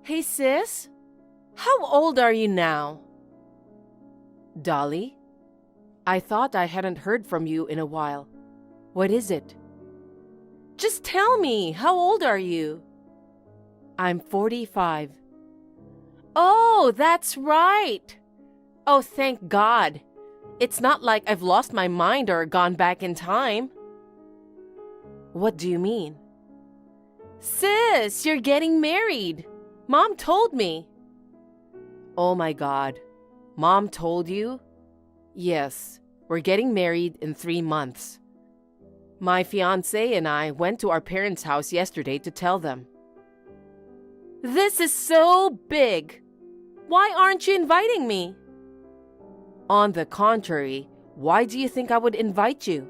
Hey sis, how old are you now? Dolly? I thought I hadn't heard from you in a while. What is it? Just tell me, how old are you? I'm 45. Oh, that's right. Oh, thank God. It's not like I've lost my mind or gone back in time. What do you mean? Sis, you're getting married. Mom told me. Oh my God. Mom told you? Yes, we're getting married in 3 months. My fiancé and I went to our parents' house yesterday to tell them. This is so big. Why aren't you inviting me? On the contrary, why do you think I would invite you?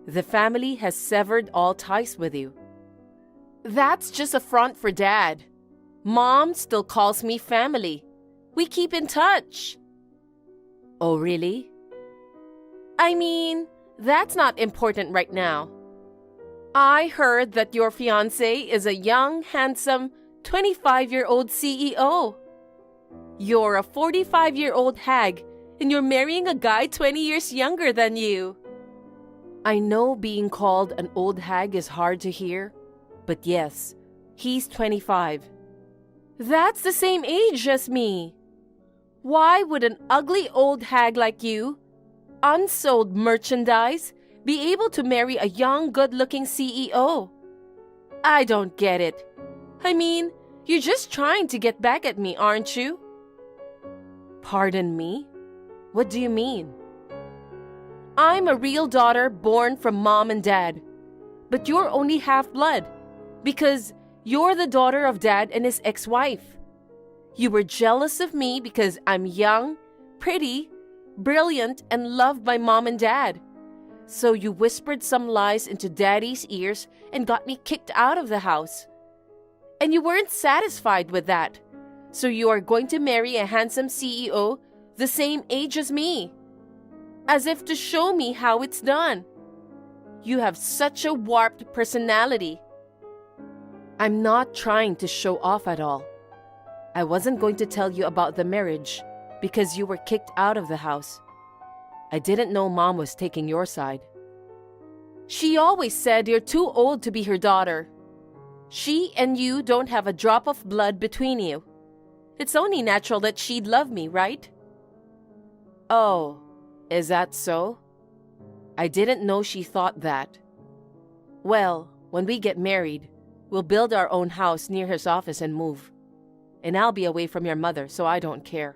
The family has severed all ties with you. That's just a front for Dad. Mom still calls me family. We keep in touch. Oh, really? I mean, that's not important right now. I heard that your fiancé is a young, handsome, 25-year-old CEO. You're a 45-year-old hag, and you're marrying a guy 20 years younger than you. I know being called an old hag is hard to hear, but yes, he's 25. That's the same age as me. Why would an ugly old hag like you, unsold merchandise, be able to marry a young, good-looking CEO? I don't get it. I mean, you're just trying to get back at me, aren't you? Pardon me? What do you mean? I'm a real daughter born from Mom and Dad, but you're only half-blood because you're the daughter of Dad and his ex-wife. You were jealous of me because I'm young, pretty, brilliant, and loved by Mom and Dad. So you whispered some lies into Daddy's ears and got me kicked out of the house. And you weren't satisfied with that. So you are going to marry a handsome CEO the same age as me, as if to show me how it's done. You have such a warped personality. I'm not trying to show off at all. I wasn't going to tell you about the marriage because you were kicked out of the house. I didn't know Mom was taking your side. She always said you're too old to be her daughter. She and you don't have a drop of blood between you. It's only natural that she'd love me, right? Oh, is that so? I didn't know she thought that. Well, when we get married, we'll build our own house near his office and move. And I'll be away from your mother, so I don't care.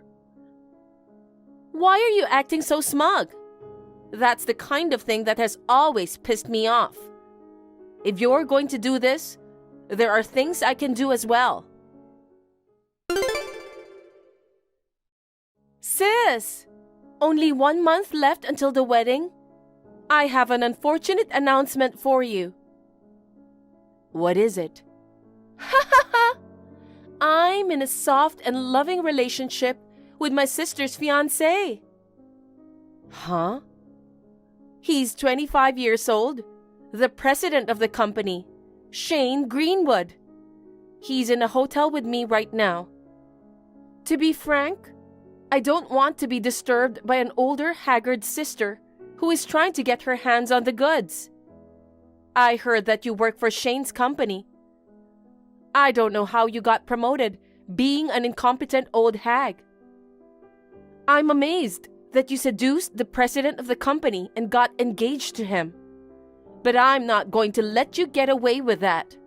Why are you acting so smug? That's the kind of thing that has always pissed me off. If you're going to do this, there are things I can do as well. Sis, only 1 month left until the wedding. I have an unfortunate announcement for you. What is it? Ha ha ha! I'm in a soft and loving relationship with my sister's fiancé. Huh? He's 25 years old, the president of the company, Shane Greenwood. He's in a hotel with me right now. To be frank, I don't want to be disturbed by an older, haggard sister who is trying to get her hands on the goods. I heard that you work for Shane's company. I don't know how you got promoted, being an incompetent old hag. I'm amazed that you seduced the president of the company and got engaged to him. But I'm not going to let you get away with that.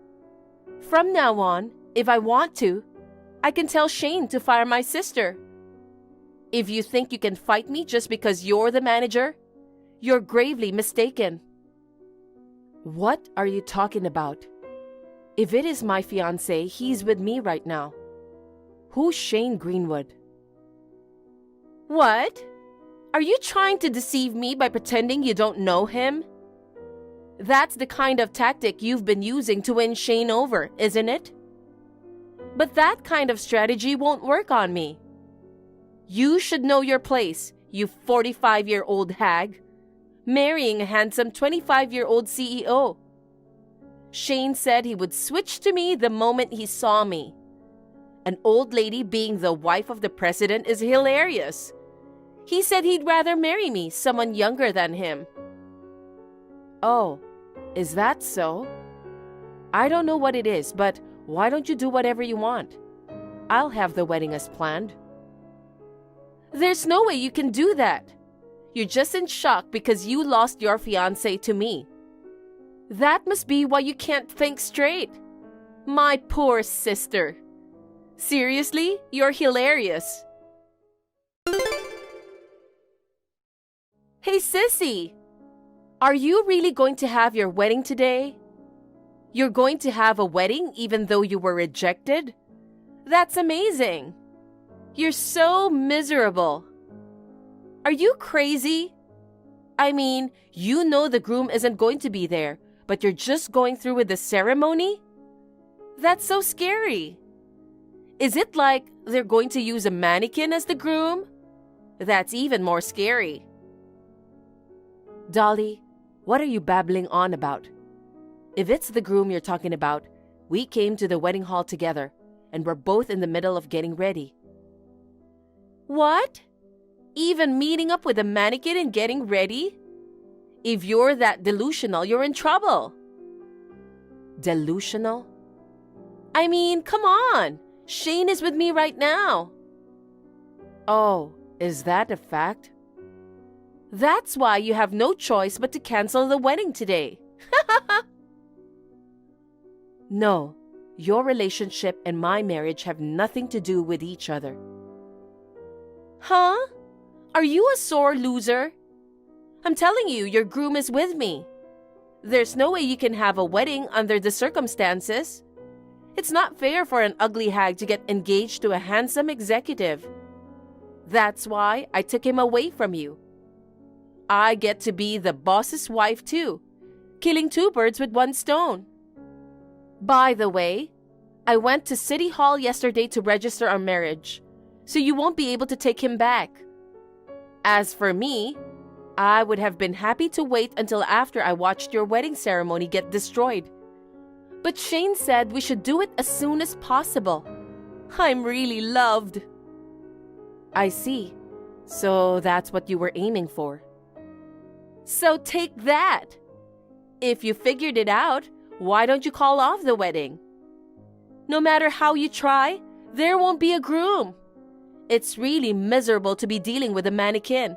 From now on, if I want to, I can tell Shane to fire my sister. If you think you can fight me just because you're the manager, you're gravely mistaken. What are you talking about? If it is my fiancé, he's with me right now. Who's Shane Greenwood? What? Are you trying to deceive me by pretending you don't know him? That's the kind of tactic you've been using to win Shane over, isn't it? But that kind of strategy won't work on me. You should know your place, you 45-year-old hag, marrying a handsome 25-year-old CEO. Shane said he would switch to me the moment he saw me. An old lady being the wife of the president is hilarious. He said he'd rather marry me, someone younger than him. Oh, is that so? I don't know what it is, but why don't you do whatever you want? I'll have the wedding as planned. There's no way you can do that. You're just in shock because you lost your fiancé to me. That must be why you can't think straight. My poor sister. Seriously, you're hilarious. Hey, sissy. Are you really going to have your wedding today? You're going to have a wedding even though you were rejected? That's amazing. You're so miserable. Are you crazy? I mean, you know the groom isn't going to be there, but you're just going through with the ceremony? That's so scary. Is it like they're going to use a mannequin as the groom? That's even more scary. Dolly, what are you babbling on about? If it's the groom you're talking about, we came to the wedding hall together, and we're both in the middle of getting ready. What? Even meeting up with a mannequin and getting ready? If you're that delusional, you're in trouble. Delusional? I mean, come on. Shane is with me right now. Oh, is that a fact? That's why you have no choice but to cancel the wedding today. No, your relationship and my marriage have nothing to do with each other. Huh? Are you a sore loser? I'm telling you, your groom is with me. There's no way you can have a wedding under the circumstances. It's not fair for an ugly hag to get engaged to a handsome executive. That's why I took him away from you. I get to be the boss's wife too, killing two birds with one stone. By the way, I went to City Hall yesterday to register our marriage, so you won't be able to take him back. As for me, I would have been happy to wait until after I watched your wedding ceremony get destroyed. But Shane said we should do it as soon as possible. I'm really loved. I see. So that's what you were aiming for. So take that. If you figured it out, why don't you call off the wedding? No matter how you try, there won't be a groom. It's really miserable to be dealing with a mannequin.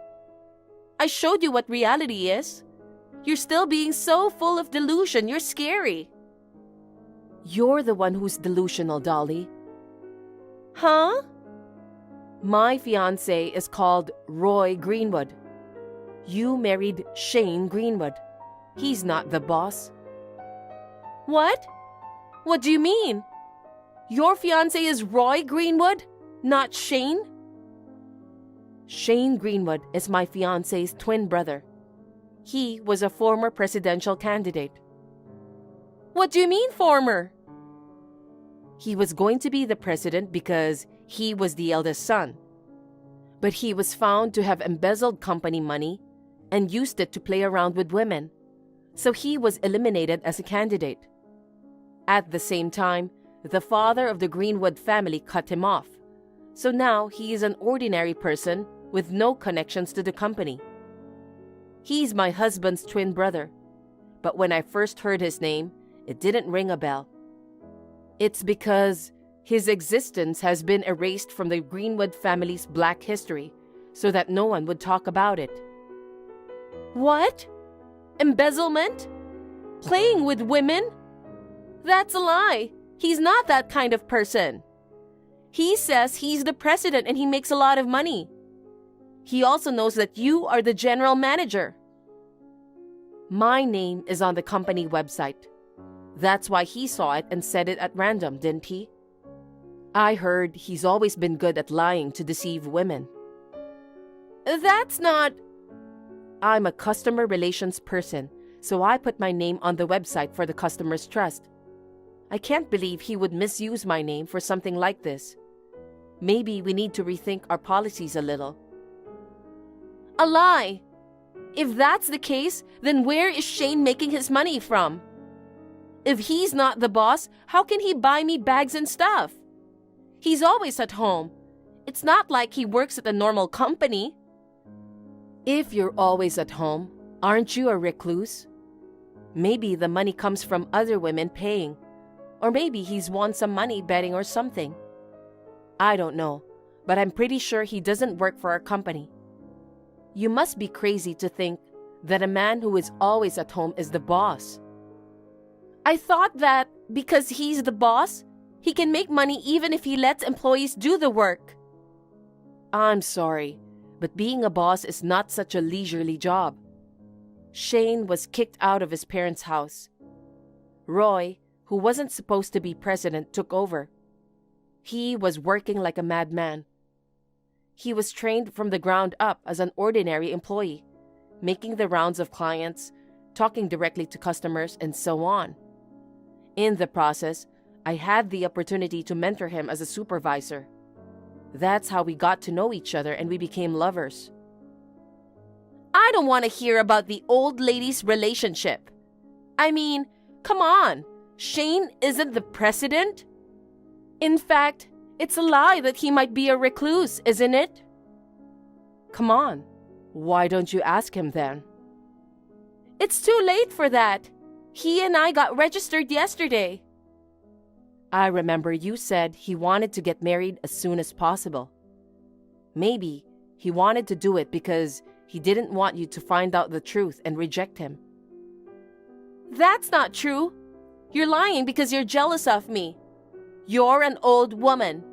I showed you what reality is. You're still being so full of delusion, you're scary. You're the one who's delusional, Dolly. Huh? My fiancé is called Roy Greenwood. You married Shane Greenwood. He's not the boss. What? What do you mean? Your fiancé is Roy Greenwood, not Shane? Shane Greenwood is my fiancé's twin brother. He was a former presidential candidate. What do you mean, former? He was going to be the president because he was the eldest son. But he was found to have embezzled company money and used it to play around with women. So he was eliminated as a candidate. At the same time, the father of the Greenwood family cut him off. So now he is an ordinary person with no connections to the company. He's my husband's twin brother. But when I first heard his name, it didn't ring a bell. It's because his existence has been erased from the Greenwood family's black history so that no one would talk about it. What? Embezzlement? Playing with women? That's a lie. He's not that kind of person. He says he's the president and he makes a lot of money. He also knows that you are the general manager. My name is on the company website. That's why he saw it and said it at random, didn't he? I heard he's always been good at lying to deceive women. That's not... I'm a customer relations person, so I put my name on the website for the customer's trust. I can't believe he would misuse my name for something like this. Maybe we need to rethink our policies a little. A lie! If that's the case, then where is Shane making his money from? If he's not the boss, how can he buy me bags and stuff? He's always at home. It's not like he works at a normal company. If you're always at home, aren't you a recluse? Maybe the money comes from other women paying. Or maybe he's won some money betting or something. I don't know, but I'm pretty sure he doesn't work for our company. You must be crazy to think that a man who is always at home is the boss. I thought that because he's the boss, he can make money even if he lets employees do the work. I'm sorry, but being a boss is not such a leisurely job. Shane was kicked out of his parents' house. Roy, who wasn't supposed to be president, took over. He was working like a madman. He was trained from the ground up as an ordinary employee, making the rounds of clients, talking directly to customers, and so on. In the process, I had the opportunity to mentor him as a supervisor. That's how we got to know each other and we became lovers. I don't want to hear about the old lady's relationship. I mean, come on, Shane isn't the president? In fact, it's a lie that he might be a recluse, isn't it? Come on, why don't you ask him then? It's too late for that. He and I got registered yesterday. I remember you said he wanted to get married as soon as possible. Maybe he wanted to do it because he didn't want you to find out the truth and reject him. That's not true. You're lying because you're jealous of me. You're an old woman.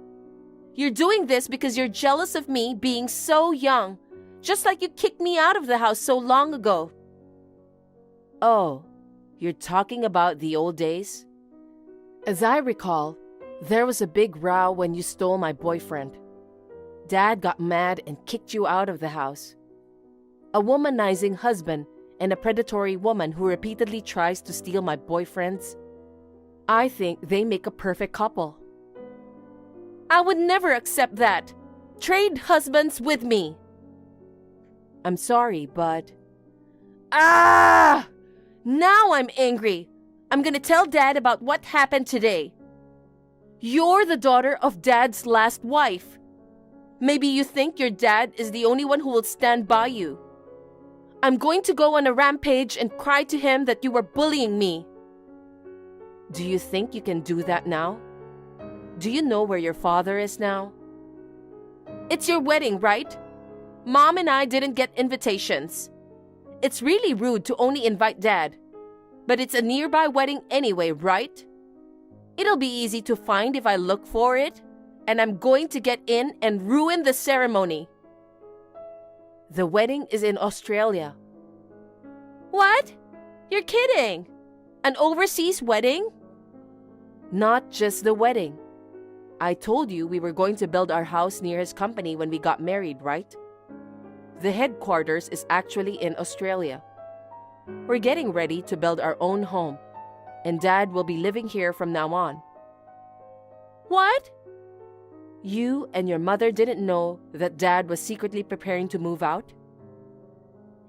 You're doing this because you're jealous of me being so young, just like you kicked me out of the house so long ago. Oh, you're talking about the old days? As I recall, there was a big row when you stole my boyfriend. Dad got mad and kicked you out of the house. A womanizing husband and a predatory woman who repeatedly tries to steal my boyfriends. I think they make a perfect couple. I would never accept that. Trade husbands with me. I'm sorry, but... Now I'm angry. I'm gonna tell Dad about what happened today. You're the daughter of Dad's last wife. Maybe you think your dad is the only one who will stand by you. I'm going to go on a rampage and cry to him that you were bullying me. Do you think you can do that now? Do you know where your father is now? It's your wedding, right? Mom and I didn't get invitations. It's really rude to only invite Dad. But it's a nearby wedding anyway, right? It'll be easy to find if I look for it, and I'm going to get in and ruin the ceremony. The wedding is in Australia. What? You're kidding! An overseas wedding? Not just the wedding. I told you we were going to build our house near his company when we got married, right? The headquarters is actually in Australia. We're getting ready to build our own home, and Dad will be living here from now on. What? You and your mother didn't know that Dad was secretly preparing to move out?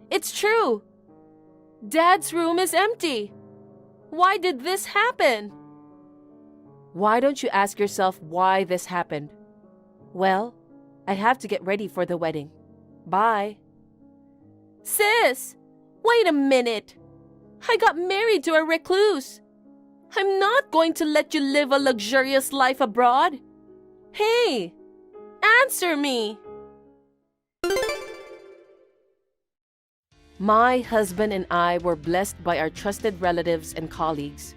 It's true. Dad's room is empty. Why did this happen? Why don't you ask yourself why this happened? Well, I have to get ready for the wedding. Bye. Sis! Wait a minute. I got married to a recluse. I'm not going to let you live a luxurious life abroad. Hey, answer me. My husband and I were blessed by our trusted relatives and colleagues.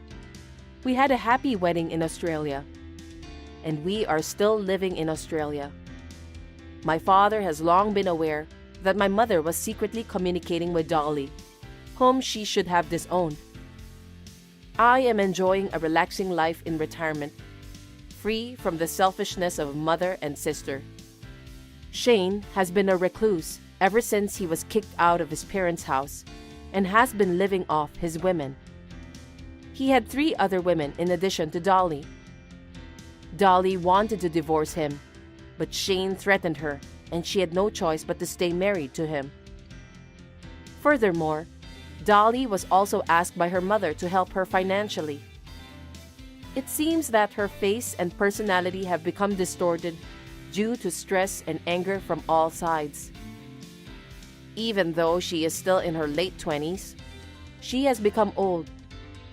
We had a happy wedding in Australia, and we are still living in Australia. My father has long been aware that my mother was secretly communicating with Dolly, whom she should have disowned. I am enjoying a relaxing life in retirement, free from the selfishness of mother and sister. Shane has been a recluse ever since he was kicked out of his parents' house and has been living off his women. He had 3 other women in addition to Dolly. Dolly wanted to divorce him, but Shane threatened her, and she had no choice but to stay married to him. Furthermore, Dolly was also asked by her mother to help her financially. It seems that her face and personality have become distorted due to stress and anger from all sides. Even though she is still in her late 20s, she has become old,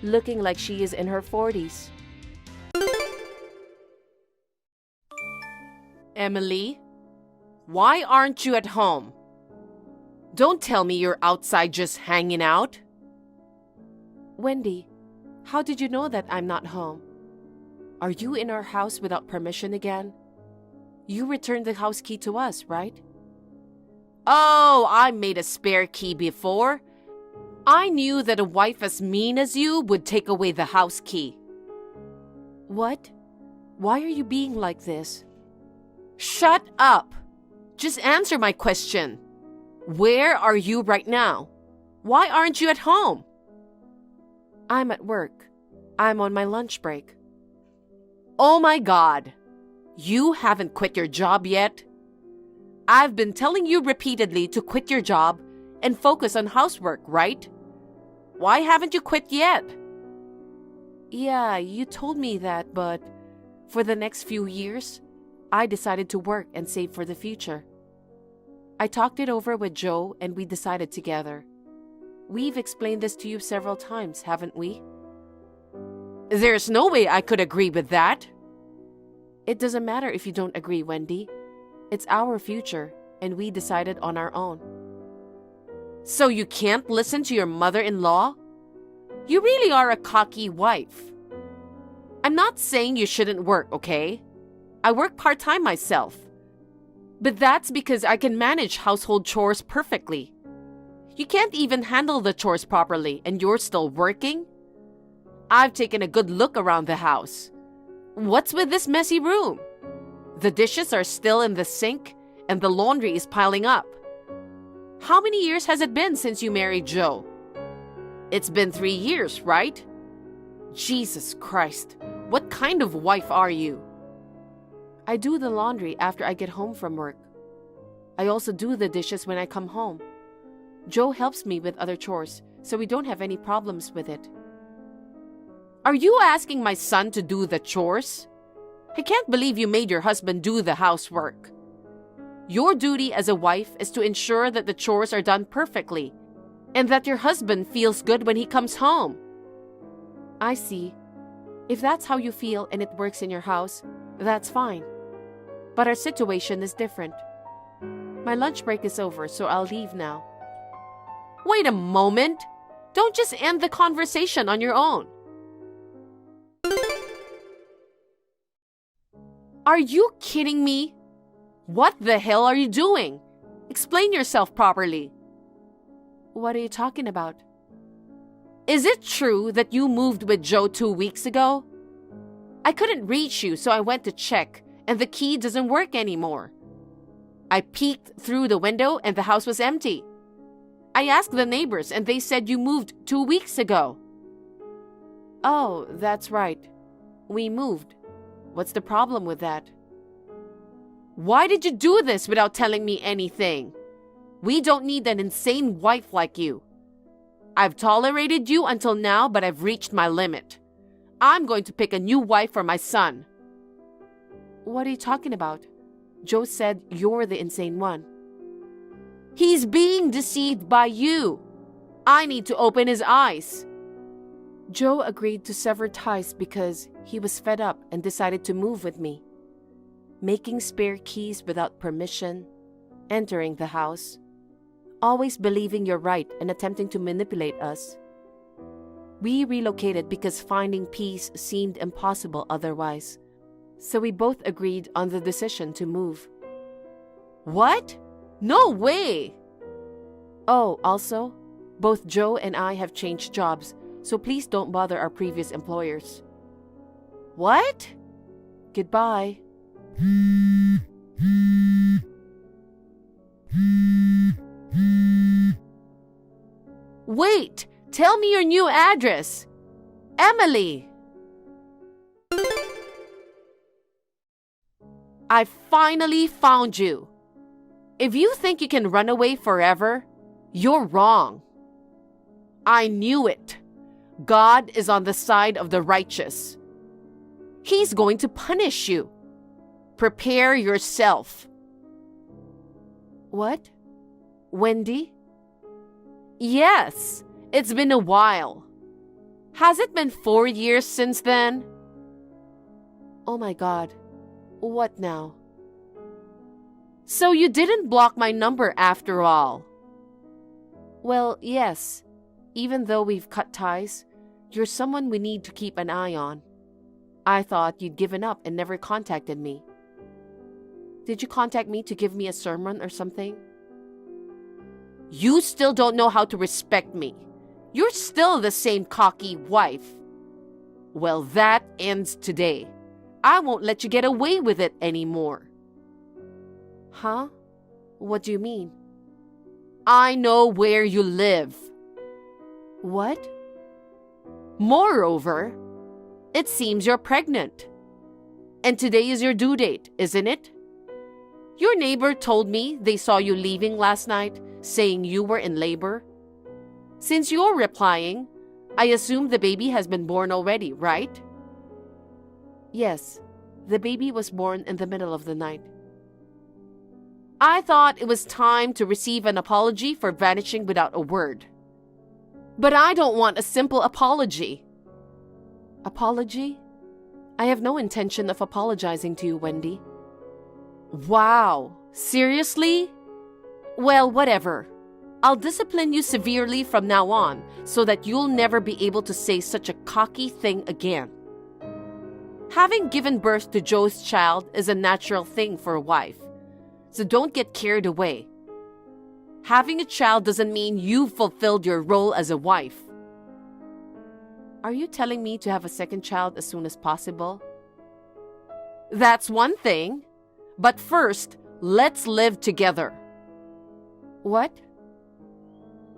looking like she is in her 40s. Emily, why aren't you at home? Don't tell me you're outside just hanging out. Wendy, how did you know that I'm not home? Are you in our house without permission again? You returned the house key to us, right? Oh, I made a spare key before. I knew that a wife as mean as you would take away the house key. What? Why are you being like this? Shut up! Just answer my question. Where are you right now? Why aren't you at home? I'm at work. I'm on my lunch break. Oh my God! You haven't quit your job yet? I've been telling you repeatedly to quit your job and focus on housework, right? Why haven't you quit yet? Yeah, you told me that, but for the next few years, I decided to work and save for the future. I talked it over with Joe and we decided together. We've explained this to you several times, haven't we? There's no way I could agree with that. It doesn't matter if you don't agree, Wendy. It's our future, and we decided on our own. So you can't listen to your mother-in-law? You really are a cocky wife. I'm not saying you shouldn't work, okay? I work part-time myself. But that's because I can manage household chores perfectly. You can't even handle the chores properly, and you're still working? I've taken a good look around the house. What's with this messy room? The dishes are still in the sink, and the laundry is piling up. How many years has it been since you married Joe? It's been 3 years, right? Jesus Christ, what kind of wife are you? I do the laundry after I get home from work. I also do the dishes when I come home. Joe helps me with other chores, so we don't have any problems with it. Are you asking my son to do the chores? I can't believe you made your husband do the housework. Your duty as a wife is to ensure that the chores are done perfectly and that your husband feels good when he comes home. I see. If that's how you feel and it works in your house, that's fine. But our situation is different. My lunch break is over, so I'll leave now. Wait a moment! Don't just end the conversation on your own. Are you kidding me? What the hell are you doing? Explain yourself properly. What are you talking about? Is it true that you moved with Joe 2 weeks ago? I couldn't reach you, so I went to check, and the key doesn't work anymore. I peeked through the window and the house was empty. I asked the neighbors and they said you moved 2 weeks ago. Oh, that's right. We moved. What's the problem with that? Why did you do this without telling me anything? We don't need an insane wife like you. I've tolerated you until now, but I've reached my limit. I'm going to pick a new wife for my son. What are you talking about? Joe said you're the insane one. He's being deceived by you. I need to open his eyes. Joe agreed to sever ties because he was fed up and decided to move with me. Making spare keys without permission, entering the house, always believing you're right and attempting to manipulate us. We relocated because finding peace seemed impossible otherwise, so we both agreed on the decision to move. What? No way! Oh, also, both Joe and I have changed jobs, so please don't bother our previous employers. What? Goodbye. Wait! Tell me your new address! Emily! I finally found you! If you think you can run away forever, you're wrong. I knew it. God is on the side of the righteous. He's going to punish you. Prepare yourself. What? Wendy? Yes, it's been a while. Has it been 4 years since then? Oh my God. What now? So you didn't block my number after all? Well, yes. Even though we've cut ties, you're someone we need to keep an eye on. I thought you'd given up and never contacted me. Did you contact me to give me a sermon or something? You still don't know how to respect me. You're still the same cocky wife. Well, that ends today. I won't let you get away with it anymore. Huh? What do you mean? I know where you live. What? Moreover, it seems you're pregnant. And today is your due date, isn't it? Your neighbor told me they saw you leaving last night, saying you were in labor. Since you're replying, I assume the baby has been born already, right? Yes, the baby was born in the middle of the night. I thought it was time to receive an apology for vanishing without a word. But I don't want a simple apology. Apology? I have no intention of apologizing to you, Wendy. Wow, seriously? Well, whatever. I'll discipline you severely from now on so that you'll never be able to say such a cocky thing again. Having given birth to Joe's child is a natural thing for a wife, so don't get carried away. Having a child doesn't mean you've fulfilled your role as a wife. Are you telling me to have a second child as soon as possible? That's one thing, but first, let's live together. What?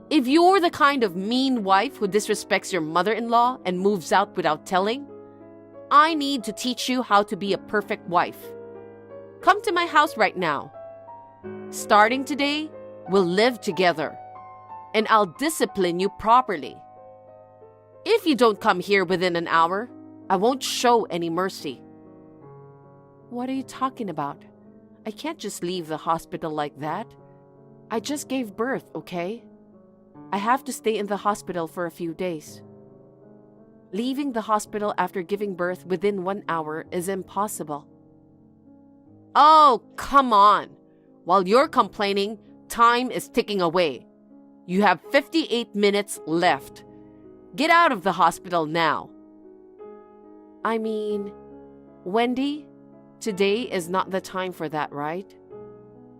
If you're the kind of mean wife who disrespects your mother-in-law and moves out without telling, I need to teach you how to be a perfect wife. Come to my house right now. Starting today, we'll live together, and I'll discipline you properly. If you don't come here within an hour, I won't show any mercy. What are you talking about? I can't just leave the hospital like that. I just gave birth, okay? I have to stay in the hospital for a few days. Leaving the hospital after giving birth within 1 hour is impossible. Oh, come on. While you're complaining, time is ticking away. You have 58 minutes left. Get out of the hospital now. I mean, Wendy, today is not the time for that, right?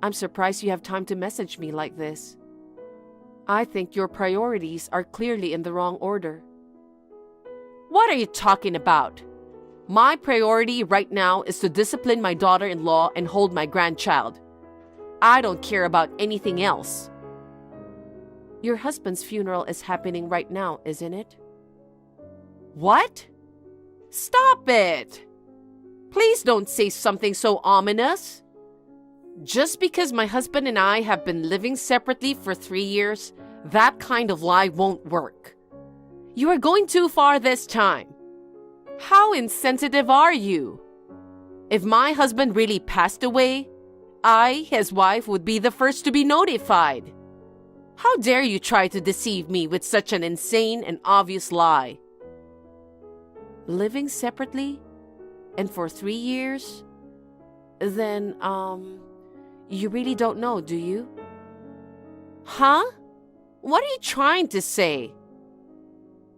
I'm surprised you have time to message me like this. I think your priorities are clearly in the wrong order. What are you talking about? My priority right now is to discipline my daughter-in-law and hold my grandchild. I don't care about anything else. Your husband's funeral is happening right now, isn't it? What? Stop it! Please don't say something so ominous. Just because my husband and I have been living separately for 3 years, that kind of lie won't work. You are going too far this time. How insensitive are you? If my husband really passed away, I, his wife, would be the first to be notified. How dare you try to deceive me with such an insane and obvious lie? Living separately? And for 3 years? Then, you really don't know, do you? Huh? What are you trying to say?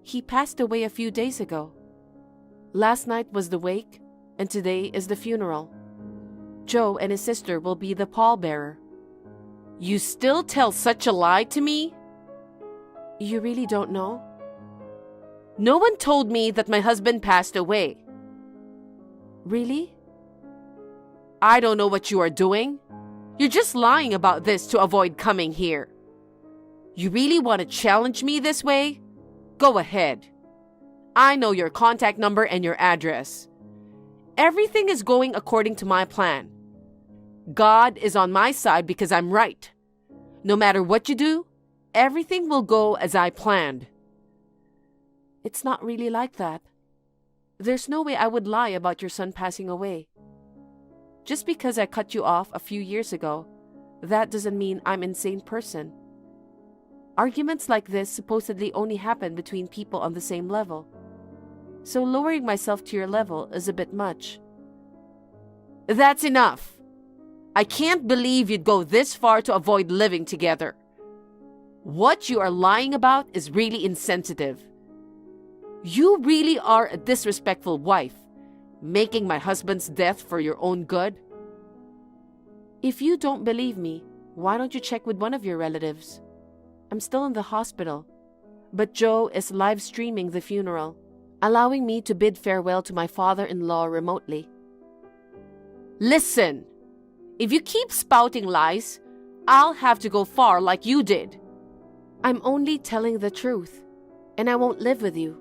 He passed away a few days ago. Last night was the wake, and today is the funeral. Joe and his sister will be the pallbearer. You still tell such a lie to me? You really don't know? No one told me that my husband passed away. Really? I don't know what you are doing. You're just lying about this to avoid coming here. You really want to challenge me this way? Go ahead. I know your contact number and your address. Everything is going according to my plan. God is on my side because I'm right. No matter what you do, everything will go as I planned. It's not really like that. There's no way I would lie about your son passing away. Just because I cut you off a few years ago, that doesn't mean I'm an insane person. Arguments like this supposedly only happen between people on the same level. So lowering myself to your level is a bit much. That's enough. I can't believe you'd go this far to avoid living together. What you are lying about is really insensitive. You really are a disrespectful wife, making my husband's death for your own good. If you don't believe me, why don't you check with one of your relatives? I'm still in the hospital, but Joe is live streaming the funeral, allowing me to bid farewell to my father-in-law remotely. Listen, if you keep spouting lies, I'll have to go far like you did. I'm only telling the truth, and I won't live with you.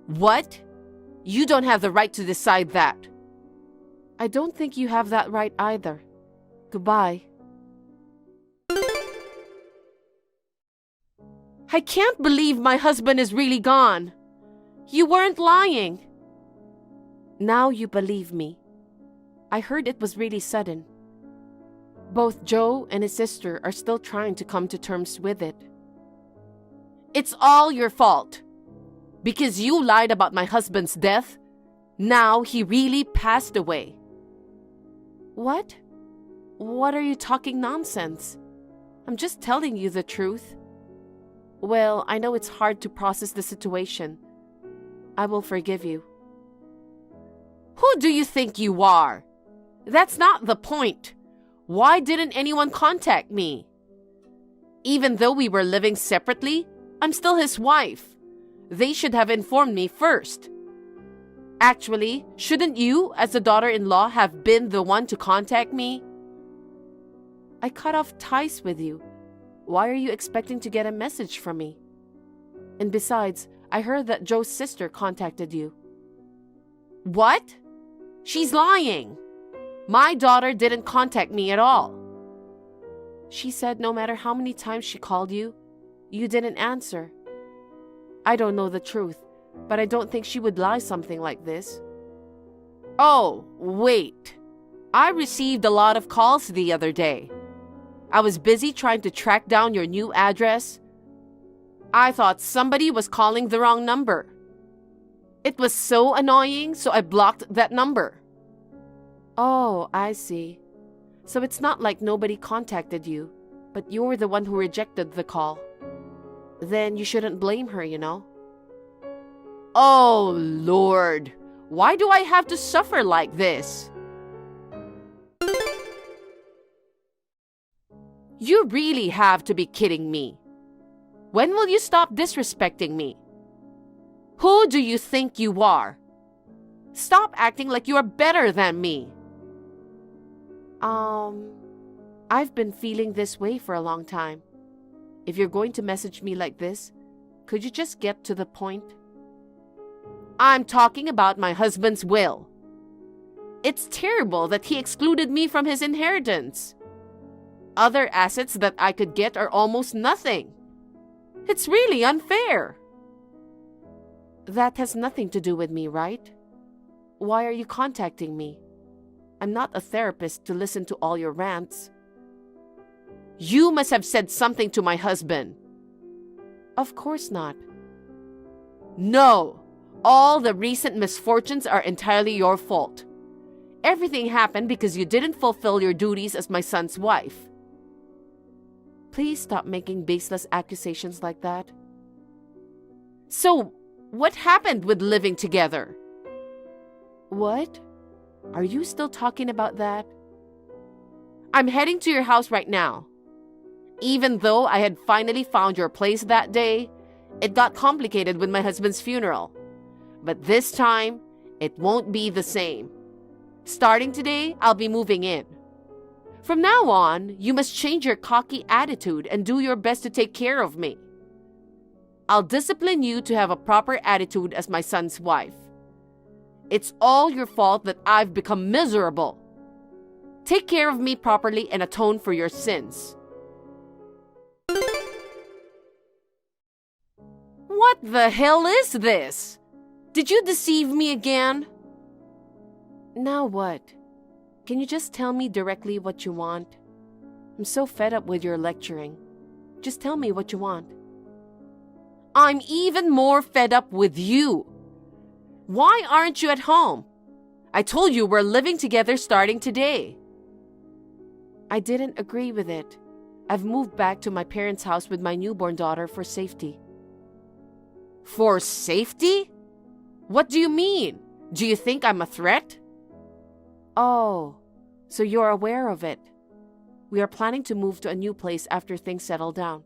What? You don't have the right to decide that. I don't think you have that right either. Goodbye. I can't believe my husband is really gone. You weren't lying. Now you believe me. I heard it was really sudden. Both Joe and his sister are still trying to come to terms with it. It's all your fault. Because you lied about my husband's death, now he really passed away. What? What are you talking nonsense? I'm just telling you the truth. Well, I know it's hard to process the situation. I will forgive you. Who do you think you are? That's not the point. Why didn't anyone contact me? Even though we were living separately, I'm still his wife. They should have informed me first. Actually, shouldn't you, as the daughter-in-law, have been the one to contact me? I cut off ties with you. Why are you expecting to get a message from me? And besides, I heard that Joe's sister contacted you. What? She's lying. My daughter didn't contact me at all. She said no matter how many times she called you, you didn't answer. I don't know the truth, but I don't think she would lie something like this. Oh, wait. I received a lot of calls the other day. I was busy trying to track down your new address. I thought somebody was calling the wrong number. It was so annoying, so I blocked that number. Oh, I see. So it's not like nobody contacted you, but you're the one who rejected the call. Then you shouldn't blame her, you know? Oh, Lord. Why do I have to suffer like this? You really have to be kidding me. When will you stop disrespecting me? Who do you think you are? Stop acting like you are better than me. I've been feeling this way for a long time. If you're going to message me like this, could you just get to the point? I'm talking about my husband's will. It's terrible that he excluded me from his inheritance. Other assets that I could get are almost nothing. It's really unfair. That has nothing to do with me, right? Why are you contacting me? I'm not a therapist to listen to all your rants. You must have said something to my husband. Of course not. No, all the recent misfortunes are entirely your fault. Everything happened because you didn't fulfill your duties as my son's wife. Please stop making baseless accusations like that. So, what happened with living together? What? Are you still talking about that? I'm heading to your house right now. Even though I had finally found your place that day, it got complicated with my husband's funeral. But this time, it won't be the same. Starting today, I'll be moving in. From now on, you must change your cocky attitude and do your best to take care of me. I'll discipline you to have a proper attitude as my son's wife. It's all your fault that I've become miserable. Take care of me properly and atone for your sins. What the hell is this? Did you deceive me again? Now what? Can you just tell me directly what you want? I'm so fed up with your lecturing. Just tell me what you want. I'm even more fed up with you. Why aren't you at home? I told you we're living together starting today. I didn't agree with it. I've moved back to my parents' house with my newborn daughter for safety. For safety? What do you mean? Do you think I'm a threat? Oh, so you're aware of it. We are planning to move to a new place after things settle down.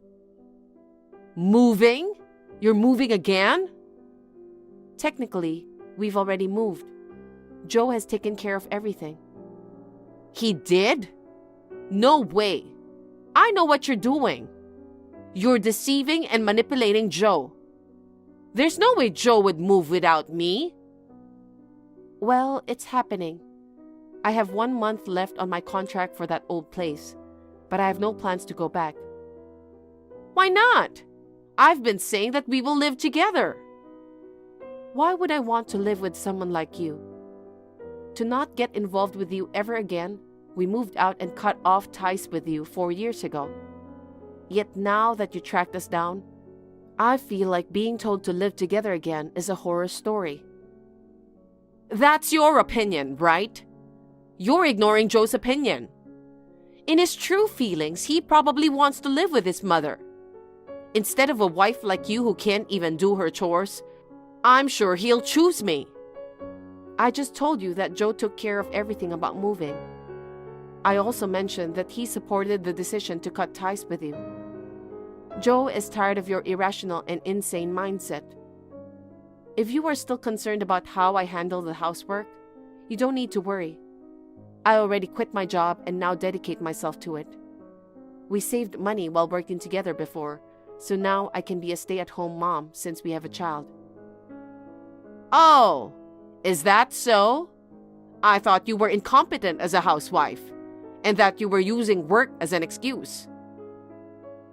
Moving? You're moving again? Technically, we've already moved. Joe has taken care of everything. He did? No way. I know what you're doing. You're deceiving and manipulating Joe. There's no way Joe would move without me. Well, it's happening. I have 1 month left on my contract for that old place, but I have no plans to go back. Why not? I've been saying that we will live together. Why would I want to live with someone like you? To not get involved with you ever again, we moved out and cut off ties with you 4 years ago. Yet now that you tracked us down, I feel like being told to live together again is a horror story. That's your opinion, right? You're ignoring Joe's opinion. In his true feelings, he probably wants to live with his mother. Instead of a wife like you who can't even do her chores, I'm sure he'll choose me. I just told you that Joe took care of everything about moving. I also mentioned that he supported the decision to cut ties with you. Joe is tired of your irrational and insane mindset. If you are still concerned about how I handle the housework, you don't need to worry. I already quit my job and now dedicate myself to it. We saved money while working together before, so now I can be a stay-at-home mom since we have a child. Oh, is that so? I thought you were incompetent as a housewife, and that you were using work as an excuse.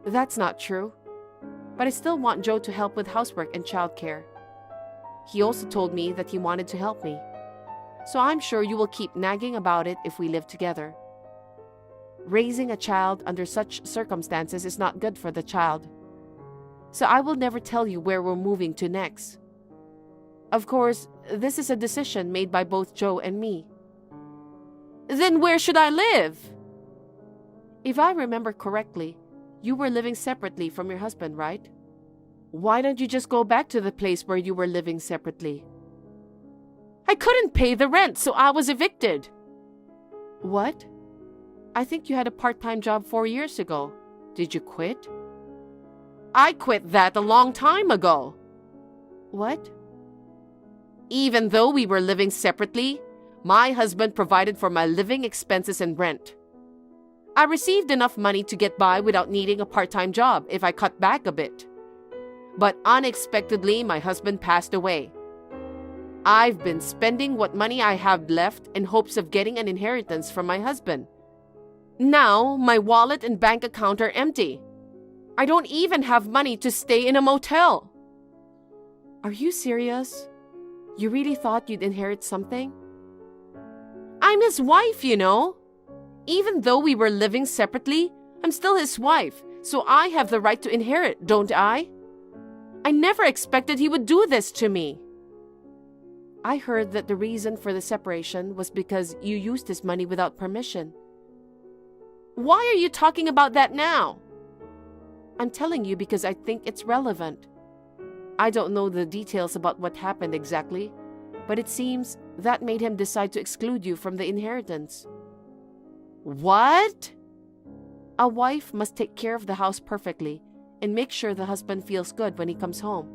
That's not true, but I still want Joe to help with housework and childcare. He also told me that he wanted to help me, so I'm sure you will keep nagging about it if we live together. Raising a child under such circumstances is not good for the child, so I will never tell you where we're moving to next. Of course, this is a decision made by both Joe and me. Then where should I live? If I remember correctly, you were living separately from your husband, right? Why don't you just go back to the place where you were living separately? I couldn't pay the rent, so I was evicted. What? I think you had a part-time job 4 years ago. Did you quit? I quit that a long time ago. What? Even though we were living separately, my husband provided for my living expenses and rent. I received enough money to get by without needing a part-time job if I cut back a bit. But unexpectedly, my husband passed away. I've been spending what money I have left in hopes of getting an inheritance from my husband. Now, my wallet and bank account are empty. I don't even have money to stay in a motel. Are you serious? You really thought you'd inherit something? I'm his wife, you know. Even though we were living separately, I'm still his wife, so I have the right to inherit, don't I? I never expected he would do this to me. I heard that the reason for the separation was because you used his money without permission. Why are you talking about that now? I'm telling you because I think it's relevant. I don't know the details about what happened exactly, but it seems that made him decide to exclude you from the inheritance. What? A wife must take care of the house perfectly and make sure the husband feels good when he comes home.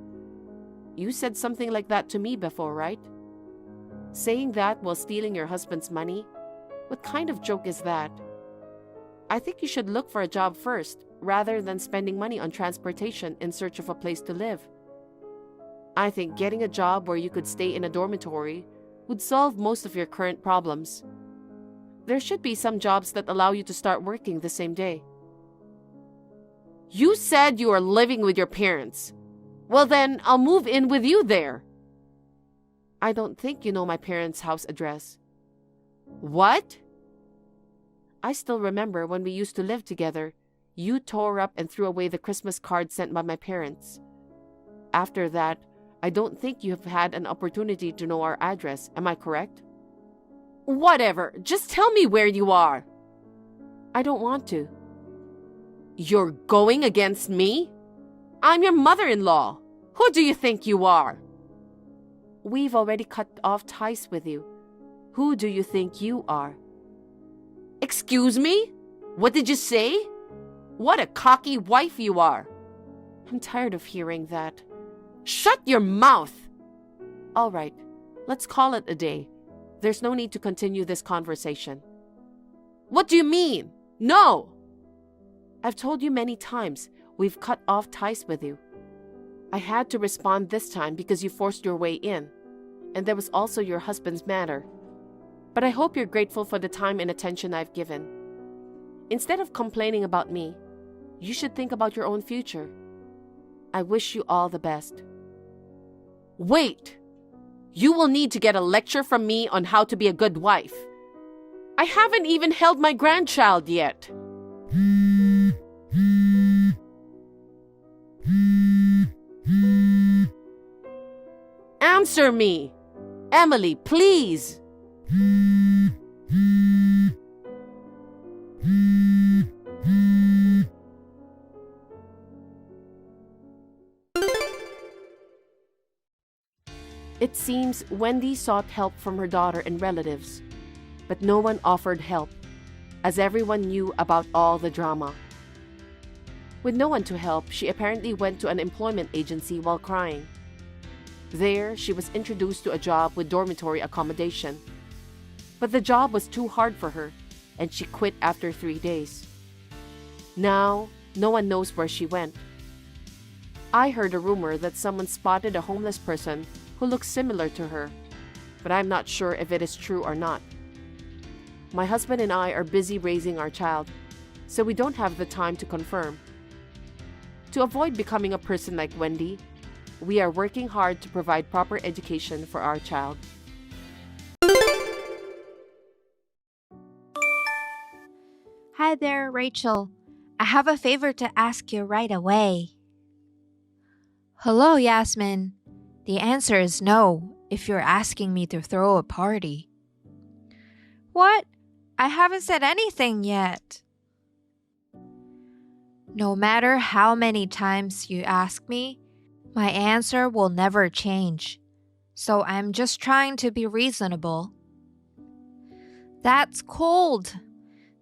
You said something like that to me before, right? Saying that while stealing your husband's money? What kind of joke is that? I think you should look for a job first, rather than spending money on transportation in search of a place to live. I think getting a job where you could stay in a dormitory would solve most of your current problems. There should be some jobs that allow you to start working the same day. You said you are living with your parents. Well then, I'll move in with you there. I don't think you know my parents' house address. What? I still remember when we used to live together. You tore up and threw away the Christmas card sent by my parents. After that, I don't think you have had an opportunity to know our address. Am I correct? Whatever. Just tell me where you are. I don't want to. You're going against me? I'm your mother-in-law. Who do you think you are? We've already cut off ties with you. Who do you think you are? Excuse me? What did you say? What a cocky wife you are. I'm tired of hearing that. Shut your mouth! All right, let's call it a day. There's no need to continue this conversation. What do you mean? No! I've told you many times, we've cut off ties with you. I had to respond this time because you forced your way in, and there was also your husband's matter. But I hope you're grateful for the time and attention I've given. Instead of complaining about me, you should think about your own future. I wish you all the best. Wait! You will need to get a lecture from me on how to be a good wife. I haven't even held my grandchild yet. Answer me! Emily, please! It seems Wendy sought help from her daughter and relatives, but no one offered help, as everyone knew about all the drama. With no one to help, she apparently went to an employment agency while crying. There, she was introduced to a job with dormitory accommodation. But the job was too hard for her, and she quit after 3 days. Now, no one knows where she went. I heard a rumor that someone spotted a homeless person who looks similar to her, but I'm not sure if it is true or not. My husband and I are busy raising our child, so we don't have the time to confirm. To avoid becoming a person like Wendy, we are working hard to provide proper education for our child. Hi there, Rachel. I have a favor to ask you right away. Hello, Yasmin. The answer is no if you're asking me to throw a party. What? I haven't said anything yet. No matter how many times you ask me, my answer will never change. So I'm just trying to be reasonable. That's cold.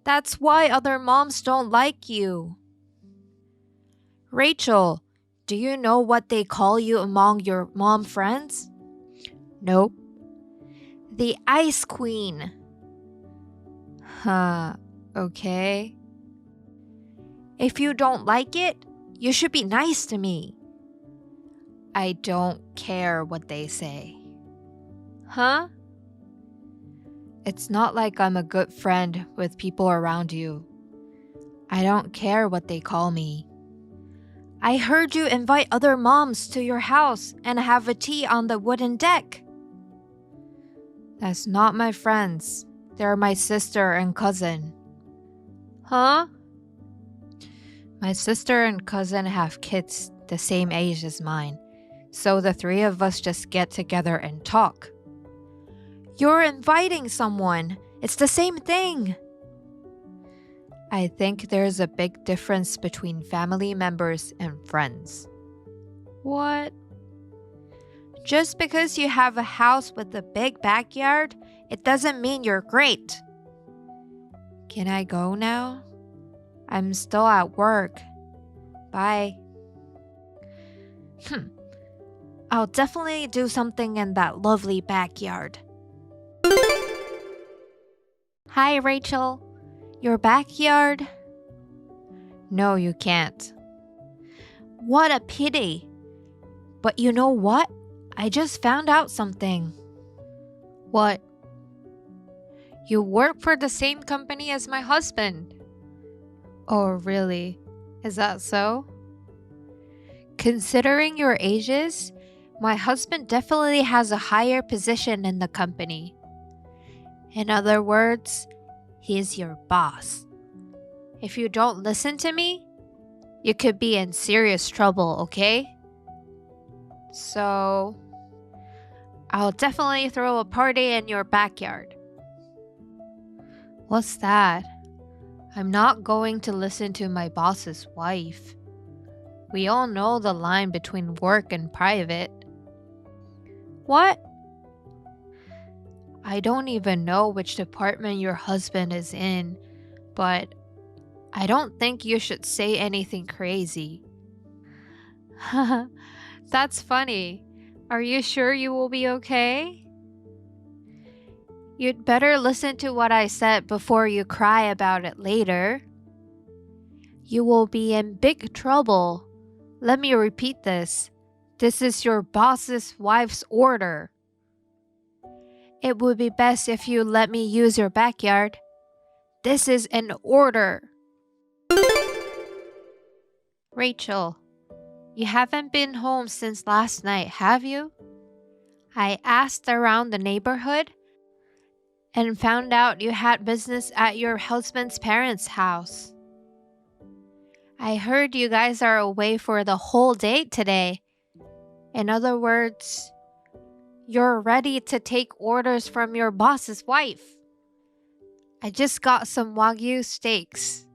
That's why other moms don't like you. Rachel, do you know what they call you among your mom friends? Nope. The Ice Queen. Huh, okay. If you don't like it, you should be nice to me. I don't care what they say. Huh? It's not like I'm a good friend with people around you. I don't care what they call me. I heard you invite other moms to your house and have a tea on the wooden deck. That's not my friends. They're my sister and cousin. Huh? My sister and cousin have kids the same age as mine, so the three of us just get together and talk. You're inviting someone. It's the same thing. I think there's a big difference between family members and friends. What? Just because you have a house with a big backyard, it doesn't mean you're great. Can I go now? I'm still at work. Bye. I'll definitely do something in that lovely backyard. Hi, Rachel. Your backyard? No, you can't. What a pity. But you know what? I just found out something. What? You work for the same company as my husband. Oh, really? Is that so? Considering your ages, My husband definitely has a higher position in the company. In other words, he's your boss. If you don't listen to me, you could be in serious trouble, okay? So, I'll definitely throw a party in your backyard. What's that? I'm not going to listen to my boss's wife. We all know the line between work and private. What? I don't even know which department your husband is in, but I don't think you should say anything crazy. That's funny. Are you sure you will be okay? You'd better listen to what I said before you cry about it later. You will be in big trouble. Let me repeat this. This is your boss's wife's order. It would be best if you let me use your backyard. This is an order. Rachel, you haven't been home since last night, have you? I asked around the neighborhood and found out you had business at your husband's parents' house. I heard you guys are away for the whole day today. In other words, you're ready to take orders from your boss's wife. I just got some Wagyu steaks.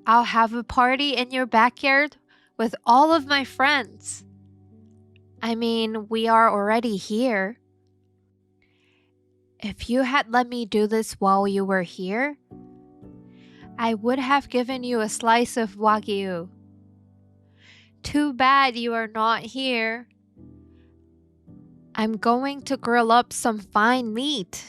I'll have a party in your backyard with all of my friends. I mean, we are already here. If you had let me do this while you were here, I would have given you a slice of Wagyu. Too bad you are not here. I'm going to grill up some fine meat.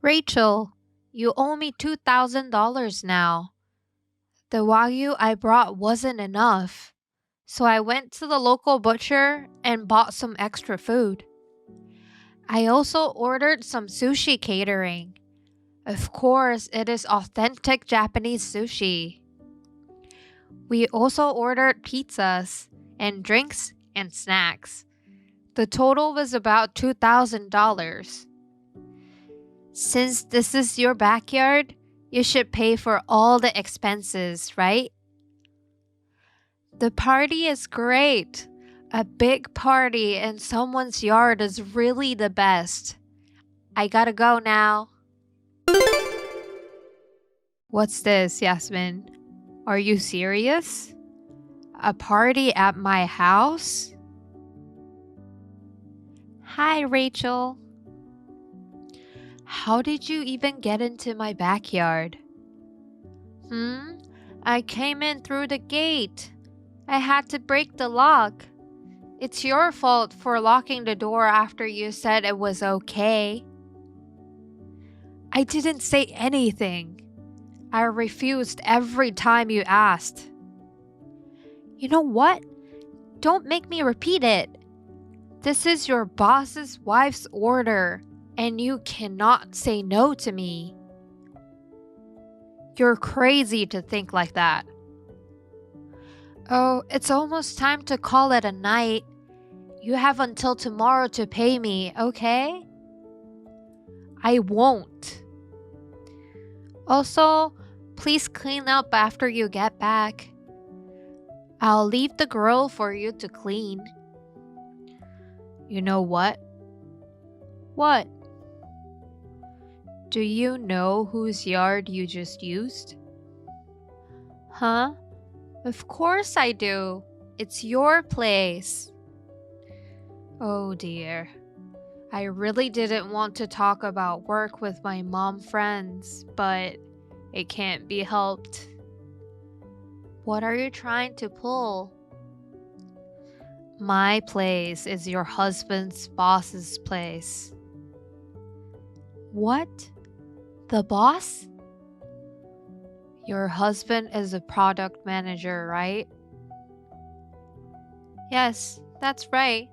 Rachel, you owe me $2,000 now. The Wagyu I brought wasn't enough, so I went to the local butcher and bought some extra food. I also ordered some sushi catering. Of course, it is authentic Japanese sushi. We also ordered pizzas and drinks and snacks. The total was about $2,000. Since this is your backyard, you should pay for all the expenses, right? The party is great. A big party in someone's yard is really the best. I gotta go now. What's this, Yasmin? Are you serious? A party at my house? Hi, Rachel. How did you even get into my backyard? I came in through the gate. I had to break the lock. It's your fault for locking the door after you said it was okay. I didn't say anything. I refused every time you asked. You know what? Don't make me repeat it. This is your boss's wife's order, and you cannot say no to me. You're crazy to think like that. Oh, it's almost time to call it a night. You have until tomorrow to pay me, okay? I won't. Also, please clean up after you get back. I'll leave the grill for you to clean. You know what? What? Do you know whose yard you just used? Huh? Of course I do. It's your place. Oh dear. I really didn't want to talk about work with my mom friends, but it can't be helped. What are you trying to pull? My place is your husband's boss's place. What? The boss? Your husband is a product manager, right? Yes, that's right.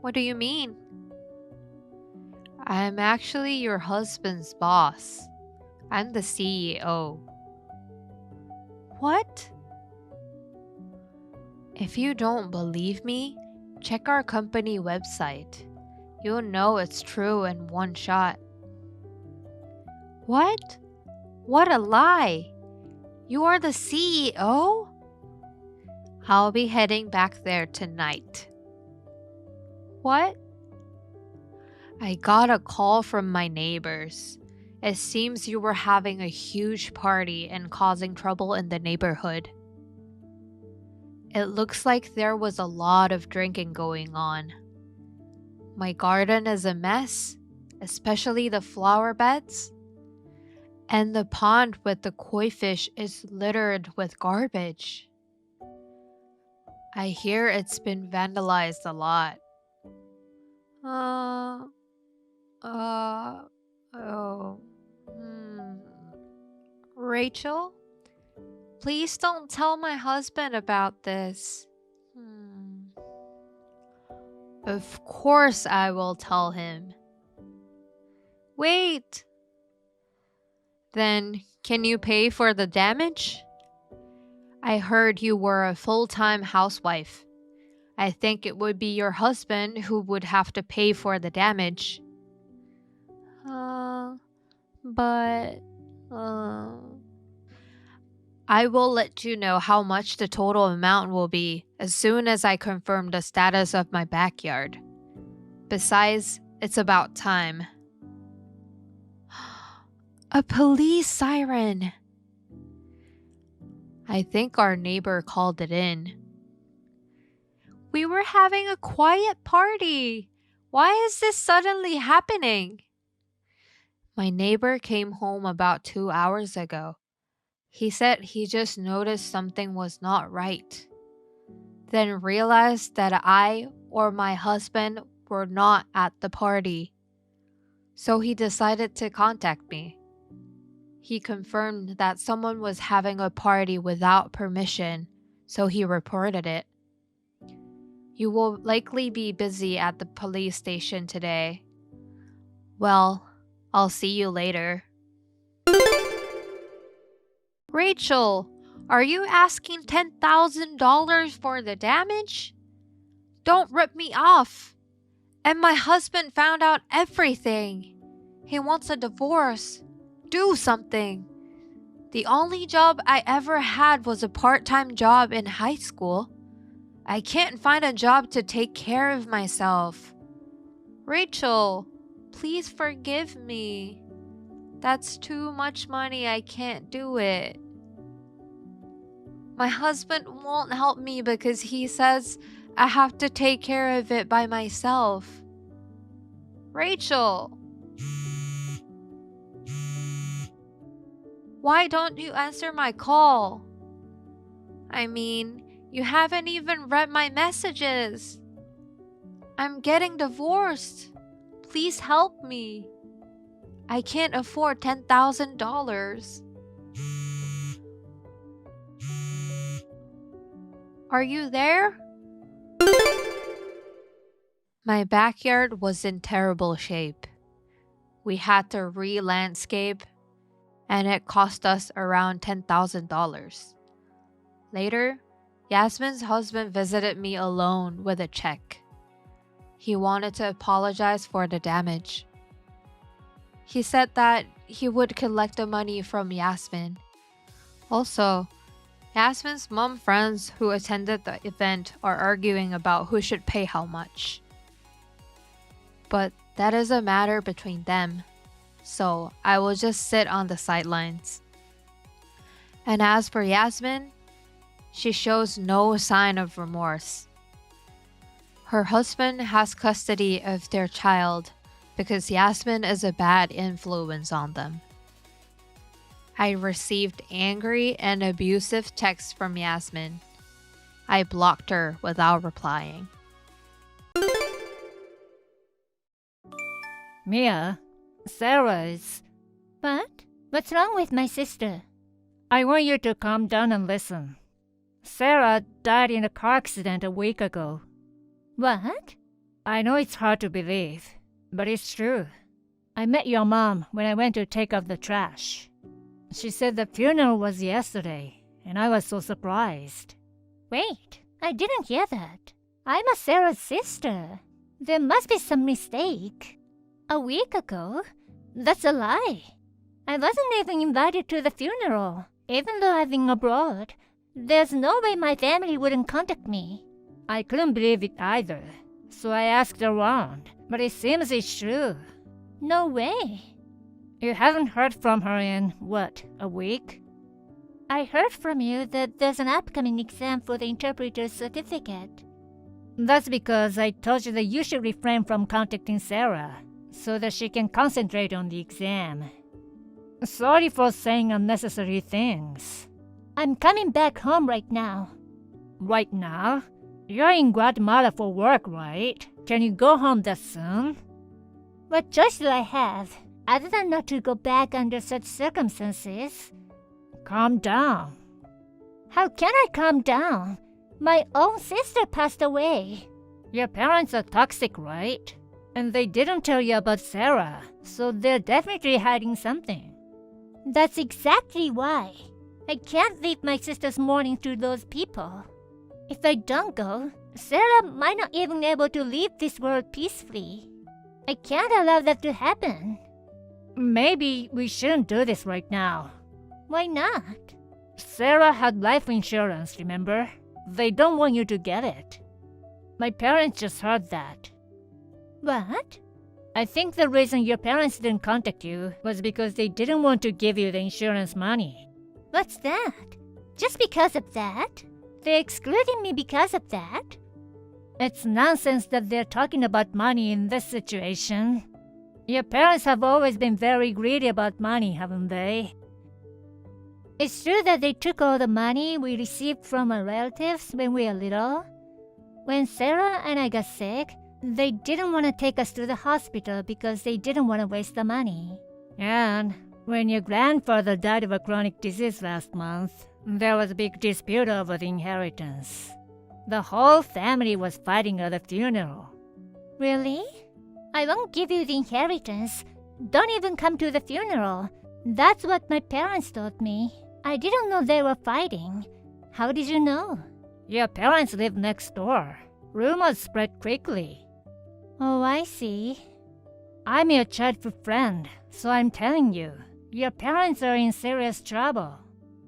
What do you mean? I'm actually your husband's boss. I'm the CEO. What? If you don't believe me, check our company website. You'll know it's true in one shot. What? What a lie! You are the CEO? I'll be heading back there tonight. What? I got a call from my neighbors. It seems you were having a huge party and causing trouble in the neighborhood. It looks like there was a lot of drinking going on. My garden is a mess, especially the flower beds. And the pond with the koi fish is littered with garbage. I hear it's been vandalized a lot. Oh. Rachel? Please don't tell my husband about this. Of course I will tell him. Wait! Then, can you pay for the damage? I heard you were a full-time housewife. I think it would be your husband who would have to pay for the damage. I will let you know how much the total amount will be as soon as I confirm the status of my backyard. Besides, it's about time. A police siren! I think our neighbor called it in. We were having a quiet party. Why is this suddenly happening? My neighbor came home about 2 hours ago. He said he just noticed something was not right. Then realized that I or my husband were not at the party. So he decided to contact me. He confirmed that someone was having a party without permission, so he reported it. You will likely be busy at the police station today. Well, I'll see you later. Rachel, are you asking $10,000 for the damage? Don't rip me off. And my husband found out everything. He wants a divorce. Do something. The only job I ever had was a part-time job in high school. I can't find a job to take care of myself. Rachel, please forgive me. That's too much money. I can't do it. My husband won't help me because he says I have to take care of it by myself. Rachel! Why don't you answer my call? I mean, you haven't even read my messages. I'm getting divorced. Please help me. I can't afford $10,000. Are you there? My backyard was in terrible shape. We had to re-landscape, and it cost us around $10,000. Later, Yasmin's husband visited me alone with a check. He wanted to apologize for the damage. He said that he would collect the money from Yasmin. Also, Yasmin's mom friends who attended the event are arguing about who should pay how much. But that is a matter between them, so I will just sit on the sidelines. And as for Yasmin, she shows no sign of remorse. Her husband has custody of their child because Yasmin is a bad influence on them. I received angry and abusive texts from Yasmin. I blocked her without replying. Mia, Sarah's... What? What's wrong with my sister? I want you to calm down and listen. Sarah died in a car accident a week ago. What? I know it's hard to believe, but it's true. I met your mom when I went to take out the trash. She said the funeral was yesterday, and I was so surprised. Wait, I didn't hear that. I'm a Sarah's sister. There must be some mistake. A week ago? That's a lie. I wasn't even invited to the funeral, even though I've been abroad. There's no way my family wouldn't contact me. I couldn't believe it either, so I asked around, but it seems it's true. No way. You haven't heard from her in, what, a week? I heard from you that there's an upcoming exam for the interpreter's certificate. That's because I told you that you should refrain from contacting Sarah, so that she can concentrate on the exam. Sorry for saying unnecessary things. I'm coming back home right now. Right now? You're in Guatemala for work, right? Can you go home that soon? What choice do I have, other than not to go back under such circumstances? Calm down. How can I calm down? My own sister passed away. Your parents are toxic, right? And they didn't tell you about Sarah, so they're definitely hiding something. That's exactly why. I can't leave my sister's mourning to those people. If I don't go, Sarah might not even be able to leave this world peacefully. I can't allow that to happen. Maybe we shouldn't do this right now. Why not? Sarah had life insurance, remember? They don't want you to get it. My parents just heard that. What? I think the reason your parents didn't contact you was because they didn't want to give you the insurance money. What's that? Just because of that? They're excluding me because of that? It's nonsense that they're talking about money in this situation. Your parents have always been very greedy about money, haven't they? It's true that they took all the money we received from our relatives when we were little. When Sarah and I got sick, they didn't want to take us to the hospital because they didn't want to waste the money. And when your grandfather died of a chronic disease last month, there was a big dispute over the inheritance. The whole family was fighting at the funeral. Really? I won't give you the inheritance. Don't even come to the funeral. That's what my parents told me. I didn't know they were fighting. How did you know? Your parents live next door. Rumors spread quickly. Oh, I see. I'm your childhood friend, so I'm telling you, your parents are in serious trouble.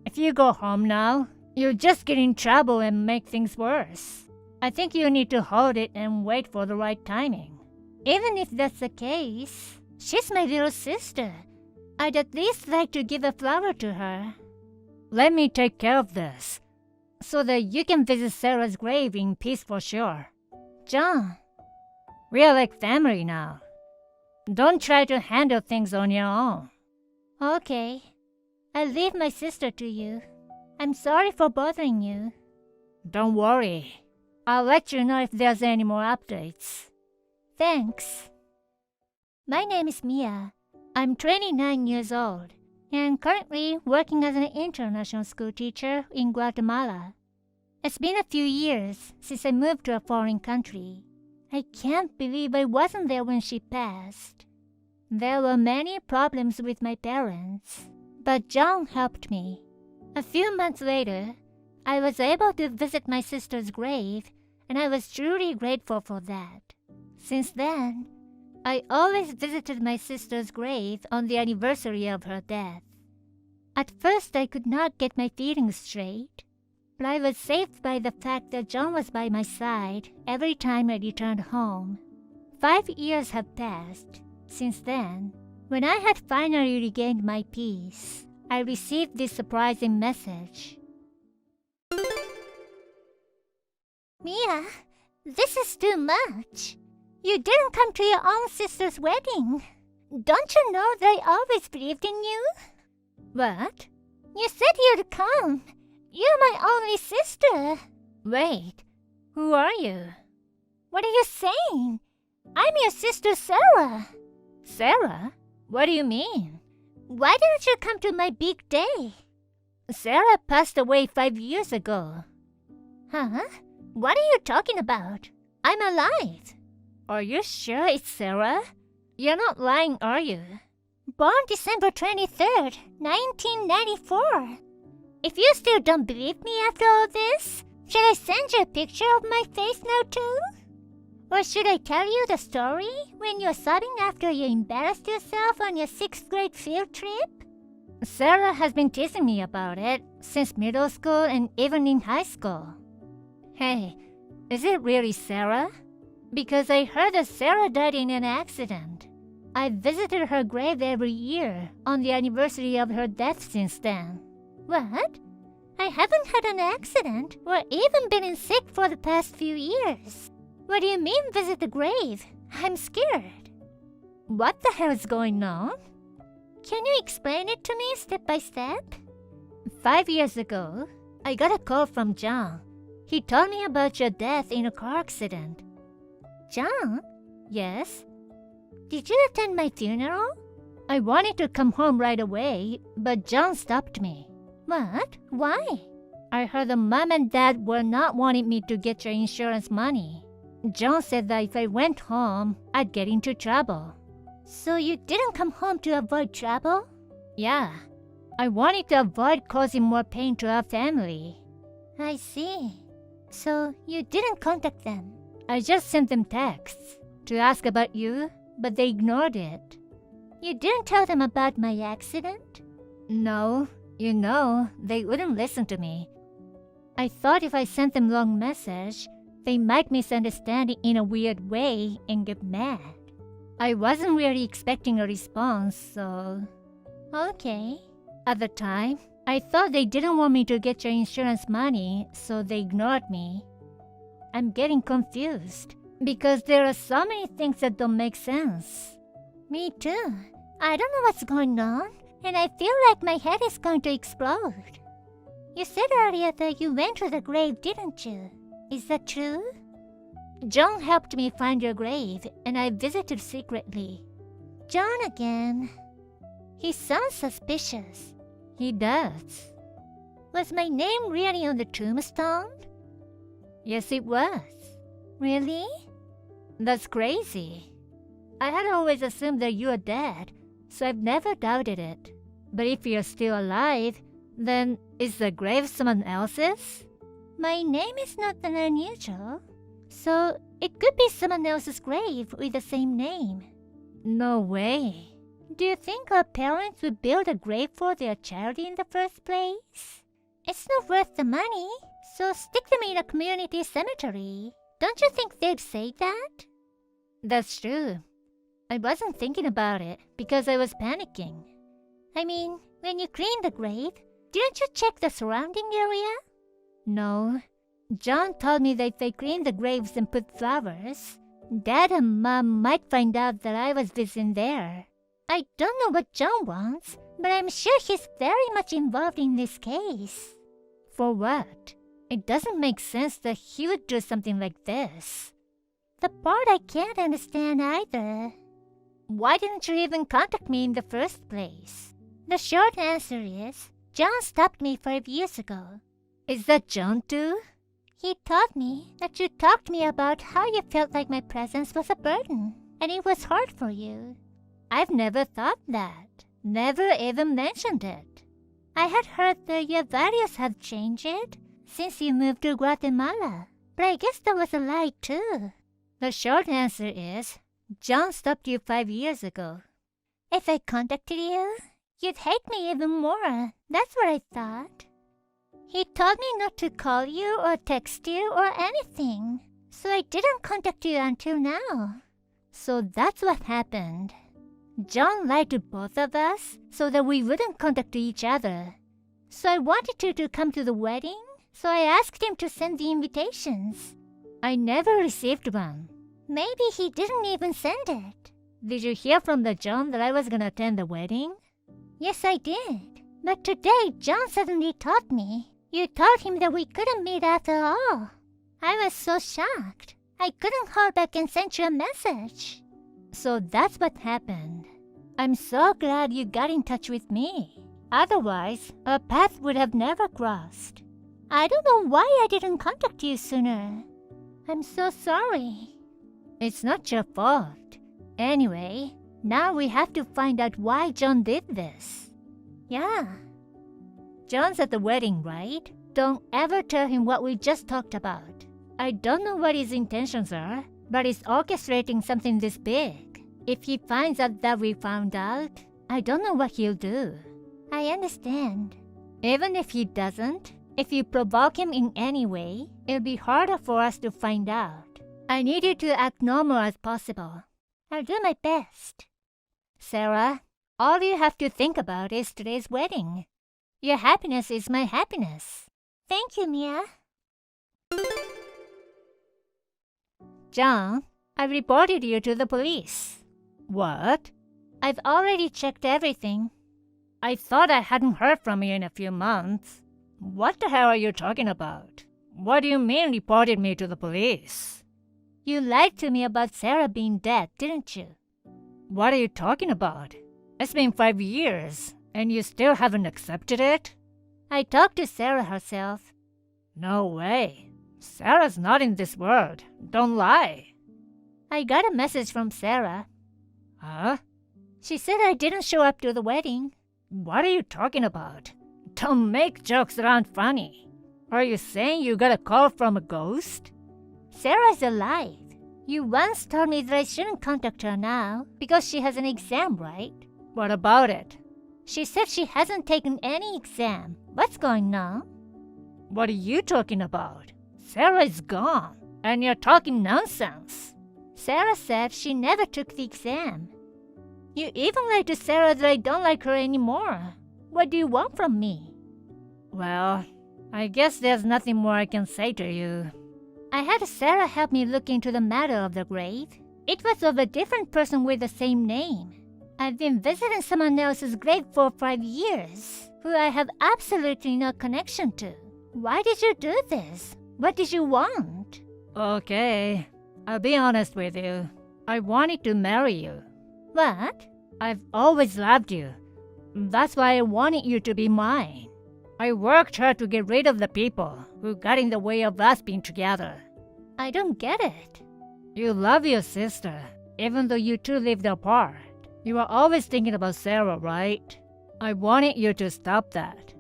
If you go home now, you'll just get in trouble and make things worse. I think you need to hold it and wait for the right timing. Even if that's the case, she's my little sister. I'd at least like to give a flower to her. Let me take care of this, so that you can visit Sarah's grave in peace for sure. John. We're like family now. Don't try to handle things on your own. Okay. I'll leave my sister to you. I'm sorry for bothering you. Don't worry. I'll let you know if there's any more updates. Thanks. My name is Mia. I'm 29 years old and currently working as an international school teacher in Guatemala. It's been a few years since I moved to a foreign country. I can't believe I wasn't there when she passed. There were many problems with my parents, but John helped me. A few months later, I was able to visit my sister's grave, and I was truly grateful for that. Since then, I always visited my sister's grave on the anniversary of her death. At first, I could not get my feelings straight, but I was saved by the fact that John was by my side every time I returned home. 5 years have passed since then. When I had finally regained my peace, I received this surprising message. Mia, this is too much. You didn't come to your own sister's wedding. Don't you know they always believed in you? What? You said you'd come. You're my only sister. Wait, who are you? What are you saying? I'm your sister Sarah. Sarah? What do you mean? Why didn't you come to my big day? Sarah passed away 5 years ago. Huh? What are you talking about? I'm alive. Are you sure it's Sarah? You're not lying, are you? Born December 23rd, 1994. If you still don't believe me after all this, Should I send you a picture of my face now too? Or should I tell you the story when you're sobbing after you embarrassed yourself on your 6th grade field trip? Sarah has been teasing me about it since middle school and even in high school. Hey, is it really Sarah? Because I heard that Sarah died in an accident. I visited her grave every year on the anniversary of her death since then. What? I haven't had an accident or even been sick for the past few years. What do you mean visit the grave? I'm scared. What the hell is going on? Can you explain it to me step by step? 5 years ago, I got a call from John. He told me about your death in a car accident. John? Yes? Did you attend my funeral? I wanted to come home right away, but John stopped me. What? Why? I heard the mom and dad were not wanting me to get your insurance money. John said that if I went home, I'd get into trouble. So you didn't come home to avoid trouble? Yeah. I wanted to avoid causing more pain to our family. I see. So you didn't contact them? I just sent them texts to ask about you, but they ignored it. You didn't tell them about my accident? No. You know, they wouldn't listen to me. I thought if I sent them long message, they might misunderstand it in a weird way and get mad. I wasn't really expecting a response, so... Okay. At the time, I thought they didn't want me to get your insurance money, so they ignored me. I'm getting confused, because there are so many things that don't make sense. Me too. I don't know what's going on, and I feel like my head is going to explode. You said earlier that you went to the grave, didn't you? Is that true? John helped me find your grave, and I visited secretly. John again. He sounds suspicious. He does. Was my name really on the tombstone? Yes, it was. Really? That's crazy. I had always assumed that you were dead, so I've never doubted it. But if you're still alive, then is the grave someone else's? My name is not that unusual, so it could be someone else's grave with the same name. No way. Do you think our parents would build a grave for their child in the first place? It's not worth the money, so stick them in a community cemetery. Don't you think they'd say that? That's true. I wasn't thinking about it because I was panicking. I mean, when you cleaned the grave, didn't you check the surrounding area? No. John told me that if I cleaned the graves and put flowers, Dad and Mom might find out that I was visiting there. I don't know what John wants, but I'm sure he's very much involved in this case. For what? It doesn't make sense that he would do something like this. The part I can't understand either. Why didn't you even contact me in the first place? The short answer is, John stopped me 5 years ago. Is that John too? He told me that you talked to me about how you felt like my presence was a burden, and it was hard for you. I've never thought that. Never even mentioned it. I had heard that your values have changed since you moved to Guatemala, but I guess that was a lie too. The short answer is, John stopped you 5 years ago. If I contacted you, you'd hate me even more. That's what I thought. He told me not to call you or text you or anything, so I didn't contact you until now. So that's what happened. John lied to both of us so that we wouldn't contact each other. So I wanted you to come to the wedding, so I asked him to send the invitations. I never received one. Maybe he didn't even send it. Did you hear from the John that I was gonna attend the wedding? Yes, I did. But today, John suddenly told me. You told him that we couldn't meet after all. I was so shocked. I couldn't call back and send you a message. So that's what happened. I'm so glad you got in touch with me. Otherwise, our path would have never crossed. I don't know why I didn't contact you sooner. I'm so sorry. It's not your fault. Anyway, now we have to find out why John did this. Yeah. John's at the wedding, right? don't ever tell him what we just talked about. I don't know what his intentions are, but he's orchestrating something this big. If he finds out that we found out, I don't know what he'll do. I understand. Even if he doesn't, if you provoke him in any way, it'll be harder for us to find out. I need you to act normal as possible. I'll do my best. Sarah, all you have to think about is today's wedding. Your happiness is my happiness. Thank you, Mia. John, I've reported you to the police. What? I've already checked everything. I thought I hadn't heard from you in a few months. What the hell are you talking about? What do you mean reported me to the police? You lied to me about Sarah being dead, didn't you? What are you talking about? It's been 5 years, and you still haven't accepted it? I talked to Sarah herself. No way. Sarah's not in this world. Don't lie. I got a message from Sarah. Huh? She said I didn't show up to the wedding. What are you talking about? Don't make jokes that aren't funny. Are you saying you got a call from a ghost? Sarah's alive. You once told me that I shouldn't contact her now because she has an exam, right? What about it? She said she hasn't taken any exam. What's going on? What are you talking about? Sarah is gone, and you're talking nonsense. Sarah said she never took the exam. You even lied to Sarah that I don't like her anymore. What do you want from me? Well, I guess there's nothing more I can say to you. I had Sarah help me look into the matter of the grave. It was of a different person with the same name. I've been visiting someone else's grave for 5 years, who I have absolutely no connection to. Why did you do this? What did you want? Okay, I'll be honest with you. I wanted to marry you. What? I've always loved you. That's why I wanted you to be mine. I worked hard to get rid of the people who got in the way of us being together. I don't get it. You love your sister, even though you two lived apart. You are always thinking about Sarah, right? I wanted you to stop that.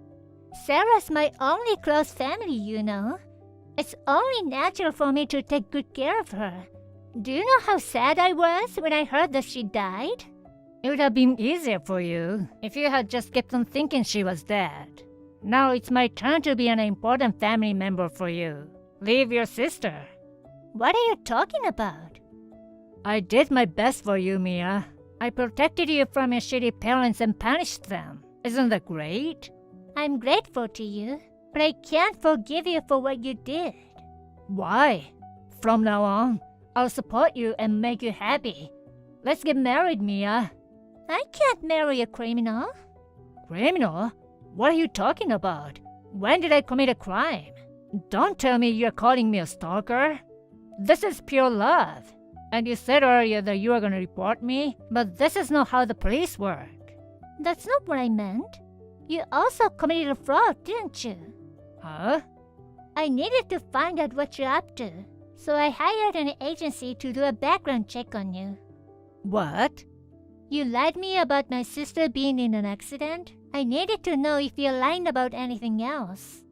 Sarah's my only close family, you know. It's only natural for me to take good care of her. Do you know how sad I was when I heard that she died? It would have been easier for you if you had just kept on thinking she was dead. Now it's my turn to be an important family member for you. Leave your sister. What are you talking about? I did my best for you, Mia. I protected you from your shitty parents and punished them. Isn't that great? I'm grateful to you, but I can't forgive you for what you did. Why? From now on, I'll support you and make you happy. Let's get married, Mia. I can't marry a criminal. Criminal? What are you talking about? When did I commit a crime? Don't tell me you're calling me a stalker. This is pure love. And you said earlier that you were going to report me, but this is not how the police work. That's not what I meant. You also committed a fraud, didn't you? Huh? I needed to find out what you're up to, so I hired an agency to do a background check on you. What? You lied me about my sister being in an accident. I needed to know if you lied about anything else.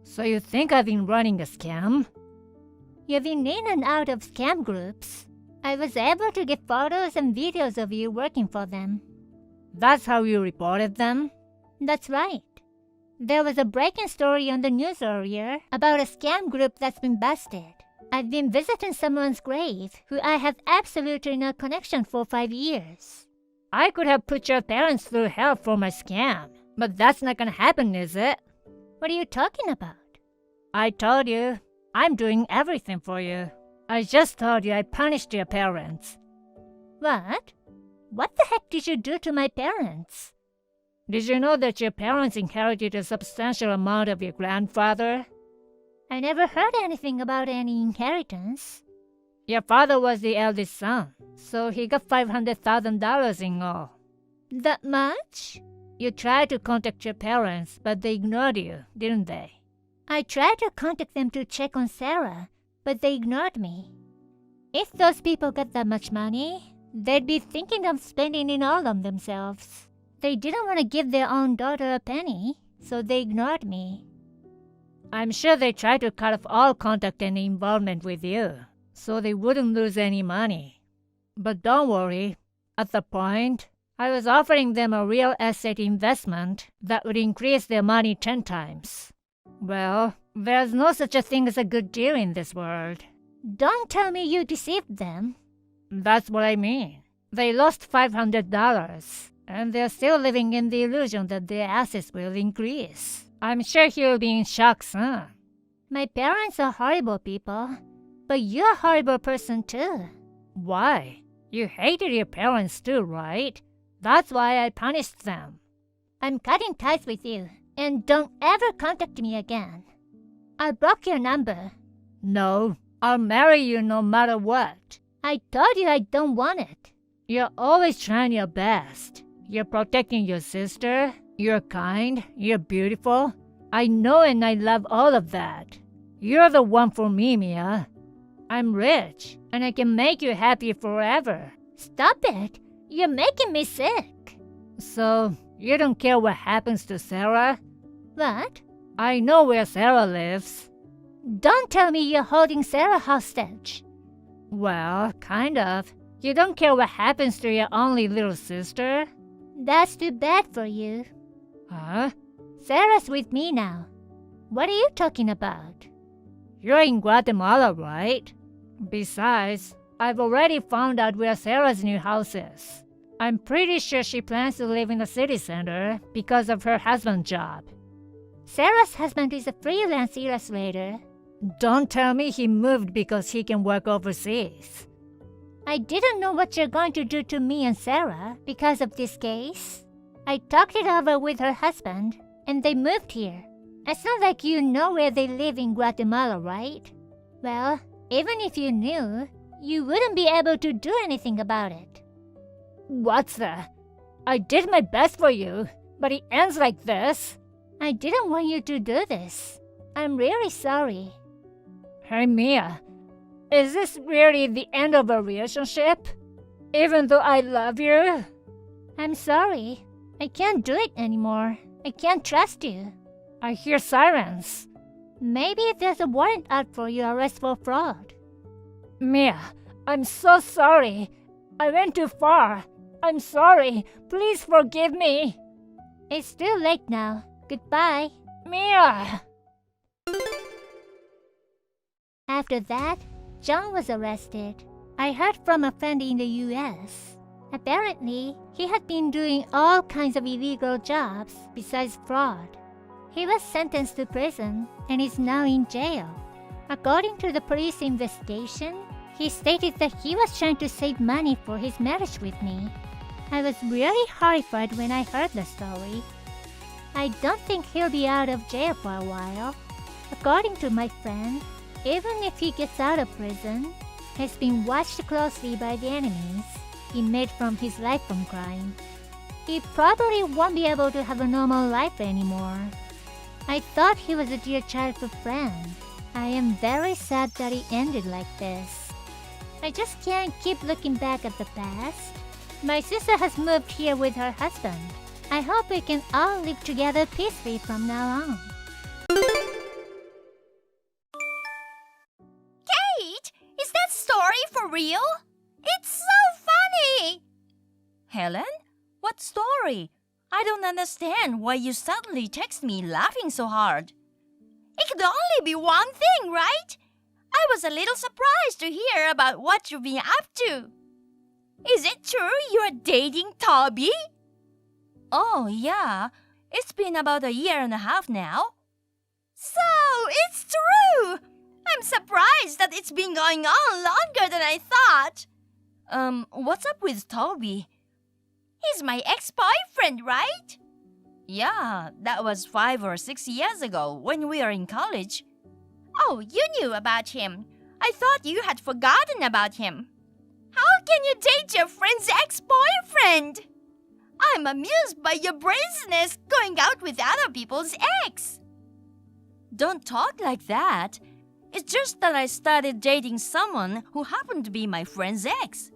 So you think I've been running a scam? You've been in and out of scam groups. I was able to get photos and videos of you working for them. That's how you reported them? That's right. There was a breaking story on the news earlier about a scam group that's been busted. I've been visiting someone's grave who I have absolutely no connection for 5 years. I could have put your parents through hell for my scam, but that's not gonna happen, is it? What are you talking about? I told you, I'm doing everything for you. I just told you I punished your parents. What? What the heck did you do to my parents? Did you know that your parents inherited a substantial amount of your grandfather? I never heard anything about any inheritance. Your father was the eldest son, so he got $500,000 in all. That much? You tried to contact your parents, but they ignored you, didn't they? I tried to contact them to check on Sarah, but they ignored me. If those people got that much money, they'd be thinking of spending it all on themselves. They didn't want to give their own daughter a penny, so they ignored me. I'm sure they tried to cut off all contact and involvement with you, so they wouldn't lose any money. But don't worry, at the point, I was offering them a real estate investment that would increase their money 10 times. Well, there's no such a thing as a good deal in this world. Don't tell me you deceived them. That's what I mean. They lost $500, and they're still living in the illusion that their assets will increase. I'm sure he'll be in shock soon. My parents are horrible people, but you're a horrible person too. Why? You hated your parents too, right? That's why I punished them. I'm cutting ties with you, and don't ever contact me again. I block your number. No, I'll marry you no matter what. I told you I don't want it. You're always trying your best. You're protecting your sister. You're kind. You're beautiful. I know and I love all of that. You're the one for me, Mia. I'm rich, and I can make you happy forever. Stop it. You're making me sick. So, you don't care what happens to Sarah? What? I know where Sarah lives. Don't tell me you're holding Sarah hostage. Well, kind of. You don't care what happens to your only little sister? That's too bad for you. Huh? Sarah's with me now. What are you talking about? You're in Guatemala, right? Besides, I've already found out where Sarah's new house is. I'm pretty sure she plans to live in the city center because of her husband's job. Sarah's husband is a freelance illustrator. Don't tell me he moved because he can work overseas. I didn't know what you're going to do to me and Sarah because of this case. I talked it over with her husband, and they moved here. It's not like you know where they live in Guatemala, right? Well, even if you knew, you wouldn't be able to do anything about it. What's that? I did my best for you, but it ends like this. I didn't want you to do this. I'm really sorry. Hey, Mia. Is this really the end of a relationship? Even though I love you? I'm sorry. I can't do it anymore. I can't trust you. I hear sirens. Maybe there's a warrant out for your arrest for fraud. Mia, I'm so sorry. I went too far. I'm sorry. Please forgive me. It's too late now. Goodbye. Mia! After that, John was arrested. I heard from a friend in the US. Apparently, he had been doing all kinds of illegal jobs besides fraud. He was sentenced to prison and is now in jail. According to the police investigation, he stated that he was trying to save money for his marriage with me. I was really horrified when I heard the story. I don't think he'll be out of jail for a while. According to my friend, even if he gets out of prison, he's been watched closely by the enemies he made from his life from crime. He probably won't be able to have a normal life anymore. I thought he was a dear childhood friend. I am very sad that it ended like this. I just can't keep looking back at the past. My sister has moved here with her husband. I hope we can all live together peacefully from now on. Kate, is that story for real? It's so funny! Helen, what story? I don't understand why you suddenly text me laughing so hard. It could only be one thing, right? I was a little surprised to hear about what you've been up to. Is it true you're dating Toby? Oh, yeah. It's been about 1.5 years now. So, it's true! I'm surprised that it's been going on longer than I thought. What's up with Toby? He's my ex-boyfriend, right? Yeah, that was 5 or 6 years ago when we were in college. Oh, you knew about him. I thought you had forgotten about him. How can you date your friend's ex-boyfriend? I'm amused by your brazenness going out with other people's ex. Don't talk like that. It's just that I started dating someone who happened to be my friend's ex.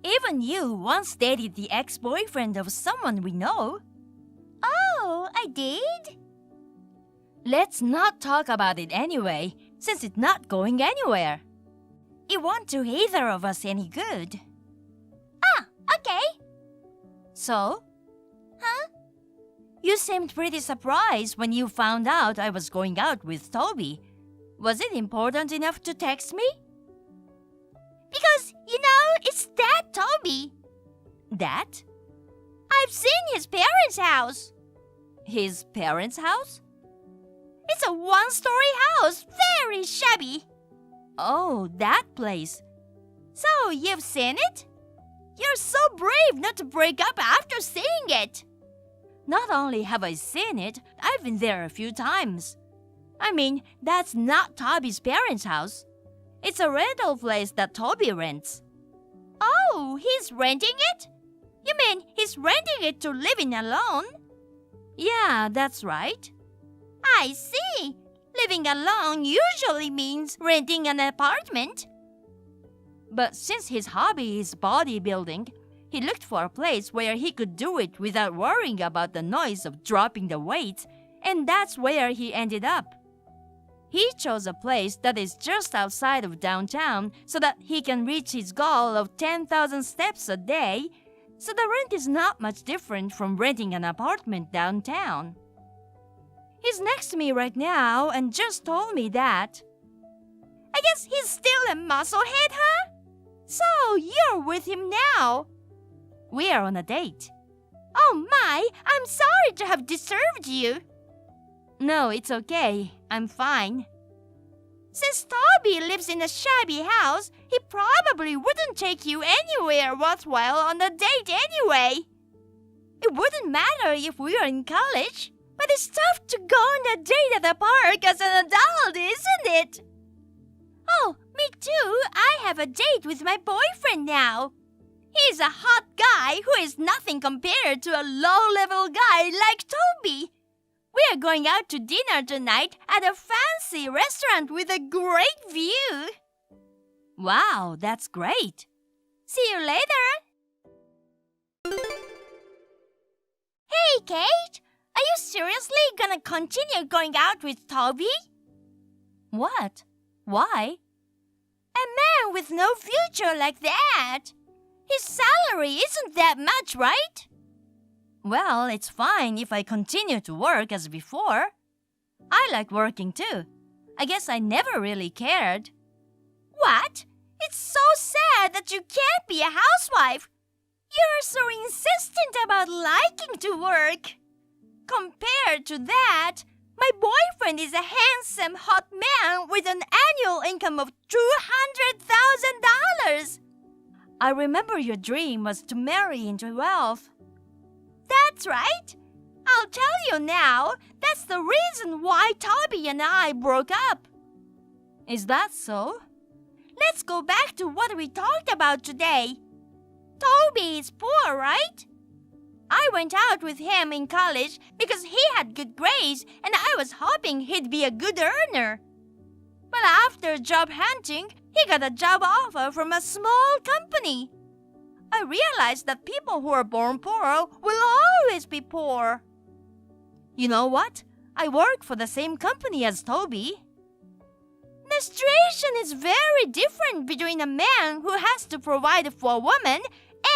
Even you once dated the ex-boyfriend of someone we know. Oh, I did? Let's not talk about it anyway, since it's not going anywhere. It won't do either of us any good. Ah, okay. So? Huh? You seemed pretty surprised when you found out I was going out with Toby. Was it important enough to text me? Because, it's Dad Toby. That? I've seen his parents' house. His parents' house? It's a one-story house, very shabby. Oh, that place. So, you've seen it? You're so brave not to break up after seeing it. Not only have I seen it, I've been there a few times. I mean, that's not Toby's parents' house. It's a rental place that Toby rents. Oh, he's renting it? You mean he's renting it to live in alone? Yeah, that's right. I see. Living alone usually means renting an apartment. But since his hobby is bodybuilding, he looked for a place where he could do it without worrying about the noise of dropping the weights, and that's where he ended up. He chose a place that is just outside of downtown so that he can reach his goal of 10,000 steps a day, so the rent is not much different from renting an apartment downtown. He's next to me right now and just told me that. I guess he's still a musclehead, huh? So you're with him now. We are on a date. Oh my, I'm sorry to have disturbed you. No, it's okay. I'm fine. Since Toby lives in a shabby house, he probably wouldn't take you anywhere worthwhile on a date anyway. It wouldn't matter if we were in college, but it's tough to go on a date at the park as an adult, isn't it? Oh, me too. I have a date with my boyfriend now. He's a hot guy who is nothing compared to a low-level guy like Toby. We are going out to dinner tonight at a fancy restaurant with a great view. Wow, that's great. See you later. Hey, Kate. Are you seriously gonna continue going out with Toby? What? Why? A man with no future like that. His salary isn't that much, right? Well, it's fine if I continue to work as before. I like working too. I guess I never really cared. What? It's so sad that you can't be a housewife. You're so insistent about liking to work. Compared to that, my boyfriend is a handsome, hot man with an annual income of $200,000. I remember your dream was to marry into wealth. That's right. I'll tell you now, that's the reason why Toby and I broke up. Is that so? Let's go back to what we talked about today. Toby is poor, right? I went out with him in college because he had good grades and I was hoping he'd be a good earner. But after job hunting, he got a job offer from a small company. I realized that people who are born poor will always be poor. You know what? I work for the same company as Toby. The situation is very different between a man who has to provide for a woman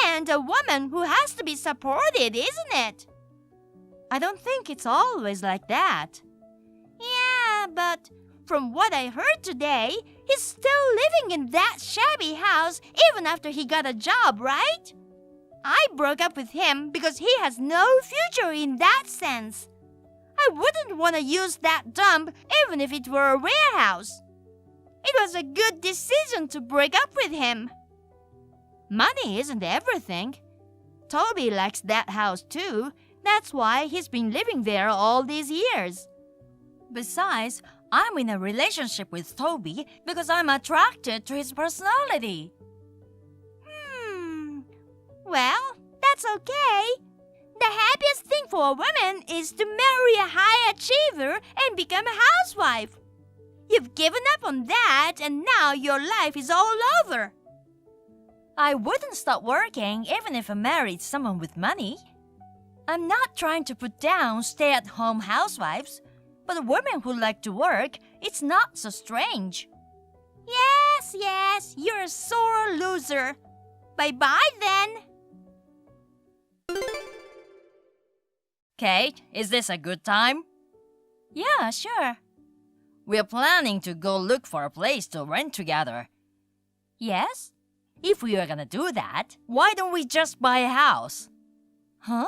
and a woman who has to be supported, isn't it? I don't think it's always like that. Yeah, but from what I heard today, he's still living in that shabby house even after he got a job, right? I broke up with him because he has no future in that sense. I wouldn't want to use that dump even if it were a warehouse. It was a good decision to break up with him. Money isn't everything. Toby likes that house too. That's why he's been living there all these years. Besides, I'm in a relationship with Toby because I'm attracted to his personality. Well, that's okay. The happiest thing for a woman is to marry a high achiever and become a housewife. You've given up on that and now your life is all over. I wouldn't stop working even if I married someone with money. I'm not trying to put down stay-at-home housewives, But women who like to work, it's not so strange. Yes, you're a sore loser. Bye-bye then. Kate, is this a good time? Yeah, sure. We're planning to go look for a place to rent together. Yes? If we are gonna do that, why don't we just buy a house? Huh?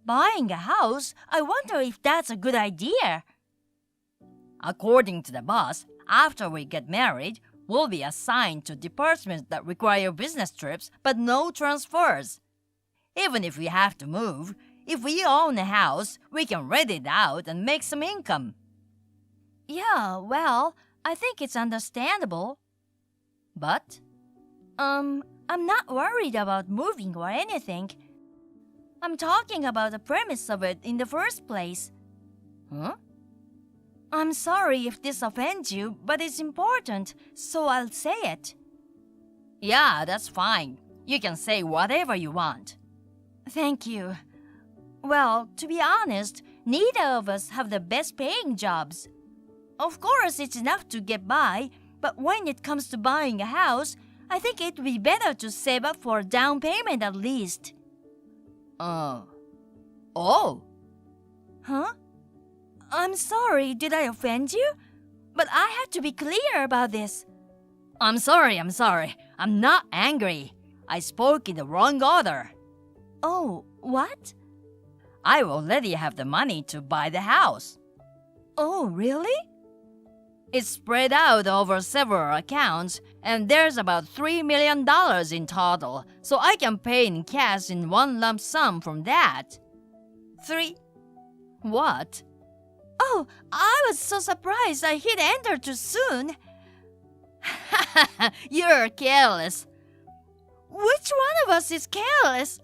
Buying a house? I wonder if that's a good idea. According to the boss, after we get married, we'll be assigned to departments that require business trips but no transfers. Even if we have to move, if we own a house, we can rent it out and make some income. Yeah, well, I think it's understandable. But, I'm not worried about moving or anything. I'm talking about the premise of it in the first place. Huh? I'm sorry if this offends you, but it's important, so I'll say it. Yeah, that's fine. You can say whatever you want. Thank you. Well, to be honest, neither of us have the best paying jobs. Of course, it's enough to get by, but when it comes to buying a house, I think it would be better to save up for a down payment at least. Oh. Huh? I'm sorry, did I offend you? But I have to be clear about this. I'm sorry. I'm not angry. I spoke in the wrong order. Oh, what? I already have the money to buy the house. Oh, really? It's spread out over several accounts, and there's about $3 million in total, so I can pay in cash in one lump sum from that. What? Oh, I was so surprised I hit enter too soon. You're careless. Which one of us is careless?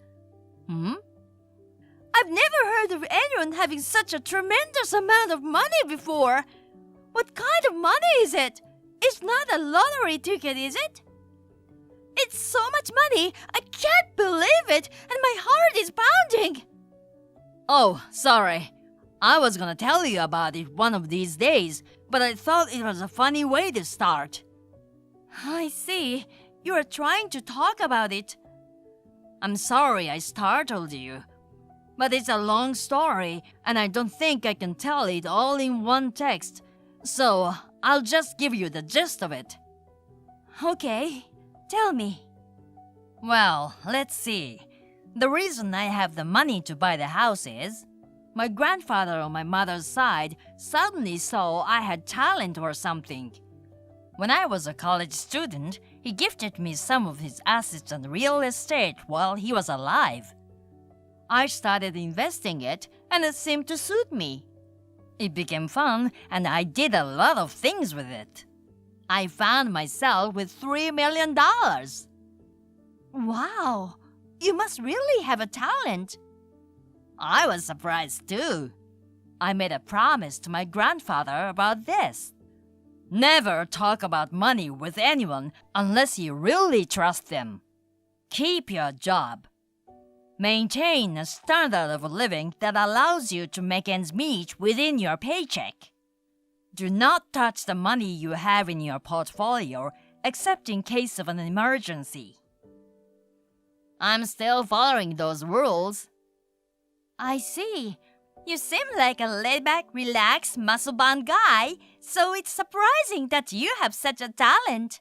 I've never heard of anyone having such a tremendous amount of money before. What kind of money is it? It's not a lottery ticket, is it? It's so much money, I can't believe it, and my heart is pounding. Oh, sorry. I was gonna tell you about it one of these days, but I thought it was a funny way to start. I see. You are trying to talk about it. I'm sorry I startled you. But it's a long story, and I don't think I can tell it all in one text. So, I'll just give you the gist of it. Okay, tell me. Well, let's see. The reason I have the money to buy the house is my grandfather on my mother's side suddenly saw I had talent or something. When I was a college student, he gifted me some of his assets and real estate while he was alive. I started investing it, and it seemed to suit me. It became fun, and I did a lot of things with it. I found myself with $3 million. Wow, you must really have a talent. I was surprised too. I made a promise to my grandfather about this. Never talk about money with anyone unless you really trust them. Keep your job. Maintain a standard of living that allows you to make ends meet within your paycheck. Do not touch the money you have in your portfolio except in case of an emergency. I'm still following those rules. I see. You seem like a laid-back, relaxed, muscle-bound guy, so it's surprising that you have such a talent.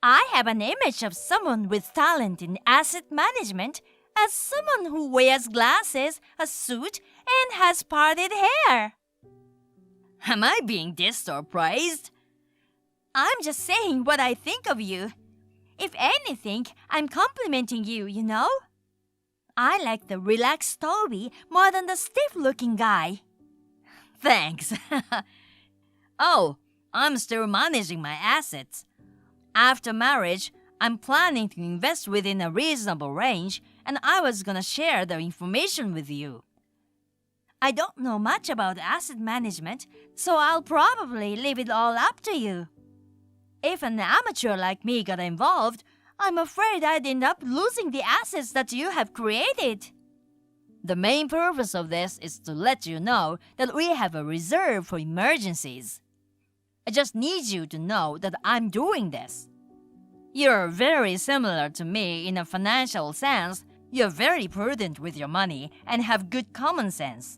I have an image of someone with talent in asset management as someone who wears glasses, a suit, and has parted hair. Am I being dissed or praised? I'm just saying what I think of you. If anything, I'm complimenting you, you know? I like the relaxed Toby more than the stiff-looking guy. Thanks. Oh, I'm still managing my assets. After marriage, I'm planning to invest within a reasonable range, and I was gonna share the information with you. I don't know much about asset management, so I'll probably leave it all up to you. If an amateur like me got involved, I'm afraid I'd end up losing the assets that you have created. The main purpose of this is to let you know that we have a reserve for emergencies. I just need you to know that I'm doing this. You're very similar to me in a financial sense. You're very prudent with your money and have good common sense.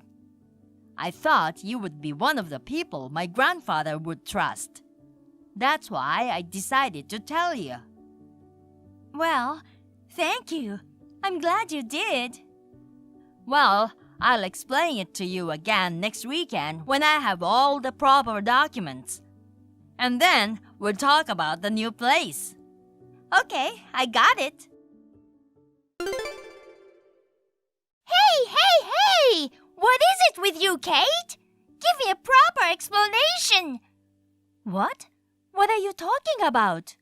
I thought you would be one of the people my grandfather would trust. That's why I decided to tell you. Well, thank you. I'm glad you did. Well, I'll explain it to you again next weekend when I have all the proper documents. And then we'll talk about the new place. Okay, I got it. Hey! What is it with you, Kate? Give me a proper explanation. What? What are you talking about?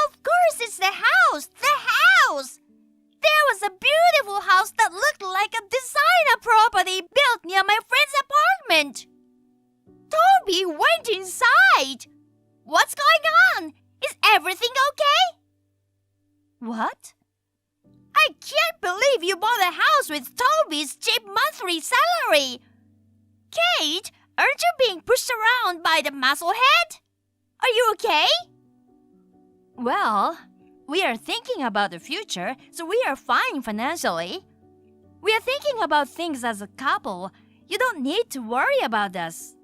Of course it's the house! The house! There was a beautiful house that looked like a designer property built near my friend's apartment. Toby went inside. What's going on? Is everything okay? What? I can't believe you bought a house with Toby's cheap monthly salary. Kate, aren't you being pushed around by the musclehead? Are you okay? Well, we are thinking about the future, so we are fine financially. We are thinking about things as a couple. You don't need to worry about us.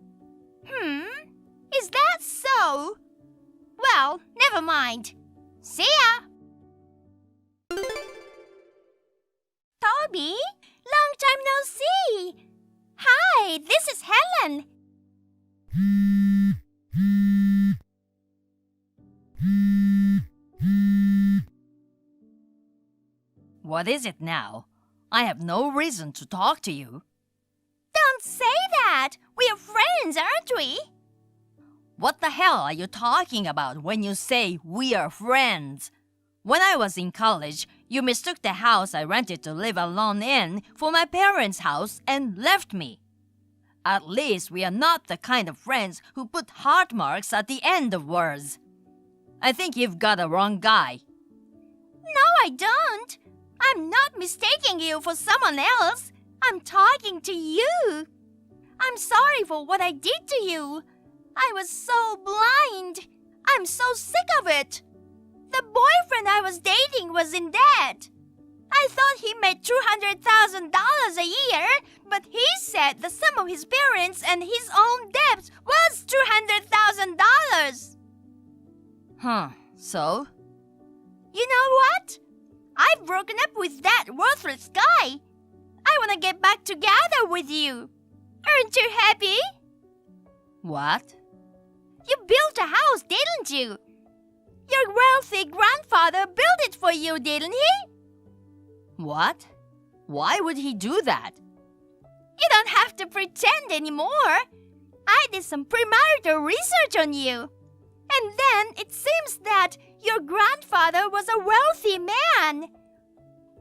Is that so? Well, never mind. See ya! Toby, long time no see. Hi, this is Helen. What is it now? I have no reason to talk to you. Don't say that. We are friends, aren't we? What the hell are you talking about when you say we are friends? When I was in college, you mistook the house I rented to live alone in for my parents' house and left me. At least we are not the kind of friends who put heart marks at the end of words. I think you've got a wrong guy. No, I don't. I'm not mistaking you for someone else. I'm talking to you. I'm sorry for what I did to you. I was so blind. I'm so sick of it. The boyfriend I was dating was in debt. I thought he made $200,000 a year, but he said the sum of his parents and his own debt was $200,000. So? You know what? I've broken up with that worthless guy. I want to get back together with you. Aren't you happy? What? You built a house, didn't you? Your wealthy grandfather built it for you, didn't he? What? Why would he do that? You don't have to pretend anymore. I did some premarital research on you. And then it seems that your grandfather was a wealthy man.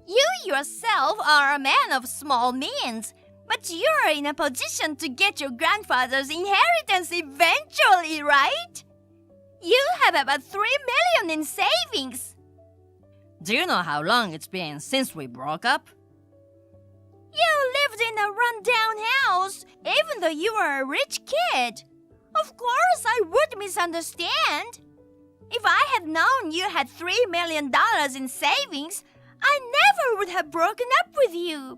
You yourself are a man of small means, but you're in a position to get your grandfather's inheritance eventually, right? You have about $3 million in savings. Do you know how long it's been since we broke up? You lived in a rundown house, even though you were a rich kid. Of course, I would misunderstand. If I had known you had $3 million in savings, I never would have broken up with you.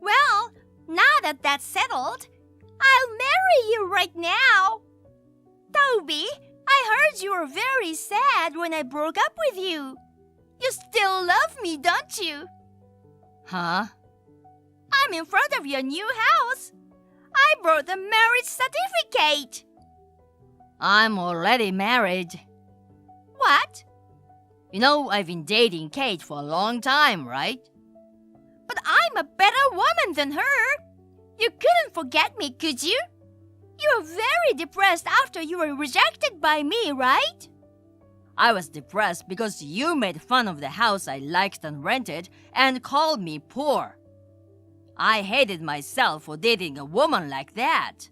Well, now that that's settled, I'll marry you right now. Toby, I heard you were very sad when I broke up with you. You still love me, don't you? Huh? I'm in front of your new house. I brought the marriage certificate. I'm already married. What? You know, I've been dating Kate for a long time, right? But I'm a better woman than her. You couldn't forget me, could you? You were very depressed after you were rejected by me, right? I was depressed because you made fun of the house I liked and rented and called me poor. I hated myself for dating a woman like that.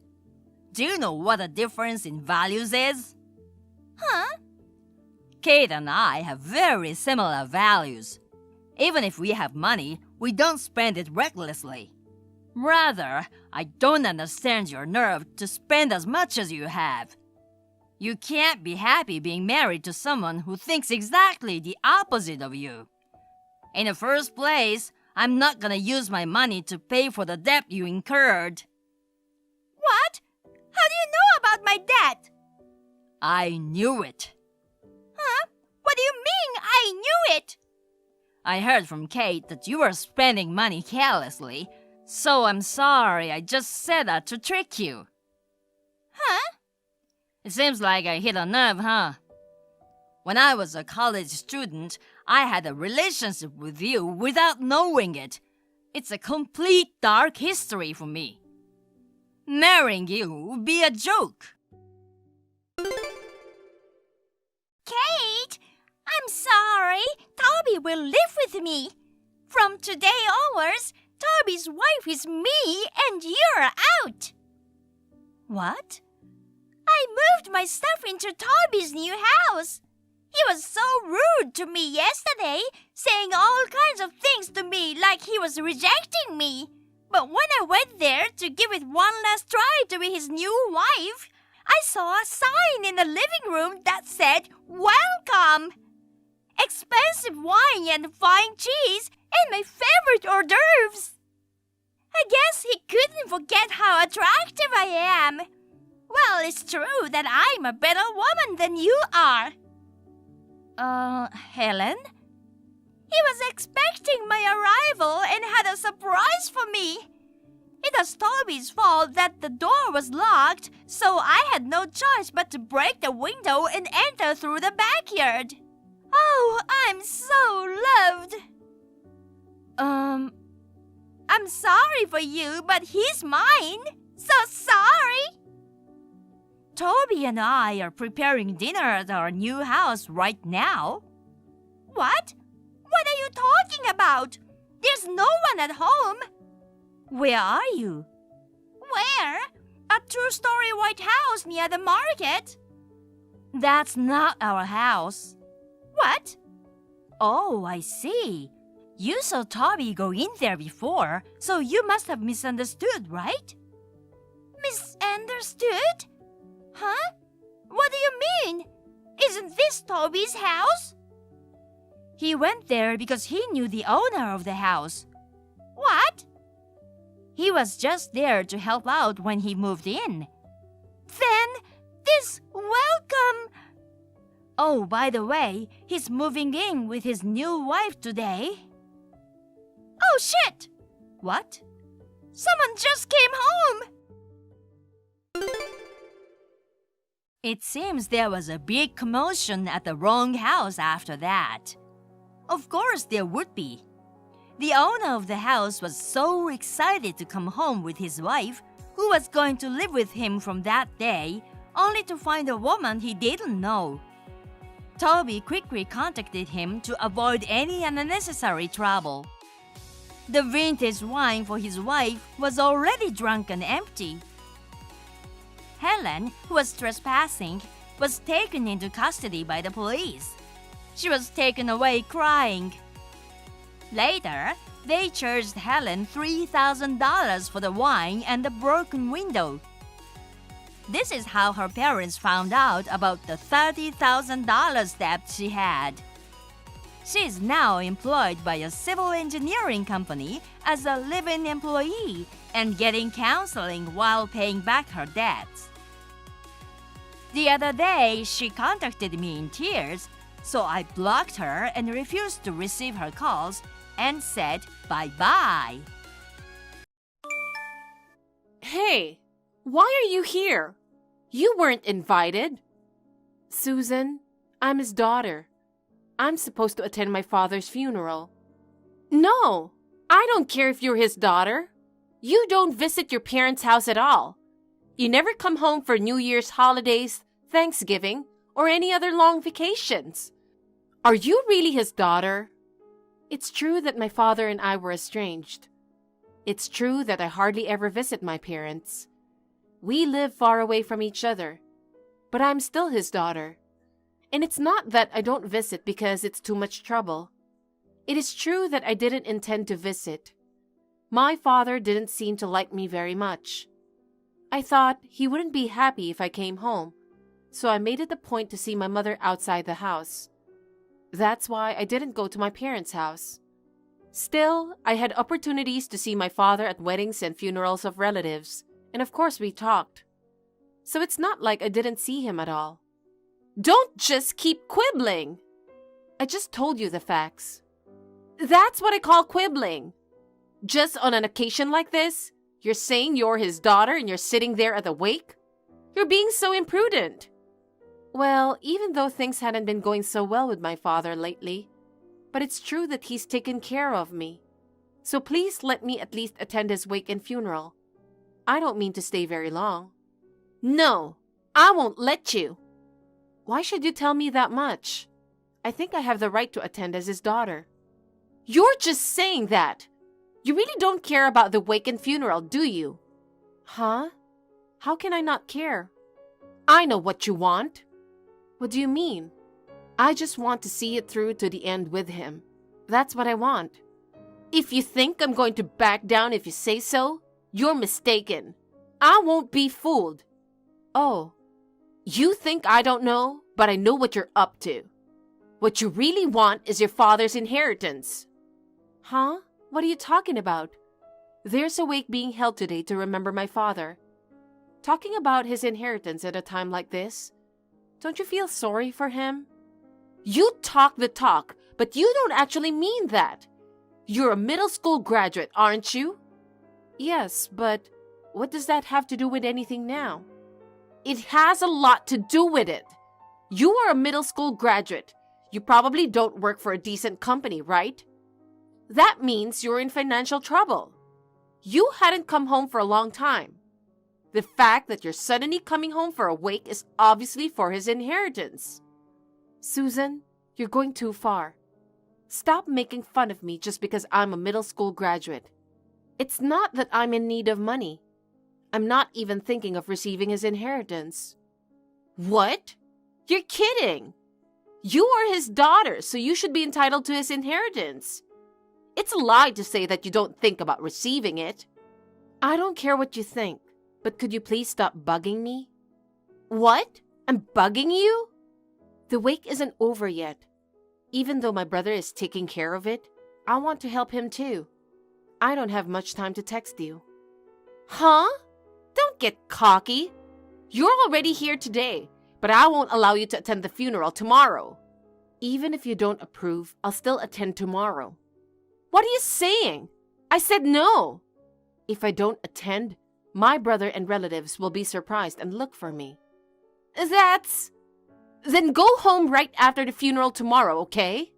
Do you know what a difference in values is? Huh? Kate and I have very similar values. Even if we have money, we don't spend it recklessly. Rather, I don't understand your nerve to spend as much as you have. You can't be happy being married to someone who thinks exactly the opposite of you. In the first place, I'm not gonna use my money to pay for the debt you incurred. What? How do you know about my debt? I knew it. Huh? What do you mean, I knew it? I heard from Kate that you were spending money carelessly, so I'm sorry I just said that to trick you. Huh? It seems like I hit a nerve, huh? When I was a college student, I had a relationship with you without knowing it. It's a complete dark history for me. Marrying you would be a joke. Kate, I'm sorry. Toby will live with me. From today onwards, Toby's wife is me and you're out. What? I moved my stuff into Toby's new house. He was so rude to me yesterday, saying all kinds of things to me like he was rejecting me. But when I went there to give it one last try to be his new wife, I saw a sign in the living room that said, "Welcome! Expensive wine and fine cheese and my favorite hors d'oeuvres." I guess he couldn't forget how attractive I am. Well, it's true that I'm a better woman than you are. Helen? He was expecting my arrival and had a surprise for me. It was Toby's fault that the door was locked, so I had no choice but to break the window and enter through the backyard. Oh, I'm so loved. I'm sorry for you, but he's mine. So sorry. Toby and I are preparing dinner at our new house right now. What? What are you talking about? There's no one at home. Where are you? Where? A two-story white house near the market. That's not our house. What? Oh, I see. You saw Toby go in there before, so you must have misunderstood, right? Misunderstood? Huh? What do you mean? Isn't this Toby's house? He went there because he knew the owner of the house. What? He was just there to help out when he moved in. Then this welcome... Oh, by the way, he's moving in with his new wife today. Oh, shit! What? Someone just came home! It seems there was a big commotion at the wrong house after that. Of course there would be. The owner of the house was so excited to come home with his wife, who was going to live with him from that day, only to find a woman he didn't know. Toby quickly contacted him to avoid any unnecessary trouble. The vintage wine for his wife was already drunk and empty. Helen, who was trespassing, was taken into custody by the police. She was taken away crying. Later, they charged Helen $3,000 for the wine and the broken window. This is how her parents found out about the $30,000 debt she had. She is now employed by a civil engineering company as a live-in employee and getting counseling while paying back her debts. The other day, she contacted me in tears, so I blocked her and refused to receive her calls and said bye-bye. Hey, why are you here? You weren't invited. Susan, I'm his daughter. I'm supposed to attend my father's funeral. No, I don't care if you're his daughter. You don't visit your parents' house at all. You never come home for New Year's holidays, Thanksgiving, or any other long vacations. Are you really his daughter? It's true that my father and I were estranged. It's true that I hardly ever visit my parents. We live far away from each other, but I'm still his daughter. And it's not that I don't visit because it's too much trouble. It is true that I didn't intend to visit. My father didn't seem to like me very much. I thought he wouldn't be happy if I came home, so I made it a point to see my mother outside the house. That's why I didn't go to my parents' house. Still, I had opportunities to see my father at weddings and funerals of relatives, and of course we talked. So it's not like I didn't see him at all. Don't just keep quibbling! I just told you the facts. That's what I call quibbling. Just on an occasion like this, you're saying you're his daughter and you're sitting there at the wake? You're being so imprudent. Well, even though things hadn't been going so well with my father lately, but it's true that he's taken care of me. So please let me at least attend his wake and funeral. I don't mean to stay very long. No, I won't let you. Why should you tell me that much? I think I have the right to attend as his daughter. You're just saying that. You really don't care about the wake and funeral, do you? Huh? How can I not care? I know what you want. What do you mean? I just want to see it through to the end with him. That's what I want. If you think I'm going to back down if you say so, you're mistaken. I won't be fooled. Oh, you think I don't know, but I know what you're up to. What you really want is your father's inheritance. Huh? What are you talking about? There's a wake being held today to remember my father. Talking about his inheritance at a time like this, don't you feel sorry for him? You talk the talk, but you don't actually mean that. You're a middle school graduate, aren't you? Yes, but what does that have to do with anything now? It has a lot to do with it. You are a middle school graduate. You probably don't work for a decent company, right? That means you're in financial trouble. You hadn't come home for a long time. The fact that you're suddenly coming home for a wake is obviously for his inheritance. Susan, you're going too far. Stop making fun of me just because I'm a middle school graduate. It's not that I'm in need of money. I'm not even thinking of receiving his inheritance. What? You're kidding. You are his daughter, so you should be entitled to his inheritance. It's a lie to say that you don't think about receiving it. I don't care what you think, but could you please stop bugging me? What? I'm bugging you? The wake isn't over yet. Even though my brother is taking care of it, I want to help him too. I don't have much time to text you. Huh? Don't get cocky. You're already here today, but I won't allow you to attend the funeral tomorrow. Even if you don't approve, I'll still attend tomorrow. What are you saying? I said no. If I don't attend, my brother and relatives will be surprised and look for me. Then go home right after the funeral tomorrow, okay?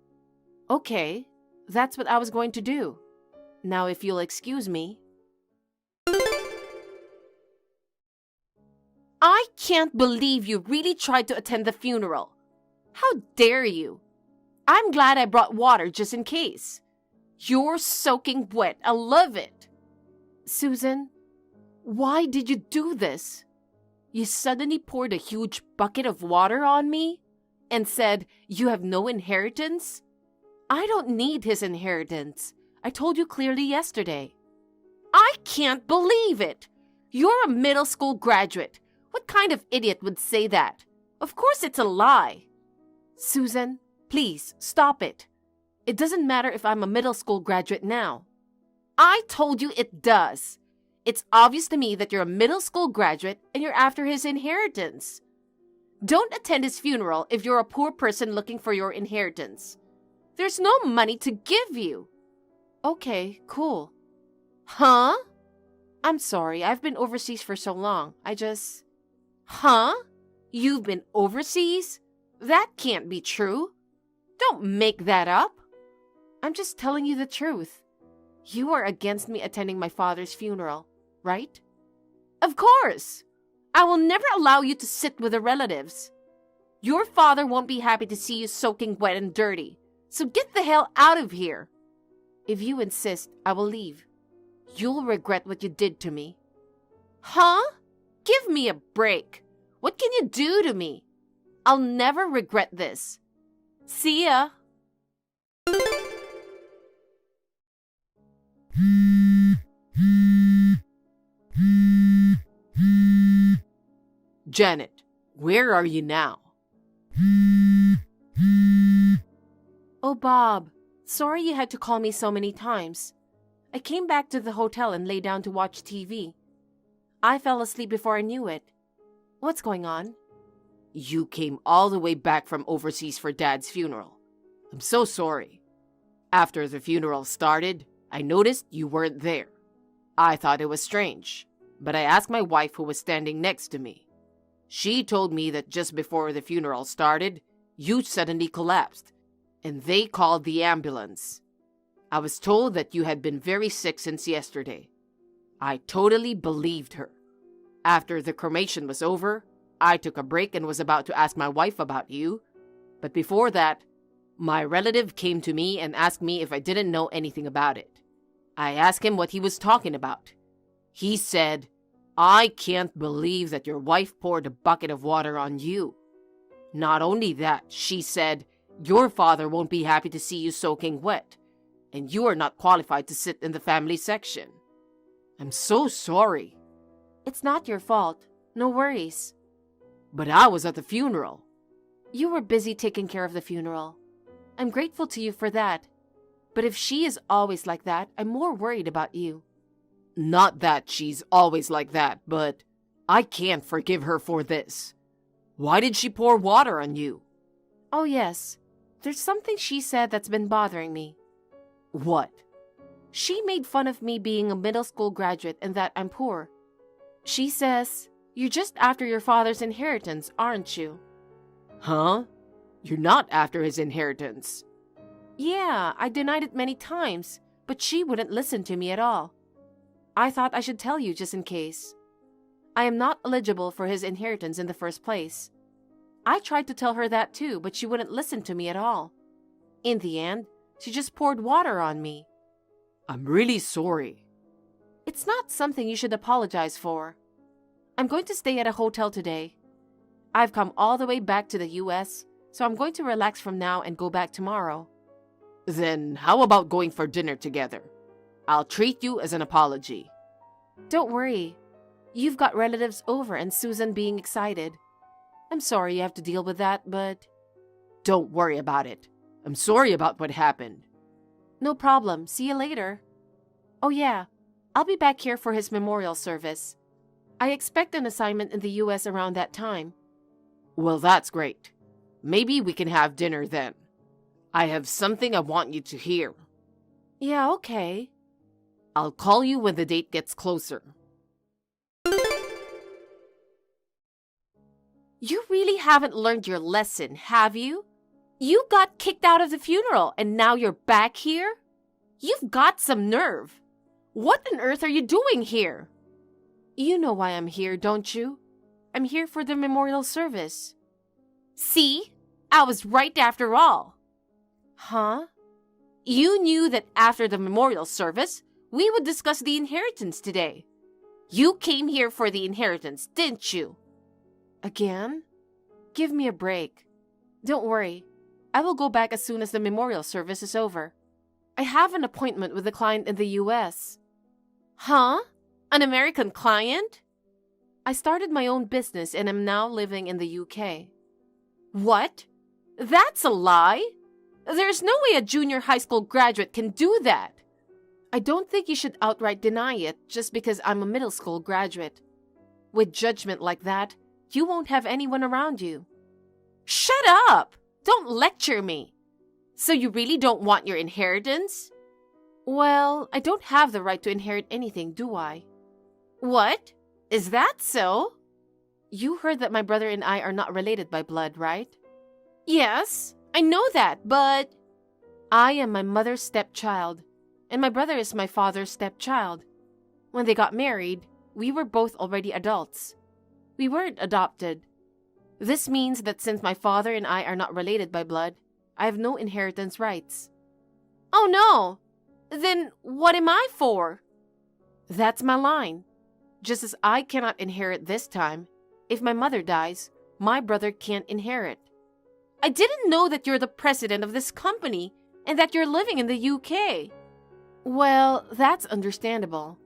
Okay, that's what I was going to do. Now if you'll excuse me. I can't believe you really tried to attend the funeral. How dare you? I'm glad I brought water just in case. You're soaking wet. I love it. Susan, why did you do this? You suddenly poured a huge bucket of water on me and said you have no inheritance? I don't need his inheritance. I told you clearly yesterday. I can't believe it. You're a middle school graduate. What kind of idiot would say that? Of course it's a lie. Susan, please stop it. It doesn't matter if I'm a middle school graduate now. I told you it does. It's obvious to me that you're a middle school graduate and you're after his inheritance. Don't attend his funeral if you're a poor person looking for your inheritance. There's no money to give you. Okay, cool. Huh? I'm sorry, I've been overseas for so long. Huh? You've been overseas? That can't be true. Don't make that up. I'm just telling you the truth. You are against me attending my father's funeral, right? Of course. I will never allow you to sit with the relatives. Your father won't be happy to see you soaking wet and dirty. So get the hell out of here. If you insist, I will leave. You'll regret what you did to me. Huh? Give me a break. What can you do to me? I'll never regret this. See ya. Janet, where are you now? Oh, Bob, sorry you had to call me so many times. I came back to the hotel and lay down to watch TV. I fell asleep before I knew it. What's going on? You came all the way back from overseas for Dad's funeral. I'm so sorry. After the funeral started, I noticed you weren't there. I thought it was strange, but I asked my wife who was standing next to me. She told me that just before the funeral started, you suddenly collapsed, and they called the ambulance. I was told that you had been very sick since yesterday. I totally believed her. After the cremation was over, I took a break and was about to ask my wife about you. But before that, my relative came to me and asked me if I didn't know anything about it. I asked him what he was talking about. He said, "I can't believe that your wife poured a bucket of water on you." Not only that, she said, "Your father won't be happy to see you soaking wet, and you are not qualified to sit in the family section." I'm so sorry. It's not your fault. No worries. But I was at the funeral. You were busy taking care of the funeral. I'm grateful to you for that. But if she is always like that, I'm more worried about you. Not that she's always like that, but I can't forgive her for this. Why did she pour water on you? Oh, yes. There's something she said that's been bothering me. What? She made fun of me being a middle school graduate and that I'm poor. She says, "You're just after your father's inheritance, aren't you?" Huh? You're not after his inheritance. Yeah, I denied it many times, but she wouldn't listen to me at all. I thought I should tell you just in case. I am not eligible for his inheritance in the first place. I tried to tell her that too, but she wouldn't listen to me at all. In the end, she just poured water on me. I'm really sorry. It's not something you should apologize for. I'm going to stay at a hotel today. I've come all the way back to the US, so I'm going to relax from now and go back tomorrow. Then how about going for dinner together? I'll treat you as an apology. Don't worry. You've got relatives over and Susan being excited. I'm sorry you have to deal with that, but... Don't worry about it. I'm sorry about what happened. No problem. See you later. Oh yeah, I'll be back here for his memorial service. I expect an assignment in the US around that time. Well, that's great. Maybe we can have dinner then. I have something I want you to hear. Yeah, okay. I'll call you when the date gets closer. You really haven't learned your lesson, have you? You got kicked out of the funeral and now you're back here? You've got some nerve. What on earth are you doing here? You know why I'm here, don't you? I'm here for the memorial service. See? I was right after all. Huh? You knew that after the memorial service, we would discuss the inheritance today. You came here for the inheritance, didn't you? Again? Give me a break. Don't worry. I will go back as soon as the memorial service is over. I have an appointment with a client in the US. Huh? An American client? I started my own business and am now living in the UK. What? That's a lie? There's no way a junior high school graduate can do that. I don't think you should outright deny it just because I'm a middle school graduate. With judgment like that, you won't have anyone around you. Shut up! Don't lecture me. So you really don't want your inheritance? Well, I don't have the right to inherit anything, do I? What? Is that so? You heard that my brother and I are not related by blood, right? Yes, I know that, but... I am my mother's stepchild, and my brother is my father's stepchild. When they got married, we were both already adults. We weren't adopted. This means that since my father and I are not related by blood, I have no inheritance rights. Oh no! Then what am I for? That's my line. Just as I cannot inherit this time, if my mother dies, my brother can't inherit. I didn't know that you're the president of this company and that you're living in the UK. Well, that's understandable.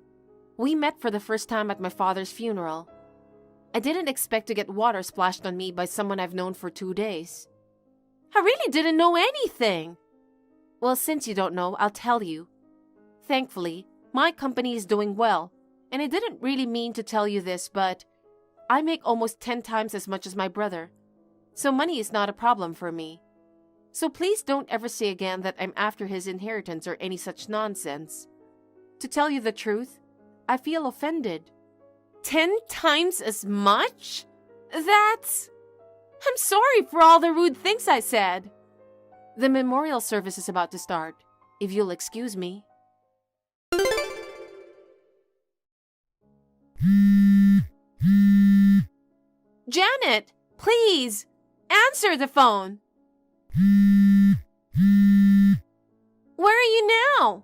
We met for the first time at my father's funeral. I didn't expect to get water splashed on me by someone I've known for 2 days. I really didn't know anything. Well, since you don't know, I'll tell you. Thankfully, my company is doing well, and I didn't really mean to tell you this, but I make almost 10 times as much as my brother, so money is not a problem for me. So please don't ever say again that I'm after his inheritance or any such nonsense. To tell you the truth, I feel offended. 10 times as much? I'm sorry for all the rude things I said. The memorial service is about to start, if you'll excuse me. Janet, please, answer the phone. Where are you now?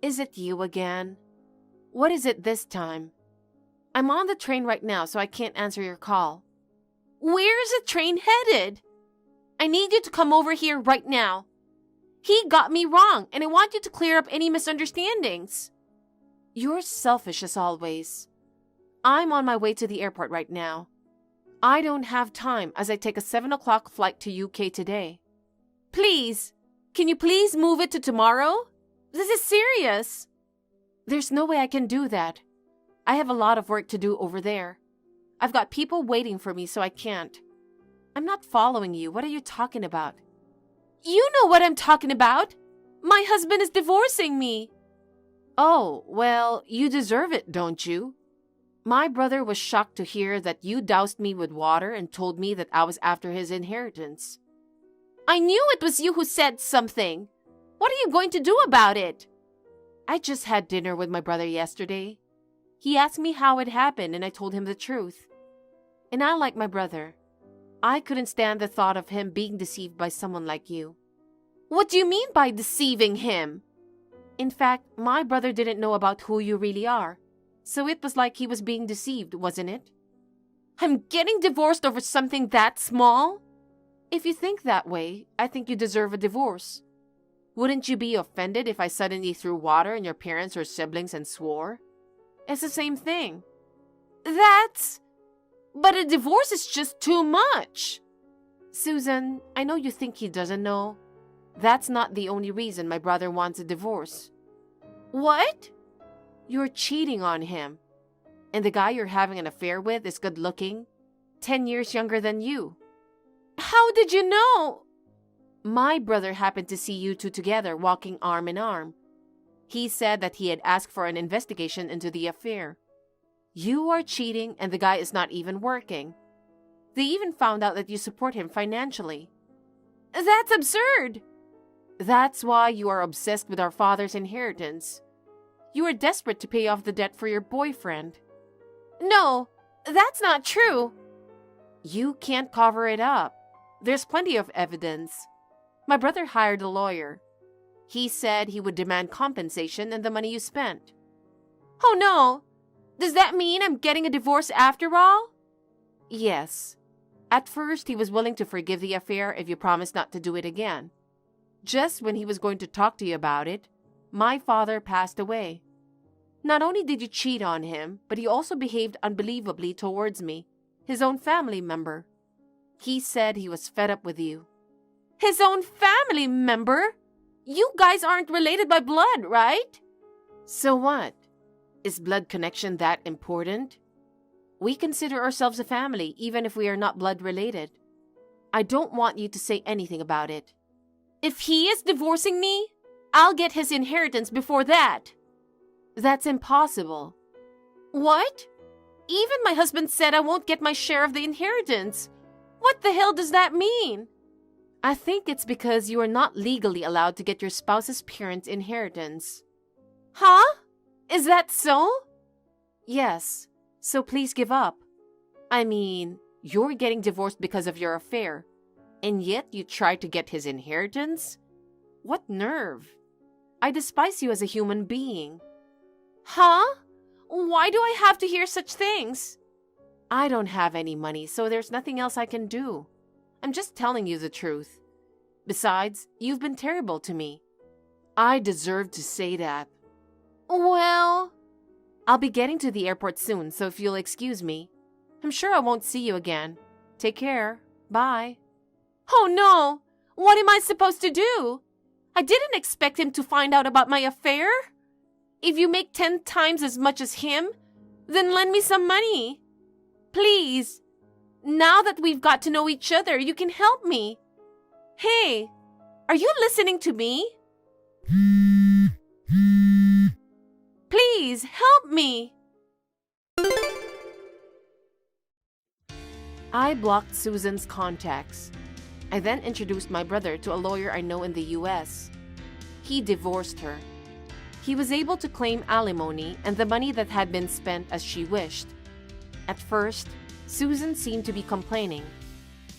Is it you again? What is it this time? I'm on the train right now, so I can't answer your call. Where's the train headed? I need you to come over here right now. He got me wrong, and I want you to clear up any misunderstandings. You're selfish as always. I'm on my way to the airport right now. I don't have time as I take a 7 o'clock flight to UK today. Please, can you please move it to tomorrow? This is serious. There's no way I can do that. I have a lot of work to do over there. I've got people waiting for me, so I can't. I'm not following you. What are you talking about? You know what I'm talking about. My husband is divorcing me. Oh, well, you deserve it, don't you? My brother was shocked to hear that you doused me with water and told me that I was after his inheritance. I knew it was you who said something. What are you going to do about it? I just had dinner with my brother yesterday. He asked me how it happened and I told him the truth. And I like my brother. I couldn't stand the thought of him being deceived by someone like you. What do you mean by deceiving him? In fact, my brother didn't know about who you really are. So it was like he was being deceived, wasn't it? I'm getting divorced over something that small? If you think that way, I think you deserve a divorce. Wouldn't you be offended if I suddenly threw water on your parents or siblings and swore? It's the same thing. But a divorce is just too much. Susan, I know you think he doesn't know. That's not the only reason my brother wants a divorce. What? You're cheating on him. And the guy you're having an affair with is good looking, 10 years younger than you. How did you know? My brother happened to see you two together walking arm in arm. He said that he had asked for an investigation into the affair. You are cheating and the guy is not even working. They even found out that you support him financially. That's absurd! That's why you are obsessed with our father's inheritance. You are desperate to pay off the debt for your boyfriend. No, that's not true. You can't cover it up. There's plenty of evidence. My brother hired a lawyer. He said he would demand compensation and the money you spent. Oh no! Does that mean I'm getting a divorce after all? Yes. At first, he was willing to forgive the affair if you promised not to do it again. Just when he was going to talk to you about it, my father passed away. Not only did you cheat on him, but he also behaved unbelievably towards me, his own family member. He said he was fed up with you. His own family member? You guys aren't related by blood, right? So what? Is blood connection that important? We consider ourselves a family even if we are not blood related. I don't want you to say anything about it. If he is divorcing me, I'll get his inheritance before that. That's impossible. What? Even my husband said I won't get my share of the inheritance. What the hell does that mean? I think it's because you are not legally allowed to get your spouse's parents' inheritance. Huh? Is that so? Yes, so please give up. I mean, you're getting divorced because of your affair, and yet you try to get his inheritance? What nerve? I despise you as a human being. Huh? Why do I have to hear such things? I don't have any money, so there's nothing else I can do. I'm just telling you the truth. Besides, you've been terrible to me. I deserve to say that. Well, I'll be getting to the airport soon, so if you'll excuse me. I'm sure I won't see you again. Take care. Bye. Oh no! What am I supposed to do? I didn't expect him to find out about my affair. If you make 10 times as much as him, then lend me some money. Please. Now that we've got to know each other, you can help me. Hey, are you listening to me? Please, help me. I blocked Susan's contacts. I then introduced my brother to a lawyer I know in the US. He divorced her. He was able to claim alimony and the money that had been spent as she wished. At first, Susan seemed to be complaining,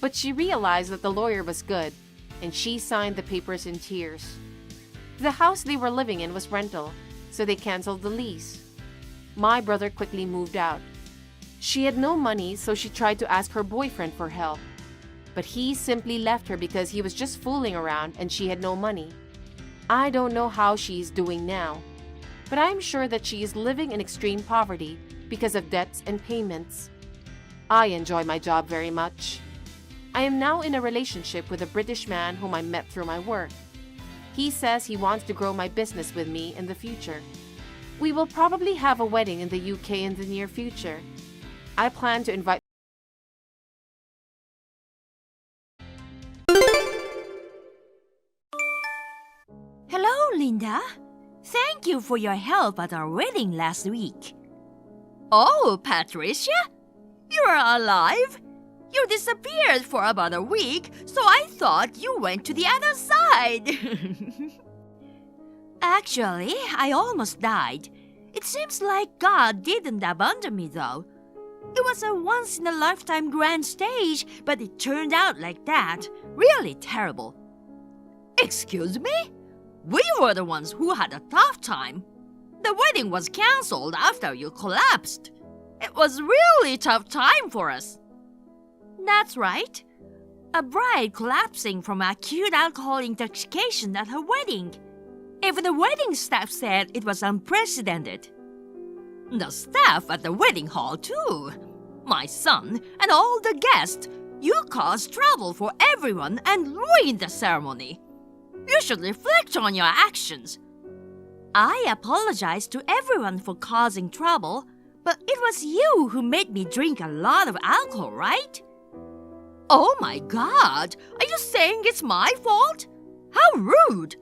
but she realized that the lawyer was good, and she signed the papers in tears. The house they were living in was rental, so they canceled the lease. My brother quickly moved out. She had no money, so she tried to ask her boyfriend for help. But he simply left her because he was just fooling around and she had no money. I don't know how she's doing now, but I'm sure that she is living in extreme poverty because of debts and payments. I enjoy my job very much. I am now in a relationship with a British man whom I met through my work. He says he wants to grow my business with me in the future. We will probably have a wedding in the UK in the near future. I plan to invite Hello, Linda. Thank you for your help at our wedding last week. Oh, Patricia? You are alive? You disappeared for about a week, so I thought you went to the other side. Actually, I almost died. It seems like God didn't abandon me, though. It was a once-in-a-lifetime grand stage, but it turned out like that. Really terrible. Excuse me? We were the ones who had a tough time. The wedding was cancelled after you collapsed. It was really tough time for us. That's right. A bride collapsing from acute alcohol intoxication at her wedding. Even the wedding staff said it was unprecedented. The staff at the wedding hall, too. My son and all the guests. You caused trouble for everyone and ruined the ceremony. You should reflect on your actions. I apologize to everyone for causing trouble, but it was you who made me drink a lot of alcohol, right? Oh my God! Are you saying it's my fault? How rude!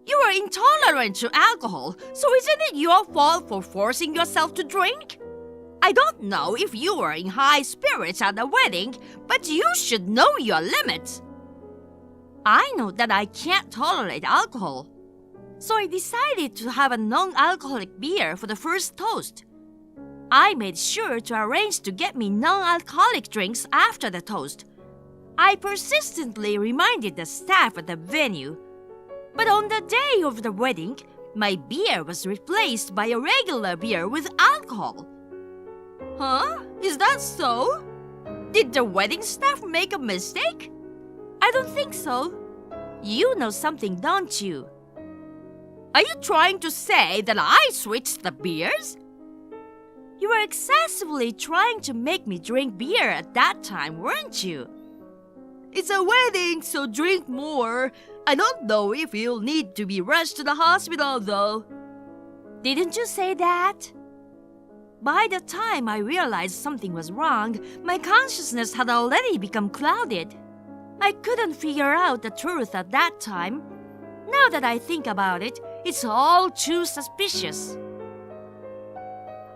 You were intolerant to alcohol, so isn't it your fault for forcing yourself to drink? I don't know if you were in high spirits at the wedding, but you should know your limits. I know that I can't tolerate alcohol, so I decided to have a non-alcoholic beer for the first toast. I made sure to arrange to get me non-alcoholic drinks after the toast. I persistently reminded the staff at the venue. But on the day of the wedding, my beer was replaced by a regular beer with alcohol. Huh? Is that so? Did the wedding staff make a mistake? I don't think so. You know something, don't you? Are you trying to say that I switched the beers? You were excessively trying to make me drink beer at that time, weren't you? It's a wedding, so drink more. I don't know if you'll need to be rushed to the hospital, though. Didn't you say that? By the time I realized something was wrong, my consciousness had already become clouded. I couldn't figure out the truth at that time. Now that I think about it, it's all too suspicious.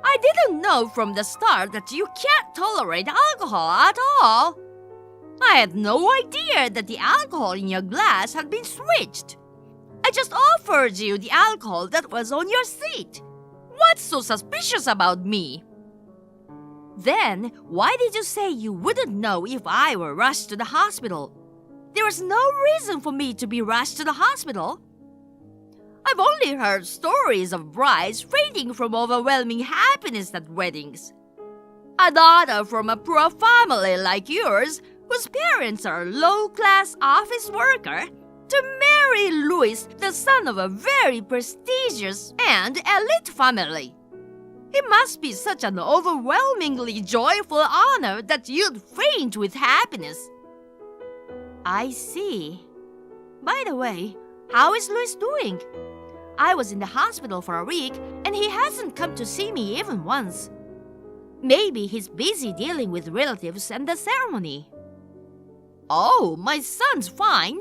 I didn't know from the start that you can't tolerate alcohol at all. I had no idea that the alcohol in your glass had been switched. I just offered you the alcohol that was on your seat. What's so suspicious about me? Then, why did you say you wouldn't know if I were rushed to the hospital? There was no reason for me to be rushed to the hospital. I've only heard stories of brides fainting from overwhelming happiness at weddings. A daughter from a poor family like yours, whose parents are a low-class office worker, to marry Louis, the son of a very prestigious and elite family. It must be such an overwhelmingly joyful honor that you'd faint with happiness. I see. By the way, how is Louis doing? I was in the hospital for a week and he hasn't come to see me even once. Maybe he's busy dealing with relatives and the ceremony. Oh, my son's fine.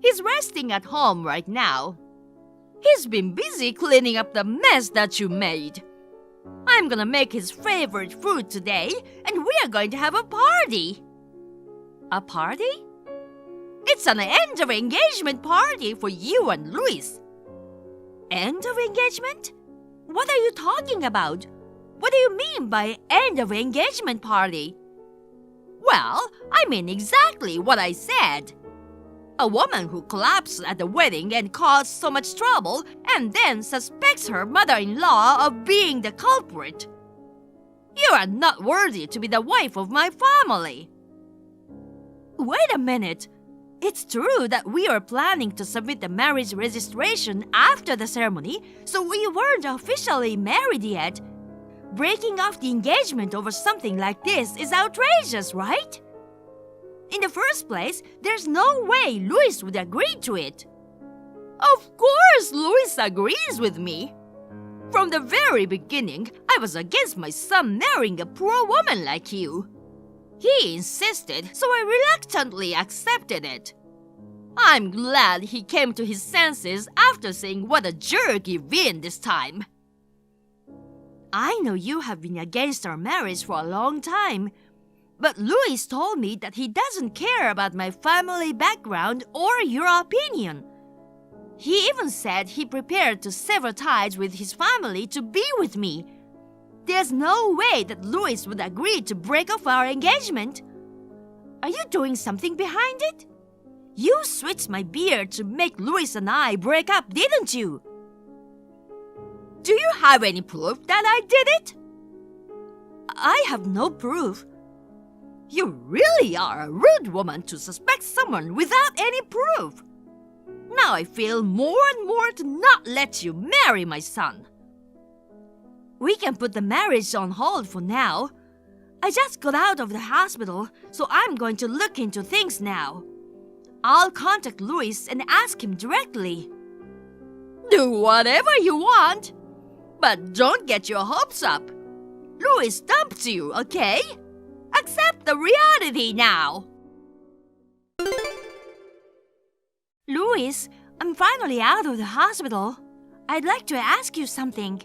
He's resting at home right now. He's been busy cleaning up the mess that you made. I'm gonna make his favorite food today, and we are going to have a party. A party? It's an end of engagement party for you and Louis. End of engagement? What are you talking about? What do you mean by end of engagement party? Well, I mean exactly what I said. A woman who collapses at the wedding and caused so much trouble and then suspects her mother-in-law of being the culprit. You are not worthy to be the wife of my family. Wait a minute. It's true that we are planning to submit the marriage registration after the ceremony, so we weren't officially married yet. Breaking off the engagement over something like this is outrageous, right? In the first place, there's no way Louis would agree to it. Of course Louis agrees with me. From the very beginning, I was against my son marrying a poor woman like you. He insisted, so I reluctantly accepted it. I'm glad he came to his senses after seeing what a jerk you've been this time. I know you have been against our marriage for a long time, but Louis told me that he doesn't care about my family background or your opinion. He even said he prepared to sever ties with his family to be with me. There's no way that Louis would agree to break off our engagement. Are you doing something behind it? You switched my beard to make Louis and I break up, didn't you? Do you have any proof that I did it? I have no proof. You really are a rude woman to suspect someone without any proof. Now I feel more and more to not let you marry my son. We can put the marriage on hold for now. I just got out of the hospital, so I'm going to look into things now. I'll contact Louis and ask him directly. Do whatever you want, but don't get your hopes up. Louis dumped you, okay? Accept the reality now. Louis, I'm finally out of the hospital. I'd like to ask you something.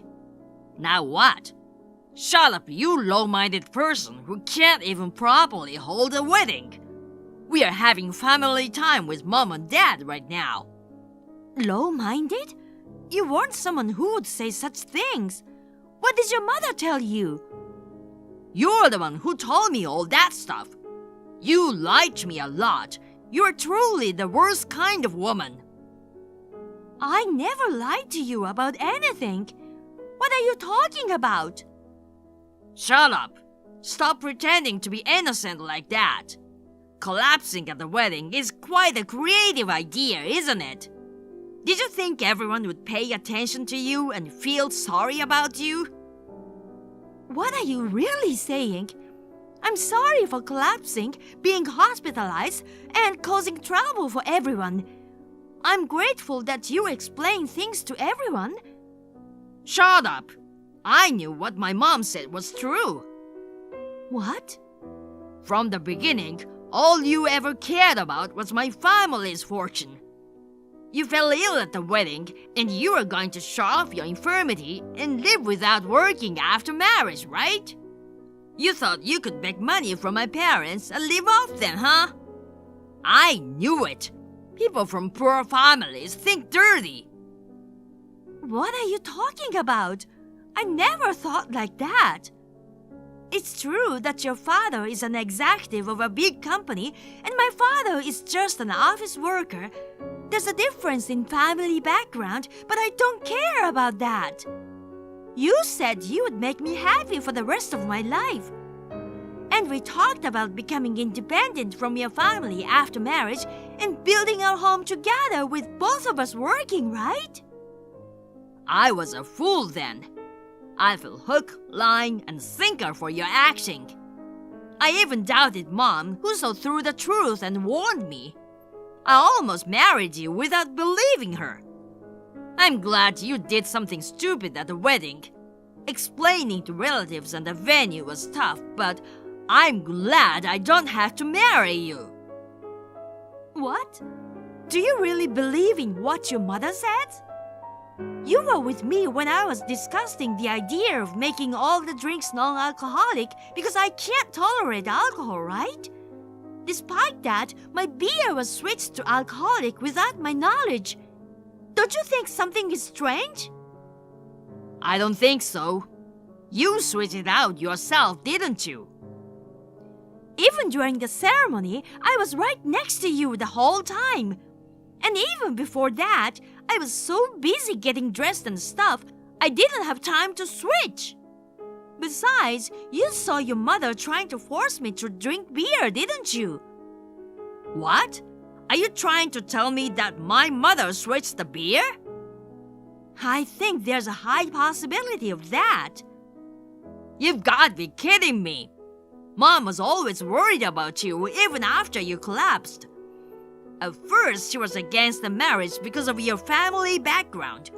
Now what? Shut up, you low-minded person who can't even properly hold a wedding. We are having family time with Mom and Dad right now. Low-minded? You weren't someone who would say such things. What did your mother tell you? You're the one who told me all that stuff. You lied to me a lot. You're truly the worst kind of woman. I never lied to you about anything. What are you talking about? Shut up. Stop pretending to be innocent like that. Collapsing at the wedding is quite a creative idea, isn't it? Did you think everyone would pay attention to you and feel sorry about you? What are you really saying? I'm sorry for collapsing, being hospitalized, and causing trouble for everyone. I'm grateful that you explained things to everyone. Shut up! I knew what my mom said was true. What? From the beginning, all you ever cared about was my family's fortune. You fell ill at the wedding, and you were going to show off your infirmity and live without working after marriage, right? You thought you could beg money from my parents and live off them, huh? I knew it. People from poor families think dirty. What are you talking about? I never thought like that. It's true that your father is an executive of a big company and my father is just an office worker. There's a difference in family background, but I don't care about that. You said you would make me happy for the rest of my life. And we talked about becoming independent from your family after marriage and building our home together with both of us working, right? I was a fool then. I fell hook, line, and sinker for your acting. I even doubted Mom, who saw through the truth and warned me. I almost married you without believing her. I'm glad you did something stupid at the wedding. Explaining to relatives and the venue was tough, but I'm glad I don't have to marry you. What? Do you really believe in what your mother said? You were with me when I was discussing the idea of making all the drinks non-alcoholic because I can't tolerate alcohol, right? Despite that, my beer was switched to alcoholic without my knowledge. Don't you think something is strange? I don't think so. You switched it out yourself, didn't you? Even during the ceremony, I was right next to you the whole time. And even before that, I was so busy getting dressed and stuff, I didn't have time to switch. Besides, you saw your mother trying to force me to drink beer, didn't you? What? Are you trying to tell me that my mother switched the beer? I think there's a high possibility of that. You've got to be kidding me. Mom was always worried about you even after you collapsed. At first, she was against the marriage because of your family background.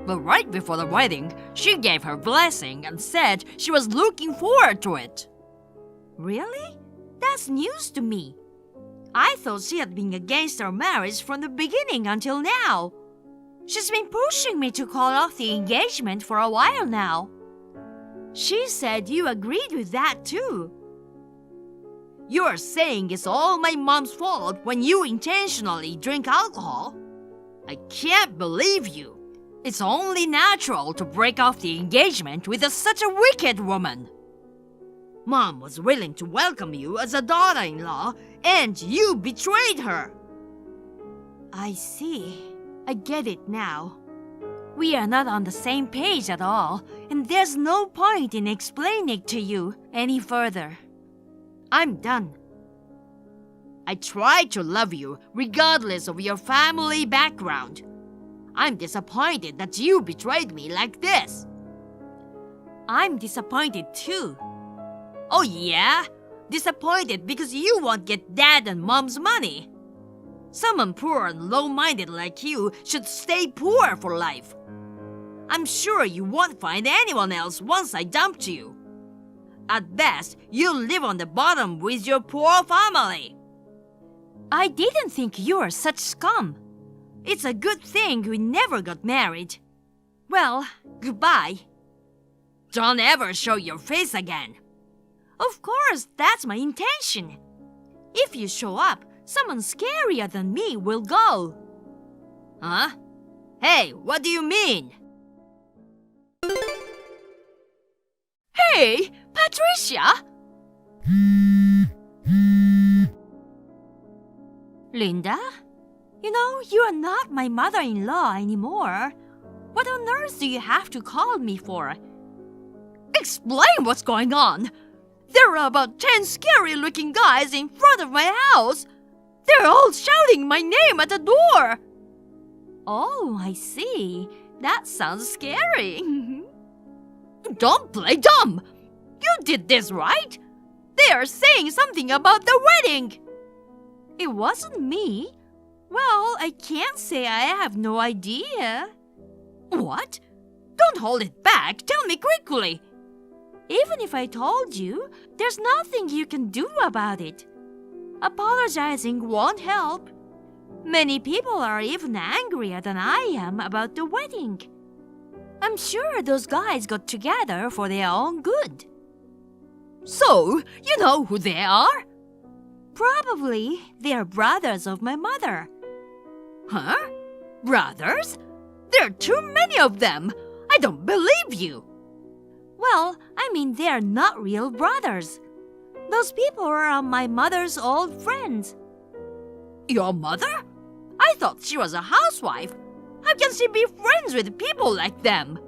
But right before the wedding, she gave her blessing and said she was looking forward to it. Really? That's news to me. I thought she had been against our marriage from the beginning until now. She's been pushing me to call off the engagement for a while now. She said you agreed with that too. You're saying it's all my mom's fault when you intentionally drink alcohol? I can't believe you. It's only natural to break off the engagement with such a wicked woman. Mom was willing to welcome you as a daughter-in-law, and you betrayed her. I see. I get it now. We are not on the same page at all, and there's no point in explaining to you any further. I'm done. I tried to love you regardless of your family background. I'm disappointed that you betrayed me like this. I'm disappointed too. Oh yeah? Disappointed because you won't get Dad and Mom's money. Someone poor and low-minded like you should stay poor for life. I'm sure you won't find anyone else once I dumped you. At best, you'll live on the bottom with your poor family. I didn't think you were such scum. It's a good thing we never got married. Well, goodbye. Don't ever show your face again. Of course, that's my intention. If you show up, someone scarier than me will go. Huh? Hey, what do you mean? Hey, Patricia! Linda? You know, you are not my mother-in-law anymore. What on earth do you have to call me for? Explain what's going on! There are about 10 scary-looking guys in front of my house. They're all shouting my name at the door. Oh, I see. That sounds scary. Don't play dumb. You did this, right? They are saying something about the wedding. It wasn't me. Well, I can't say I have no idea. What? Don't hold it back. Tell me quickly. Even if I told you, there's nothing you can do about it. Apologizing won't help. Many people are even angrier than I am about the wedding. I'm sure those guys got together for their own good. So, you know who they are? Probably they're brothers of my mother. Huh? Brothers? There are too many of them. I don't believe you. Well, I mean they're not real brothers. Those people are my mother's old friends. Your mother? I thought she was a housewife. How can she be friends with people like them?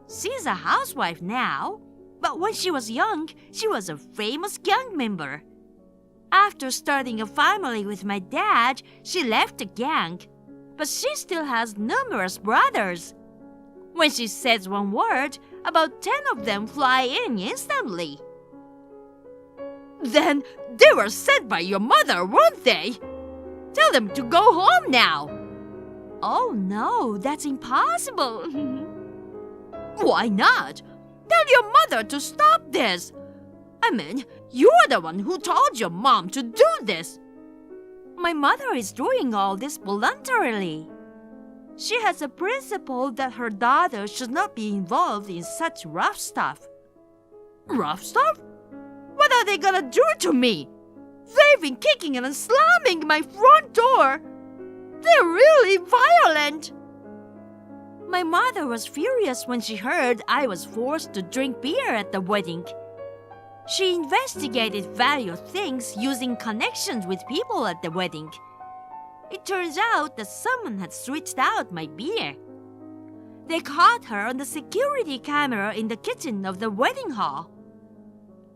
She's a housewife now, but when she was young, she was a famous gang member. After starting a family with my dad, she left the gang, but she still has numerous brothers. When she says one word, about 10 of them fly in instantly. Then they were sent by your mother, weren't they? Tell them to go home now. Oh no, that's impossible. Why not? Tell your mother to stop this. I mean, you're the one who told your mom to do this. My mother is doing all this voluntarily. She has a principle that her daughter should not be involved in such rough stuff. Rough stuff? What are they gonna do to me? They've been kicking and slamming my front door. They're really violent. My mother was furious when she heard I was forced to drink beer at the wedding. She investigated various things using connections with people at the wedding. It turns out that someone had switched out my beer. They caught her on the security camera in the kitchen of the wedding hall.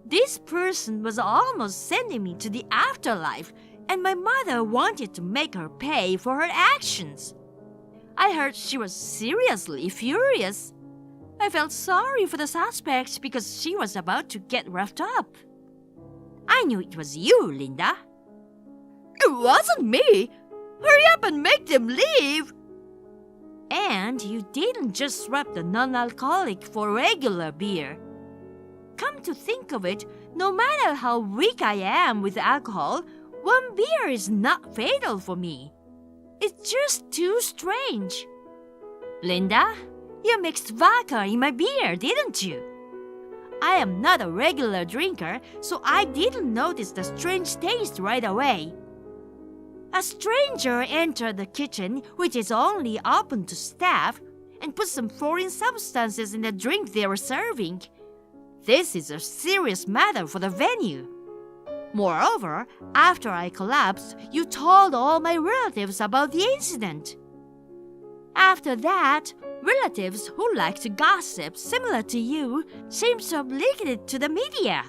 This person was almost sending me to the afterlife, and my mother wanted to make her pay for her actions. I heard she was seriously furious. I felt sorry for the suspect because she was about to get roughed up. I knew it was you, Linda. It wasn't me. Hurry up and make them leave. And you didn't just swap the non-alcoholic for regular beer. Come to think of it, no matter how weak I am with alcohol, one beer is not fatal for me. It's just too strange. Linda, you mixed vodka in my beer, didn't you? I am not a regular drinker, so I didn't notice the strange taste right away. A stranger entered the kitchen, which is only open to staff, and put some foreign substances in the drink they were serving. This is a serious matter for the venue. Moreover, after I collapsed, you told all my relatives about the incident. After that, relatives who like to gossip similar to you seem to have leaked it to the media.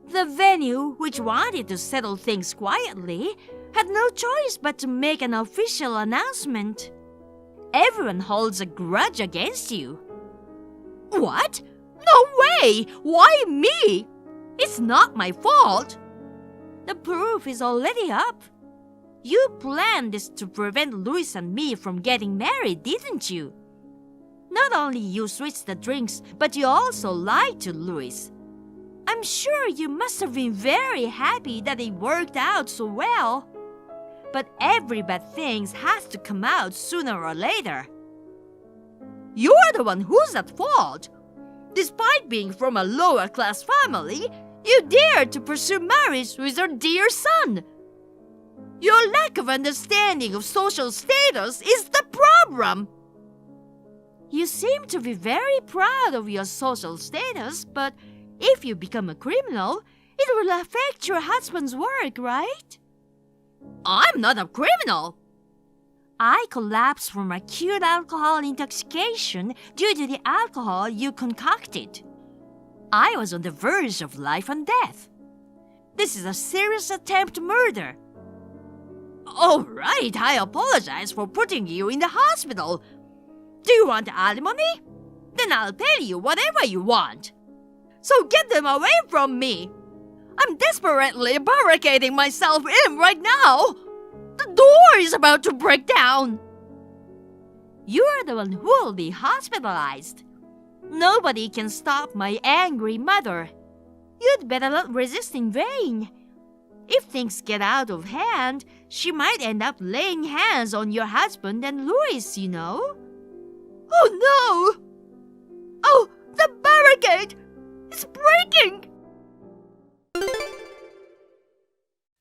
The venue, which wanted to settle things quietly, had no choice but to make an official announcement. Everyone holds a grudge against you. What? No way! Why me? It's not my fault. The proof is already up. You planned this to prevent Louis and me from getting married, didn't you? Not only you switched the drinks, but you also lied to Louis. I'm sure you must have been very happy that it worked out so well. But every bad thing has to come out sooner or later. You're the one who's at fault. Despite being from a lower-class family, you dared to pursue marriage with our dear son. Your lack of understanding of social status is the problem. You seem to be very proud of your social status, but if you become a criminal, it will affect your husband's work, right? I'm not a criminal. I collapsed from acute alcohol intoxication due to the alcohol you concocted. I was on the verge of life and death. This is a serious attempt murder. All right, I apologize for putting you in the hospital. Do you want alimony? Then I'll pay you whatever you want. So get them away from me. I'm desperately barricading myself in right now. The door is about to break down. You're the one who will be hospitalized. Nobody can stop my angry mother. You'd better not resist in vain. If things get out of hand, she might end up laying hands on your husband and Louis, you know. Oh no! Oh, the barricade! It's breaking!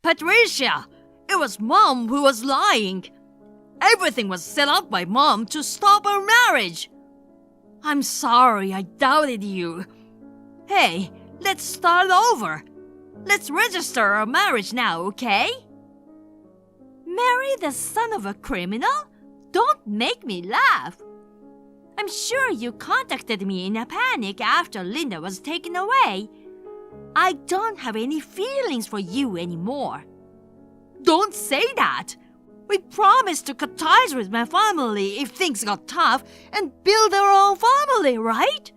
Patricia, it was Mom who was lying. Everything was set up by Mom to stop our marriage. I'm sorry I doubted you. Hey, let's start over. Let's register our marriage now, okay? Marry the son of a criminal? Don't make me laugh. I'm sure you contacted me in a panic after Linda was taken away. I don't have any feelings for you anymore. Don't say that. We promised to cut ties with my family if things got tough and build our own family, right?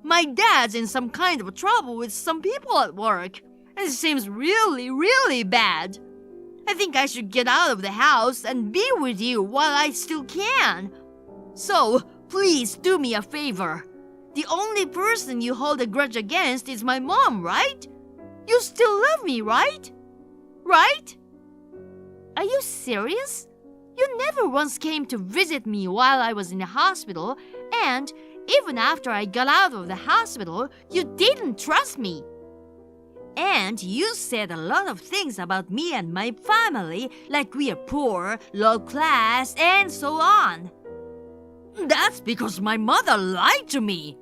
My dad's in some kind of trouble with some people at work, and it seems really, really bad. I think I should get out of the house and be with you while I still can. So, please do me a favor. The only person you hold a grudge against is my mom, right? You still love me, right? Right? Are you serious? You never once came to visit me while I was in the hospital, and even after I got out of the hospital, you didn't trust me. And you said a lot of things about me and my family, like we are poor, low class, and so on. That's because my mother lied to me.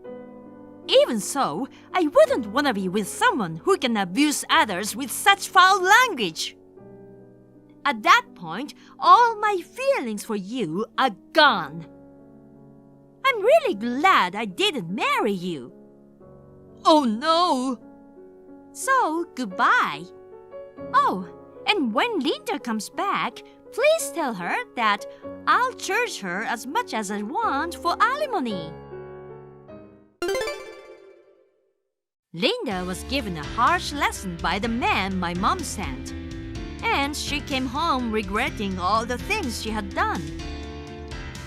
Even so, I wouldn't want to be with someone who can abuse others with such foul language. At that point, all my feelings for you are gone. I'm really glad I didn't marry you. Oh no! So, goodbye. Oh, and when Linda comes back, please tell her that I'll charge her as much as I want for alimony. Linda was given a harsh lesson by the man my mom sent, and she came home regretting all the things she had done.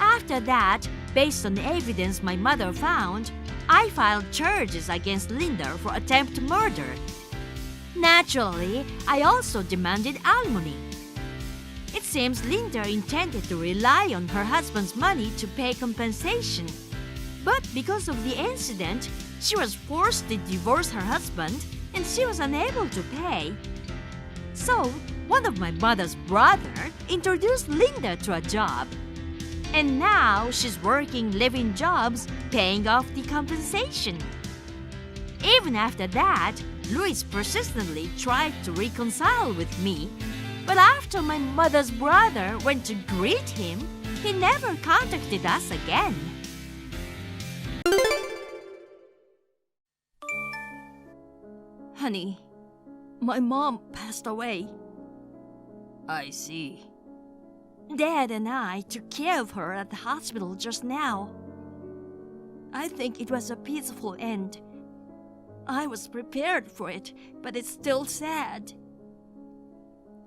After that, based on the evidence my mother found, I filed charges against Linda for attempted murder. Naturally, I also demanded alimony. It seems Linda intended to rely on her husband's money to pay compensation. But because of the incident, she was forced to divorce her husband and she was unable to pay. So, one of my mother's brother introduced Linda to a job. And now she's working live-in jobs, paying off the compensation. Even after that, Luis persistently tried to reconcile with me. But after my mother's brother went to greet him, he never contacted us again. Honey, my mom passed away. I see. Dad and I took care of her at the hospital just now. I think it was a peaceful end. I was prepared for it, but it's still sad.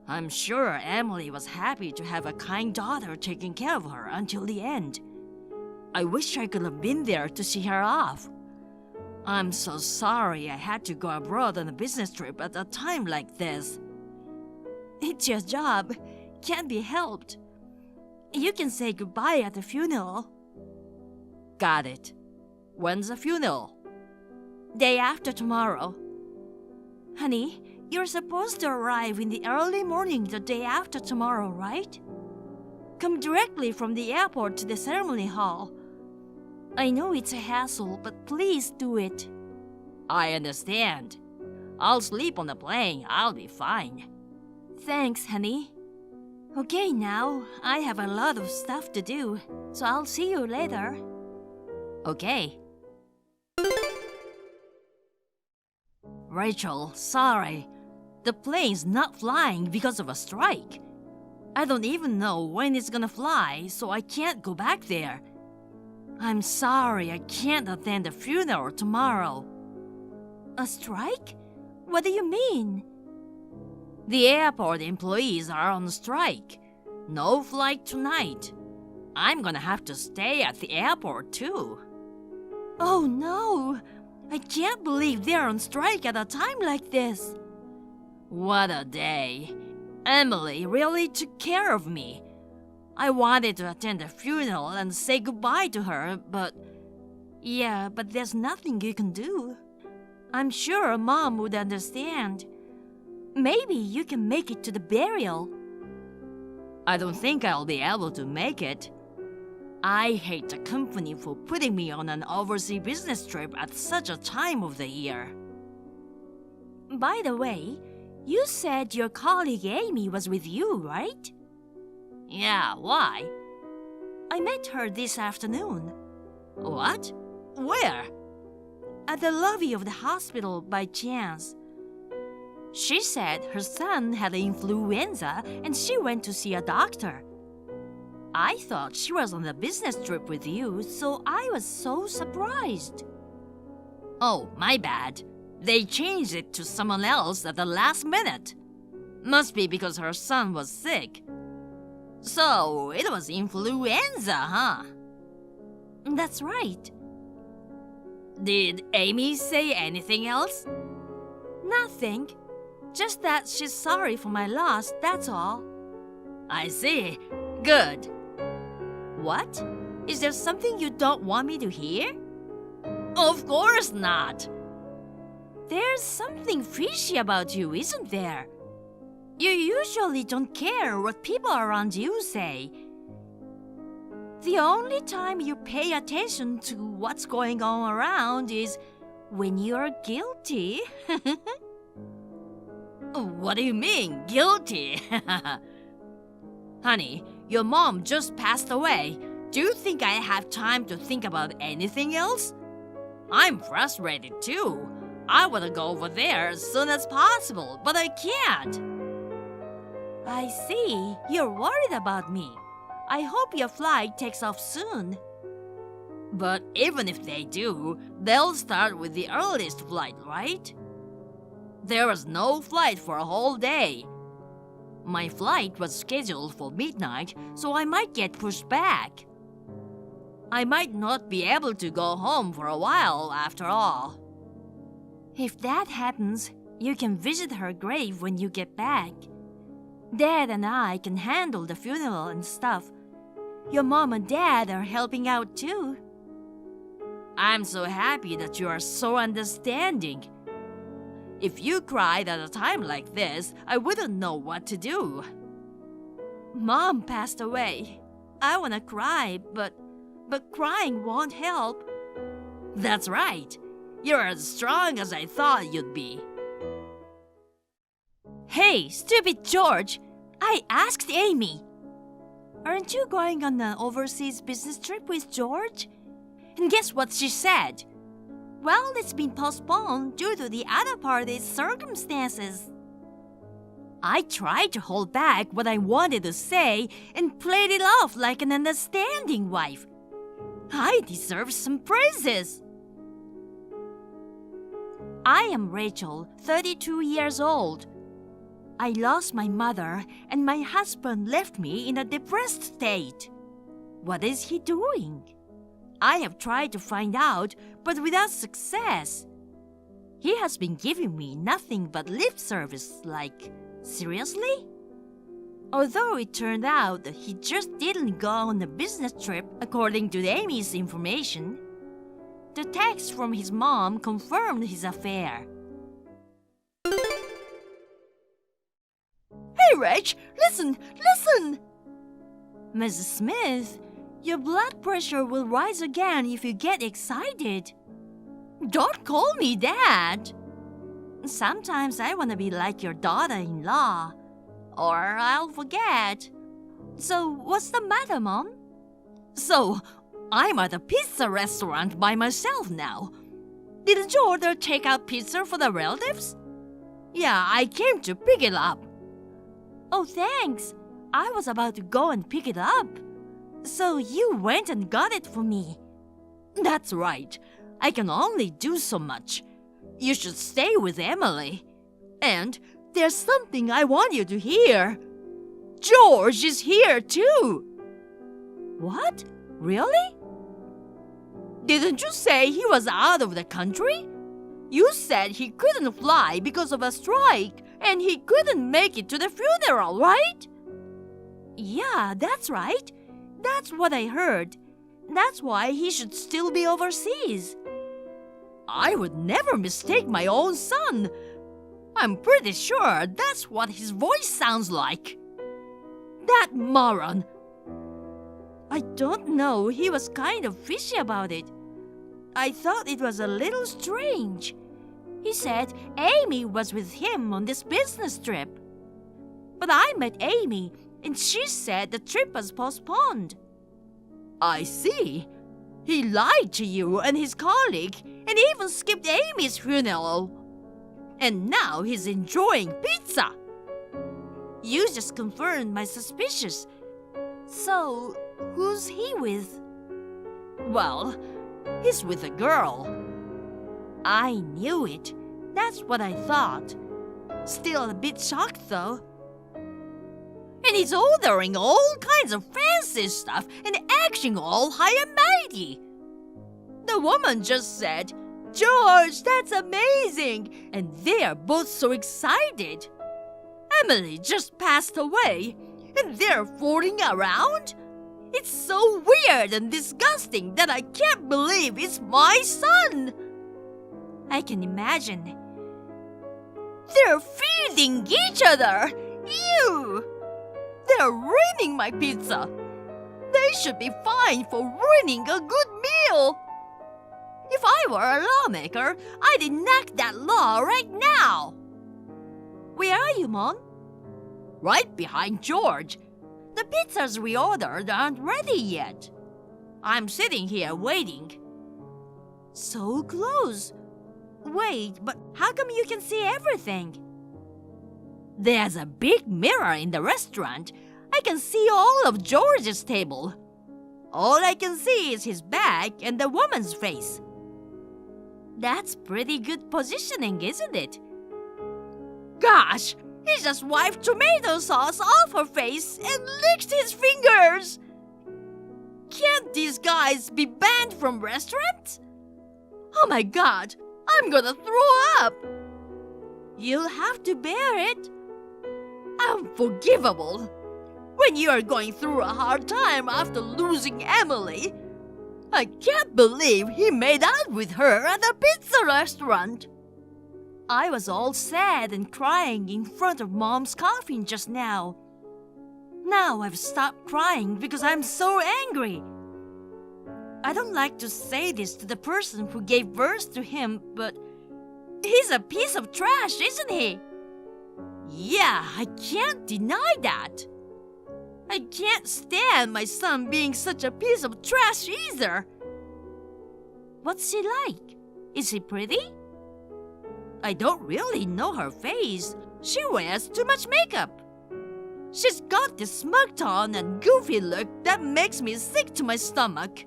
I'm sure Emily was happy to have a kind daughter taking care of her until the end. I wish I could have been there to see her off. I'm so sorry I had to go abroad on a business trip at a time like this. It's your job. Can't be helped. You can say goodbye at the funeral. Got it. When's the funeral? Day after tomorrow. Honey, you're supposed to arrive in the early morning the day after tomorrow, right? Come directly from the airport to the ceremony hall. I know it's a hassle, but please do it. I understand. I'll sleep on the plane. I'll be fine. Thanks, honey. Okay, now, I have a lot of stuff to do, so I'll see you later. Okay. Rachel, sorry. The plane's not flying because of a strike. I don't even know when it's gonna fly, so I can't go back there. I'm sorry I can't attend the funeral tomorrow. A strike? What do you mean? The airport employees are on strike. No flight tonight. I'm gonna have to stay at the airport too. Oh no! I can't believe they're on strike at a time like this. What a day. Emily really took care of me. I wanted to attend the funeral and say goodbye to her, but there's nothing you can do. I'm sure Mom would understand. Maybe you can make it to the burial. I don't think I'll be able to make it. I hate the company for putting me on an overseas business trip at such a time of the year. By the way, you said your colleague Amy was with you, right? Yeah, why? I met her this afternoon. What? Where? At the lobby of the hospital by chance. She said her son had influenza and she went to see a doctor. I thought she was on a business trip with you, so I was so surprised. Oh, my bad. They changed it to someone else at the last minute. Must be because her son was sick. So, it was influenza, huh? That's right. Did Amy say anything else? Nothing. Just that she's sorry for my loss, that's all. I see. Good. What? Is there something you don't want me to hear? Of course not. There's something fishy about you, isn't there? You usually don't care what people around you say. The only time you pay attention to what's going on around is when you're guilty. What do you mean, guilty? Honey, your mom just passed away. Do you think I have time to think about anything else? I'm frustrated too. I want to go over there as soon as possible, but I can't. I see. You're worried about me. I hope your flight takes off soon. But even if they do, they'll start with the earliest flight, right? There was no flight for a whole day. My flight was scheduled for midnight, so I might get pushed back. I might not be able to go home for a while after all. If that happens, you can visit her grave when you get back. Dad and I can handle the funeral and stuff. Your mom and dad are helping out too. I'm so happy that you are so understanding. If you cried at a time like this, I wouldn't know what to do. Mom passed away. I want to cry, but crying won't help. That's right. You're as strong as I thought you'd be. Hey, stupid George! I asked Amy. Aren't you going on an overseas business trip with George? And guess what she said? Well, it's been postponed due to the other party's circumstances. I tried to hold back what I wanted to say and played it off like an understanding wife. I deserve some praises. I am Rachel, 32 years old. I lost my mother and my husband left me in a depressed state. What is he doing? I have tried to find out, but without success. He has been giving me nothing but lip service, like, seriously? Although it turned out that he just didn't go on a business trip according to Amy's information, the text from his mom confirmed his affair. Hey, Rach, listen! Mrs. Smith, your blood pressure will rise again if you get excited. Don't call me that. Sometimes I want to be like your daughter-in-law. Or I'll forget. So, what's the matter, Mom? So, I'm at a pizza restaurant by myself now. Didn't you order takeout pizza for the relatives? Yeah, I came to pick it up. Oh, thanks. I was about to go and pick it up. So you went and got it for me. That's right. I can only do so much. You should stay with Emily. And there's something I want you to hear. George is here too. What? Really? Didn't you say he was out of the country? You said he couldn't fly because of a strike and he couldn't make it to the funeral, right? Yeah, that's right. That's what I heard. That's why he should still be overseas. I would never mistake my own son. I'm pretty sure that's what his voice sounds like. That moron. I don't know, he was kind of fishy about it. I thought it was a little strange. He said Amy was with him on this business trip. But I met Amy, and she said the trip was postponed. I see. He lied to you and his colleague, and even skipped Amy's funeral. And now he's enjoying pizza. You just confirmed my suspicions. So, who's he with? Well, he's with a girl. I knew it. That's what I thought. Still a bit shocked though. And he's ordering all kinds of fancy stuff and acting all high and mighty. The woman just said, "George, that's amazing!" And they are both so excited. Emily just passed away, and they're fooling around? It's so weird and disgusting that I can't believe it's my son. I can imagine. They're feeding each other. Ew! They're ruining my pizza. They should be fined for ruining a good meal. If I were a lawmaker, I'd enact that law right now. Where are you, Mom? Right behind George. The pizzas we ordered aren't ready yet. I'm sitting here waiting. So close. Wait, but how come you can see everything? There's a big mirror in the restaurant. I can see all of George's table. All I can see is his back and the woman's face. That's pretty good positioning, isn't it? Gosh, he just wiped tomato sauce off her face and licked his fingers. Can't these guys be banned from restaurants? Oh my God, I'm gonna throw up. You'll have to bear it. Unforgivable. When you are going through a hard time after losing Emily. I can't believe he made out with her at a pizza restaurant. I was all sad and crying in front of Mom's coffin just now. Now I've stopped crying because I'm so angry. I don't like to say this to the person who gave birth to him, but he's a piece of trash, isn't he? Yeah, I can't deny that. I can't stand my son being such a piece of trash either. What's he like? Is he pretty? I don't really know her face. She wears too much makeup. She's got this smug tone and goofy look that makes me sick to my stomach.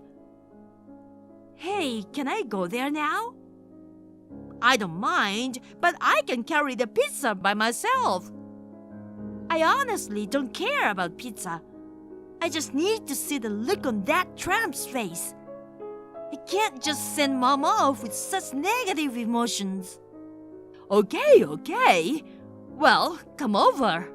Hey, can I go there now? I don't mind, but I can carry the pizza by myself. I honestly don't care about pizza. I just need to see the look on that tramp's face. I can't just send Mom off with such negative emotions. Okay. Well, come over.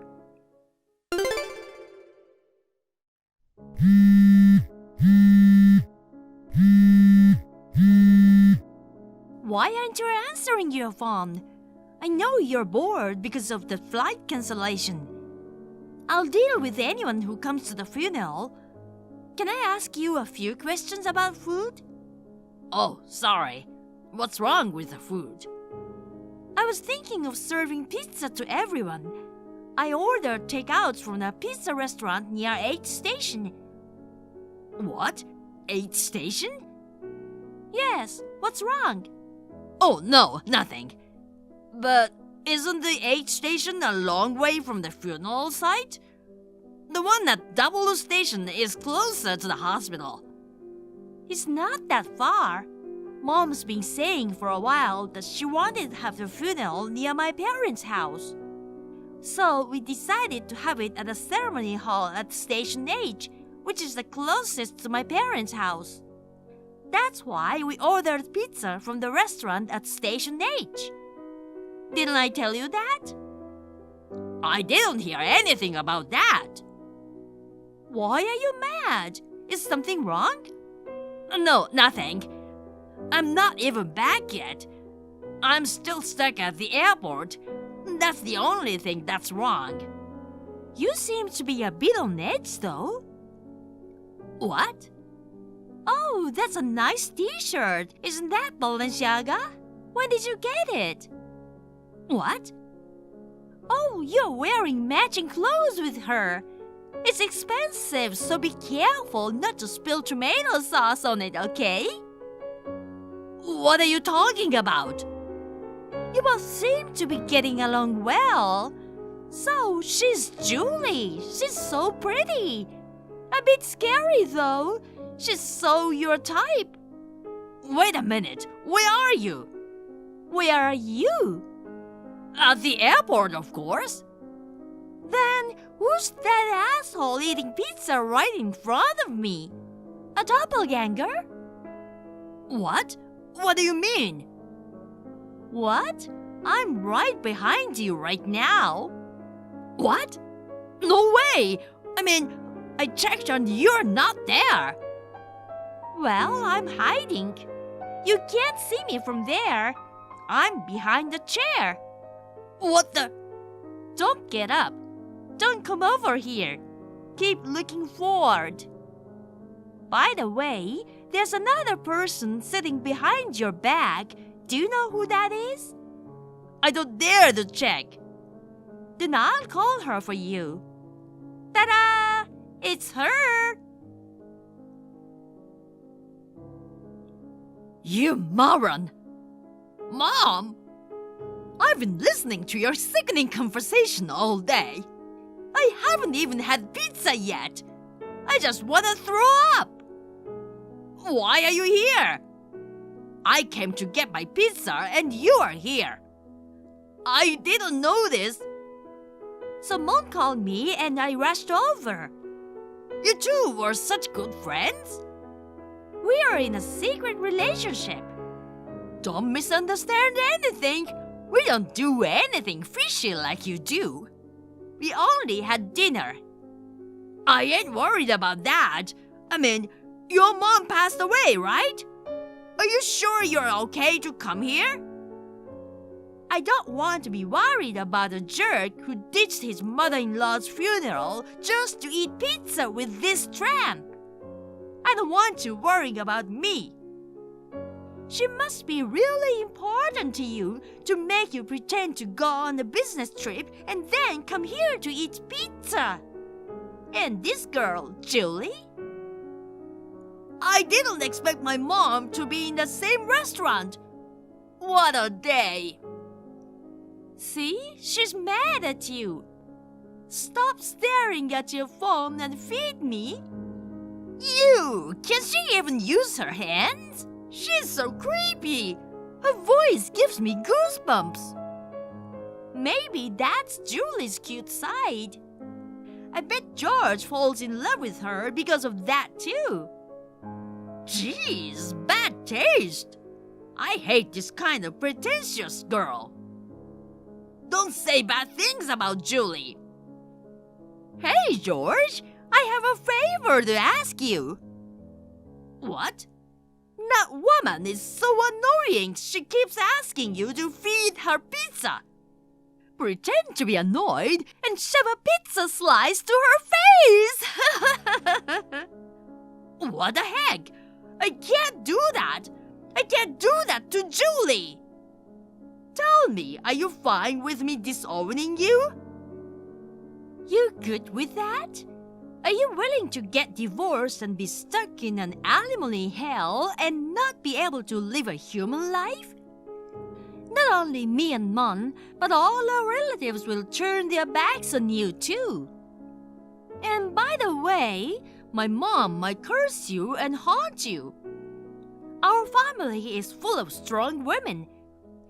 Why aren't you answering your phone? I know you're bored because of the flight cancellation. I'll deal with anyone who comes to the funeral. Can I ask you a few questions about food? Oh, sorry. What's wrong with the food? I was thinking of serving pizza to everyone. I ordered takeouts from a pizza restaurant near 8th Station. What? 8th Station? Yes, what's wrong? Oh, no, nothing. But isn't the 8th Station a long way from the funeral site? The one at W Station is closer to the hospital. It's not that far. Mom's been saying for a while that she wanted to have the funeral near my parents' house. So we decided to have it at the ceremony hall at Station H, which is the closest to my parents' house. That's why we ordered pizza from the restaurant at Station H. Didn't I tell you that? I didn't hear anything about that. Why are you mad? Is something wrong? No, nothing. I'm not even back yet. I'm still stuck at the airport. That's the only thing that's wrong. You seem to be a bit on edge, though. What? Oh, that's a nice t-shirt. Isn't that Balenciaga? When did you get it? What? Oh, you're wearing matching clothes with her. It's expensive, so be careful not to spill tomato sauce on it, okay? What are you talking about? You both seem to be getting along well. So, she's Julie. She's so pretty. A bit scary, though. She's so your type. Wait a minute. Where are you? Where are you? At the airport, of course. Then, who's that asshole eating pizza right in front of me? A doppelganger? What? What do you mean? What? I'm right behind you right now. What? No way! I mean, I checked and you're not there. Well, I'm hiding. You can't see me from there. I'm behind the chair. What the? Don't get up. Don't come over here. Keep looking forward. By the way, there's another person sitting behind your back. Do you know who that is? I don't dare to check. Then I'll call her for you. Ta-da! It's her! You moron! Mom! I've been listening to your sickening conversation all day. I haven't even had pizza yet. I just want to throw up. Why are you here? I came to get my pizza and you are here. I didn't know this. Someone called me and I rushed over. You two were such good friends. We are in a secret relationship. Don't misunderstand anything. We don't do anything fishy like you do. We only had dinner. I ain't worried about that. I mean, your mom passed away, right? Are you sure you're okay to come here? I don't want to be worried about a jerk who ditched his mother-in-law's funeral just to eat pizza with this tramp. I don't want you worrying about me. She must be really important to you to make you pretend to go on a business trip and then come here to eat pizza. And this girl, Julie? I didn't expect my mom to be in the same restaurant. What a day. See, she's mad at you. Stop staring at your phone and feed me. You! Can she even use her hands? She's so creepy. Her voice gives me goosebumps. Maybe that's Julie's cute side. I bet George falls in love with her because of that too. Jeez, bad taste. I hate this kind of pretentious girl. Don't say bad things about Julie. Hey, George, I have a favor to ask you. What? That woman is so annoying. She keeps asking you to feed her pizza. Pretend to be annoyed and shove a pizza slice to her face. What the heck? I can't do that. I can't do that to Julie. Tell me, are you fine with me disowning you? You good with that? Are you willing to get divorced and be stuck in an alimony hell and not be able to live a human life? Not only me and Mom, but all our relatives will turn their backs on you too. And by the way, my mom might curse you and haunt you. Our family is full of strong women.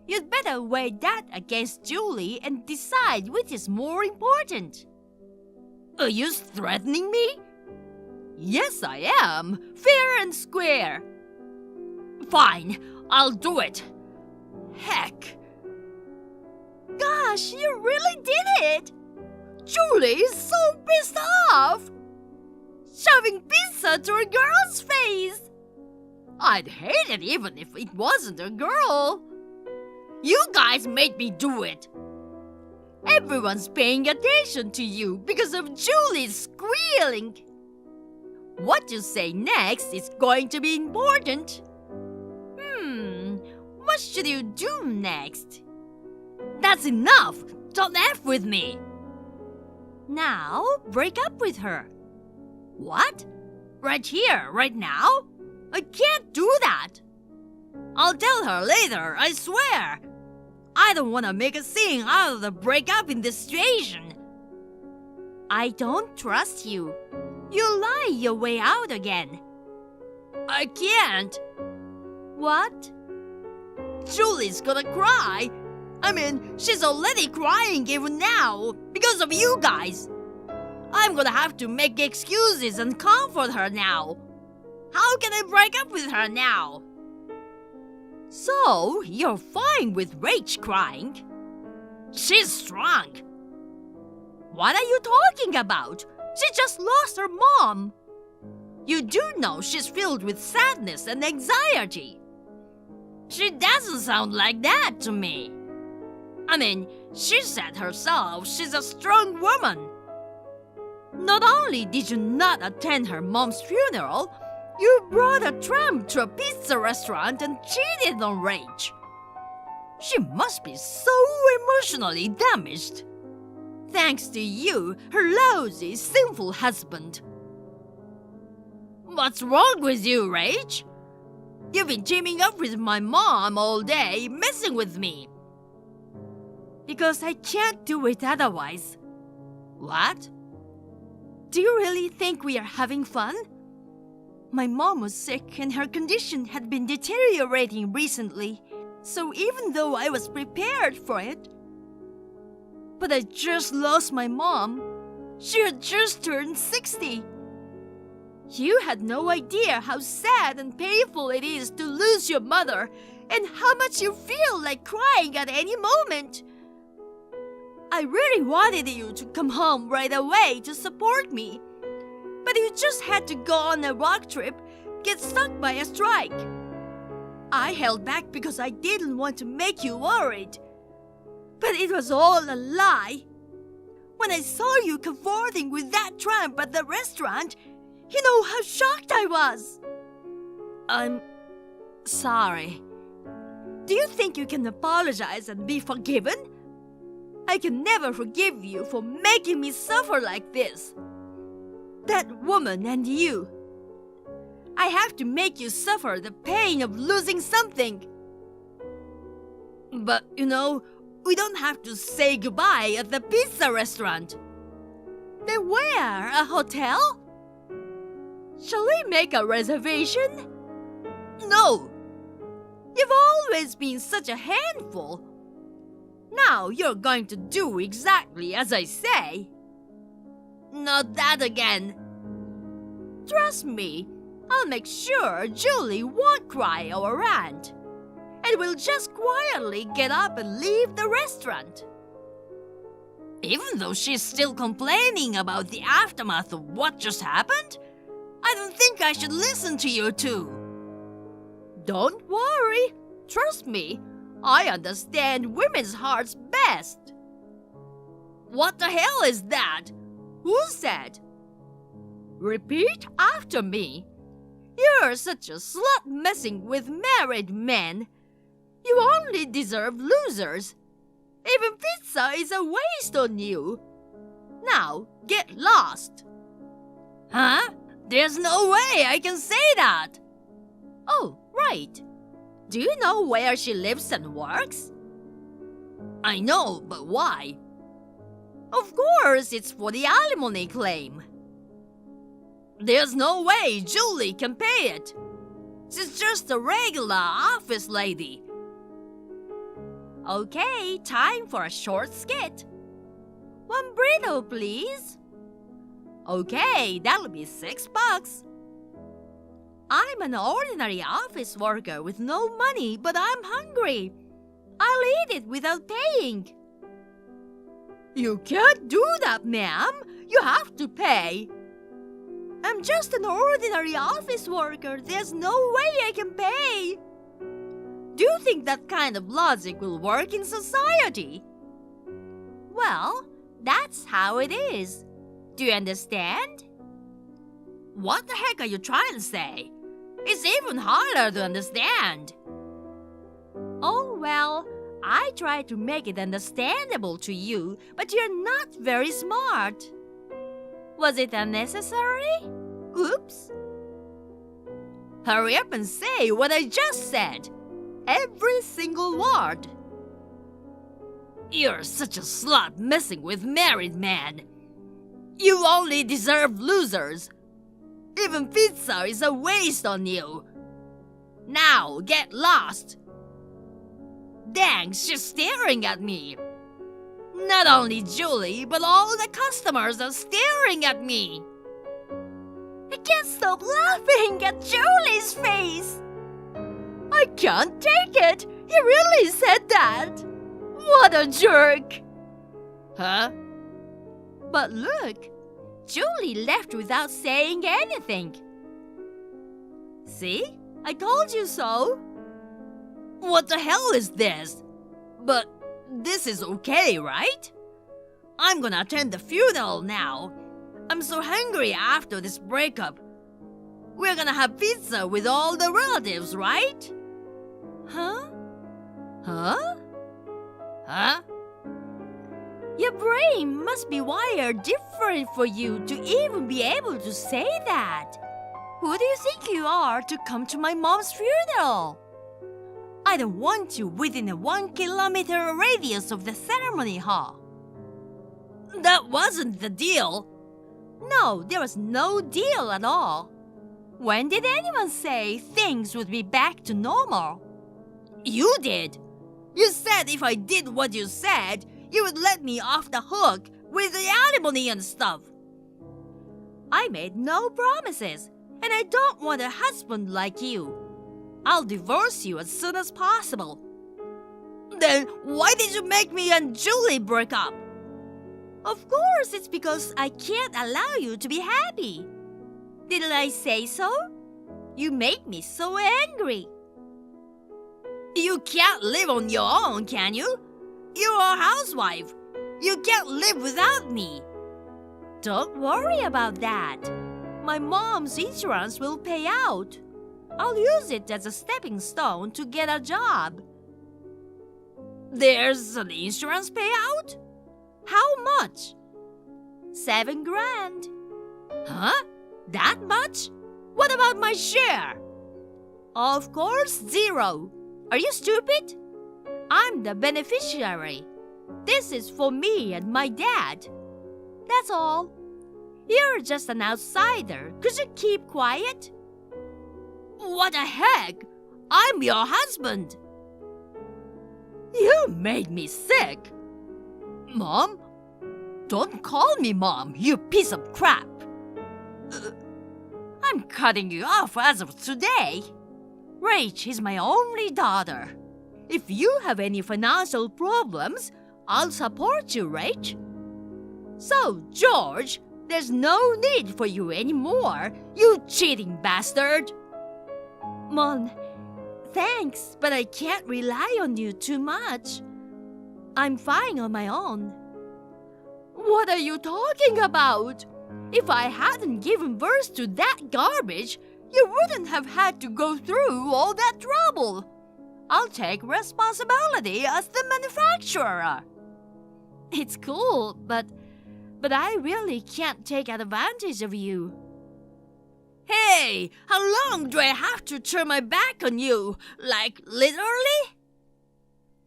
You'd better weigh that against Julie and decide which is more important. Are you threatening me? Yes, I am. Fair and square. Fine, I'll do it. Heck. Gosh, you really did it! Julie is so pissed off! Shoving pizza to a girl's face! I'd hate it even if it wasn't a girl. You guys made me do it. Everyone's paying attention to you because of Julie's squealing. What you say next is going to be important. What should you do next? That's enough! Don't F with me! Now, break up with her. What? Right here, right now? I can't do that. I'll tell her later, I swear. I don't want to make a scene out of the breakup in this situation. I don't trust you. You lie your way out again. I can't. What? Julie's gonna cry. I mean, she's already crying even now because of you guys. I'm gonna have to make excuses and comfort her now. How can I break up with her now? So, you're fine with Rach crying? She's strong. What are you talking about? She just lost her mom. You do know she's filled with sadness and anxiety. She doesn't sound like that to me. I mean, she said herself she's a strong woman. Not only did you not attend her mom's funeral, you brought a tramp to a pizza restaurant and cheated on Rach. She must be so emotionally damaged. Thanks to you, her lousy, sinful husband. What's wrong with you, Rach? You've been teaming up with my mom all day, messing with me. Because I can't do it otherwise. What? Do you really think we are having fun? My mom was sick and her condition had been deteriorating recently, so even though I was prepared for it, but I just lost my mom. She had just turned 60. You had no idea how sad and painful it is to lose your mother and how much you feel like crying at any moment. I really wanted you to come home right away to support me, but you just had to go on a road trip, get stuck by a strike. I held back because I didn't want to make you worried. But it was all a lie. When I saw you cavorting with that tramp at the restaurant, you know how shocked I was. I'm sorry. Do you think you can apologize and be forgiven? I can never forgive you for making me suffer like this. That woman and you. I have to make you suffer the pain of losing something. But, we don't have to say goodbye at the pizza restaurant. Then where? A hotel? Shall we make a reservation? No. You've always been such a handful. Now you're going to do exactly as I say. Not that again. Trust me, I'll make sure Julie won't cry or rant. And we'll just quietly get up and leave the restaurant. Even though she's still complaining about the aftermath of what just happened, I don't think I should listen to you two. Don't worry. Trust me, I understand women's hearts best. What the hell is that? Who said? Repeat after me. You're such a slut messing with married men. You only deserve losers. Even pizza is a waste on you. Now, get lost. Huh? There's no way I can say that. Oh, right. Do you know where she lives and works? I know, but why? Of course, it's for the alimony claim. There's no way Julie can pay it. She's just a regular office lady. Okay, time for a short skit. One burrito, please. Okay, that'll be $6. I'm an ordinary office worker with no money, but I'm hungry. I'll eat it without paying. You can't do that, ma'am. You have to pay. I'm just an ordinary office worker. There's no way I can pay. Do you think that kind of logic will work in society? Well, that's how it is. Do you understand? What the heck are you trying to say? It's even harder to understand. Oh, well, I tried to make it understandable to you, but you're not very smart. Was it unnecessary? Oops. Hurry up and say what I just said. Every single word. You're such a slut messing with married men. You only deserve losers. Even pizza is a waste on you. Now get lost. Dang, she's staring at me. Not only Julie, but all the customers are staring at me. I can't stop laughing at Julie's face. I can't take it. He really said that. What a jerk. Huh? But look, Julie left without saying anything. See? I told you so. What the hell is this? But this is okay, right? I'm gonna attend the funeral now. I'm so hungry after this breakup. We're gonna have pizza with all the relatives, right? Huh? Huh? Huh? Your brain must be wired different for you to even be able to say that. Who do you think you are to come to my mom's funeral? I don't want you within a 1-kilometer radius of the ceremony hall. That wasn't the deal. No, there was no deal at all. When did anyone say things would be back to normal? You did. You said if I did what you said, you would let me off the hook with the alimony and stuff. I made no promises, and I don't want a husband like you. I'll divorce you as soon as possible. Then why did you make me and Julie break up? Of course, it's because I can't allow you to be happy. Didn't I say so? You make me so angry. You can't live on your own, can you? You're a housewife. You can't live without me. Don't worry about that. My mom's insurance will pay out. I'll use it as a stepping stone to get a job. There's an insurance payout? How much? 7 grand. Huh? That much? What about my share? Of course, 0. Are you stupid? I'm the beneficiary. This is for me and my dad. That's all. You're just an outsider. Could you keep quiet? What the heck? I'm your husband. You made me sick. Mom? Don't call me Mom, you piece of crap. I'm cutting you off as of today. Rach is my only daughter. If you have any financial problems, I'll support you, Rach. So, George, there's no need for you anymore, you cheating bastard. Mom, thanks, but I can't rely on you too much. I'm fine on my own. What are you talking about? If I hadn't given birth to that garbage, you wouldn't have had to go through all that trouble. I'll take responsibility as the manufacturer. It's cool, but I really can't take advantage of you. Hey, how long do I have to turn my back on you? Like, literally?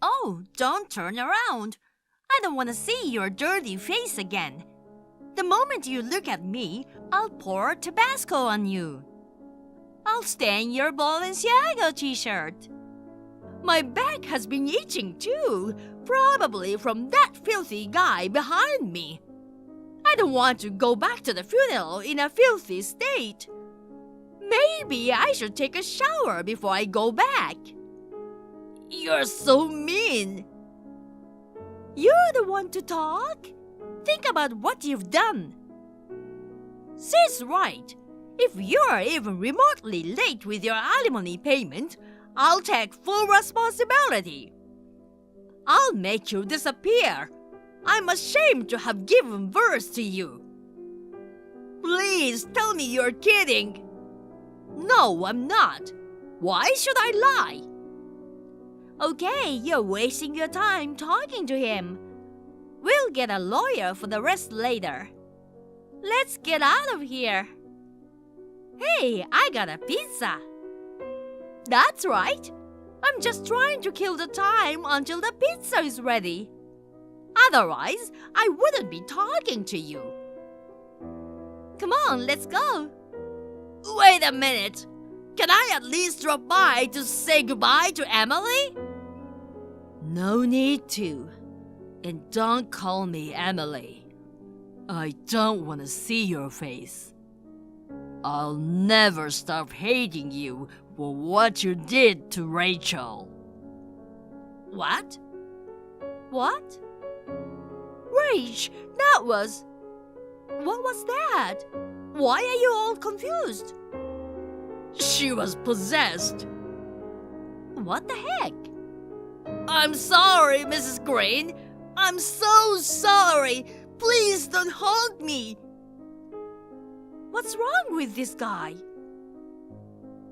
Oh, don't turn around. I don't want to see your dirty face again. The moment you look at me, I'll pour Tabasco on you. I'll stain your Balenciaga t-shirt. My back has been itching too, probably from that filthy guy behind me. I don't want to go back to the funeral in a filthy state. Maybe I should take a shower before I go back. You're so mean. You're the one to talk. Think about what you've done. She's right. If you're even remotely late with your alimony payment, I'll take full responsibility. I'll make you disappear. I'm ashamed to have given birth to you. Please tell me you're kidding. No, I'm not. Why should I lie? Okay, you're wasting your time talking to him. We'll get a lawyer for the rest later. Let's get out of here. Hey, I got a pizza. That's right. I'm just trying to kill the time until the pizza is ready. Otherwise, I wouldn't be talking to you. Come on, let's go. Wait a minute. Can I at least drop by to say goodbye to Emily? No need to. And don't call me Emily. I don't want to see your face. I'll never stop hating you for what you did to Rachel. What? What? Rach, that was... What was that? Why are you all confused? She was possessed. What the heck? I'm sorry, Mrs. Green. I'm so sorry. Please don't haunt me. What's wrong with this guy?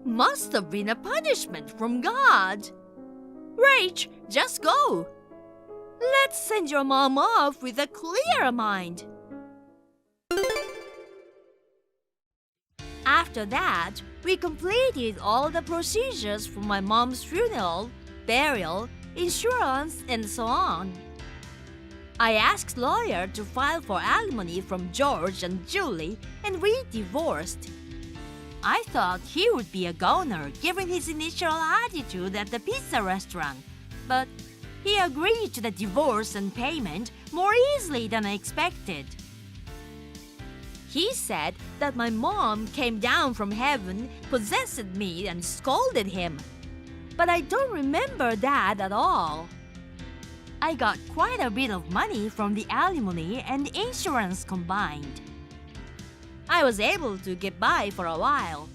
Must have been a punishment from God. Rach, just go. Let's send your mom off with a clear mind. After that, we completed all the procedures for my mom's funeral, burial, insurance, and so on. I asked lawyer to file for alimony from George and Julie, and we divorced. I thought he would be a goner given his initial attitude at the pizza restaurant, but he agreed to the divorce and payment more easily than I expected. He said that my mom came down from heaven, possessed me, and scolded him. But I don't remember that at all. I got quite a bit of money from the alimony and insurance combined. I was able to get by for a while.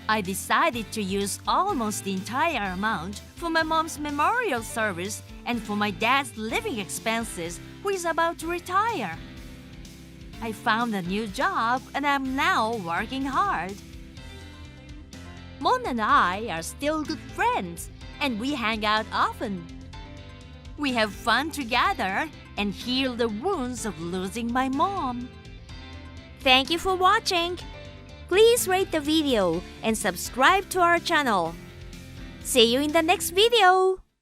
I decided to use almost the entire amount for my mom's memorial service and for my dad's living expenses, who is about to retire. I found a new job and I'm now working hard. Mon and I are still good friends and we hang out often. We have fun together and heal the wounds of losing my mom. Thank you for watching. Please rate the video and subscribe to our channel. See you in the next video.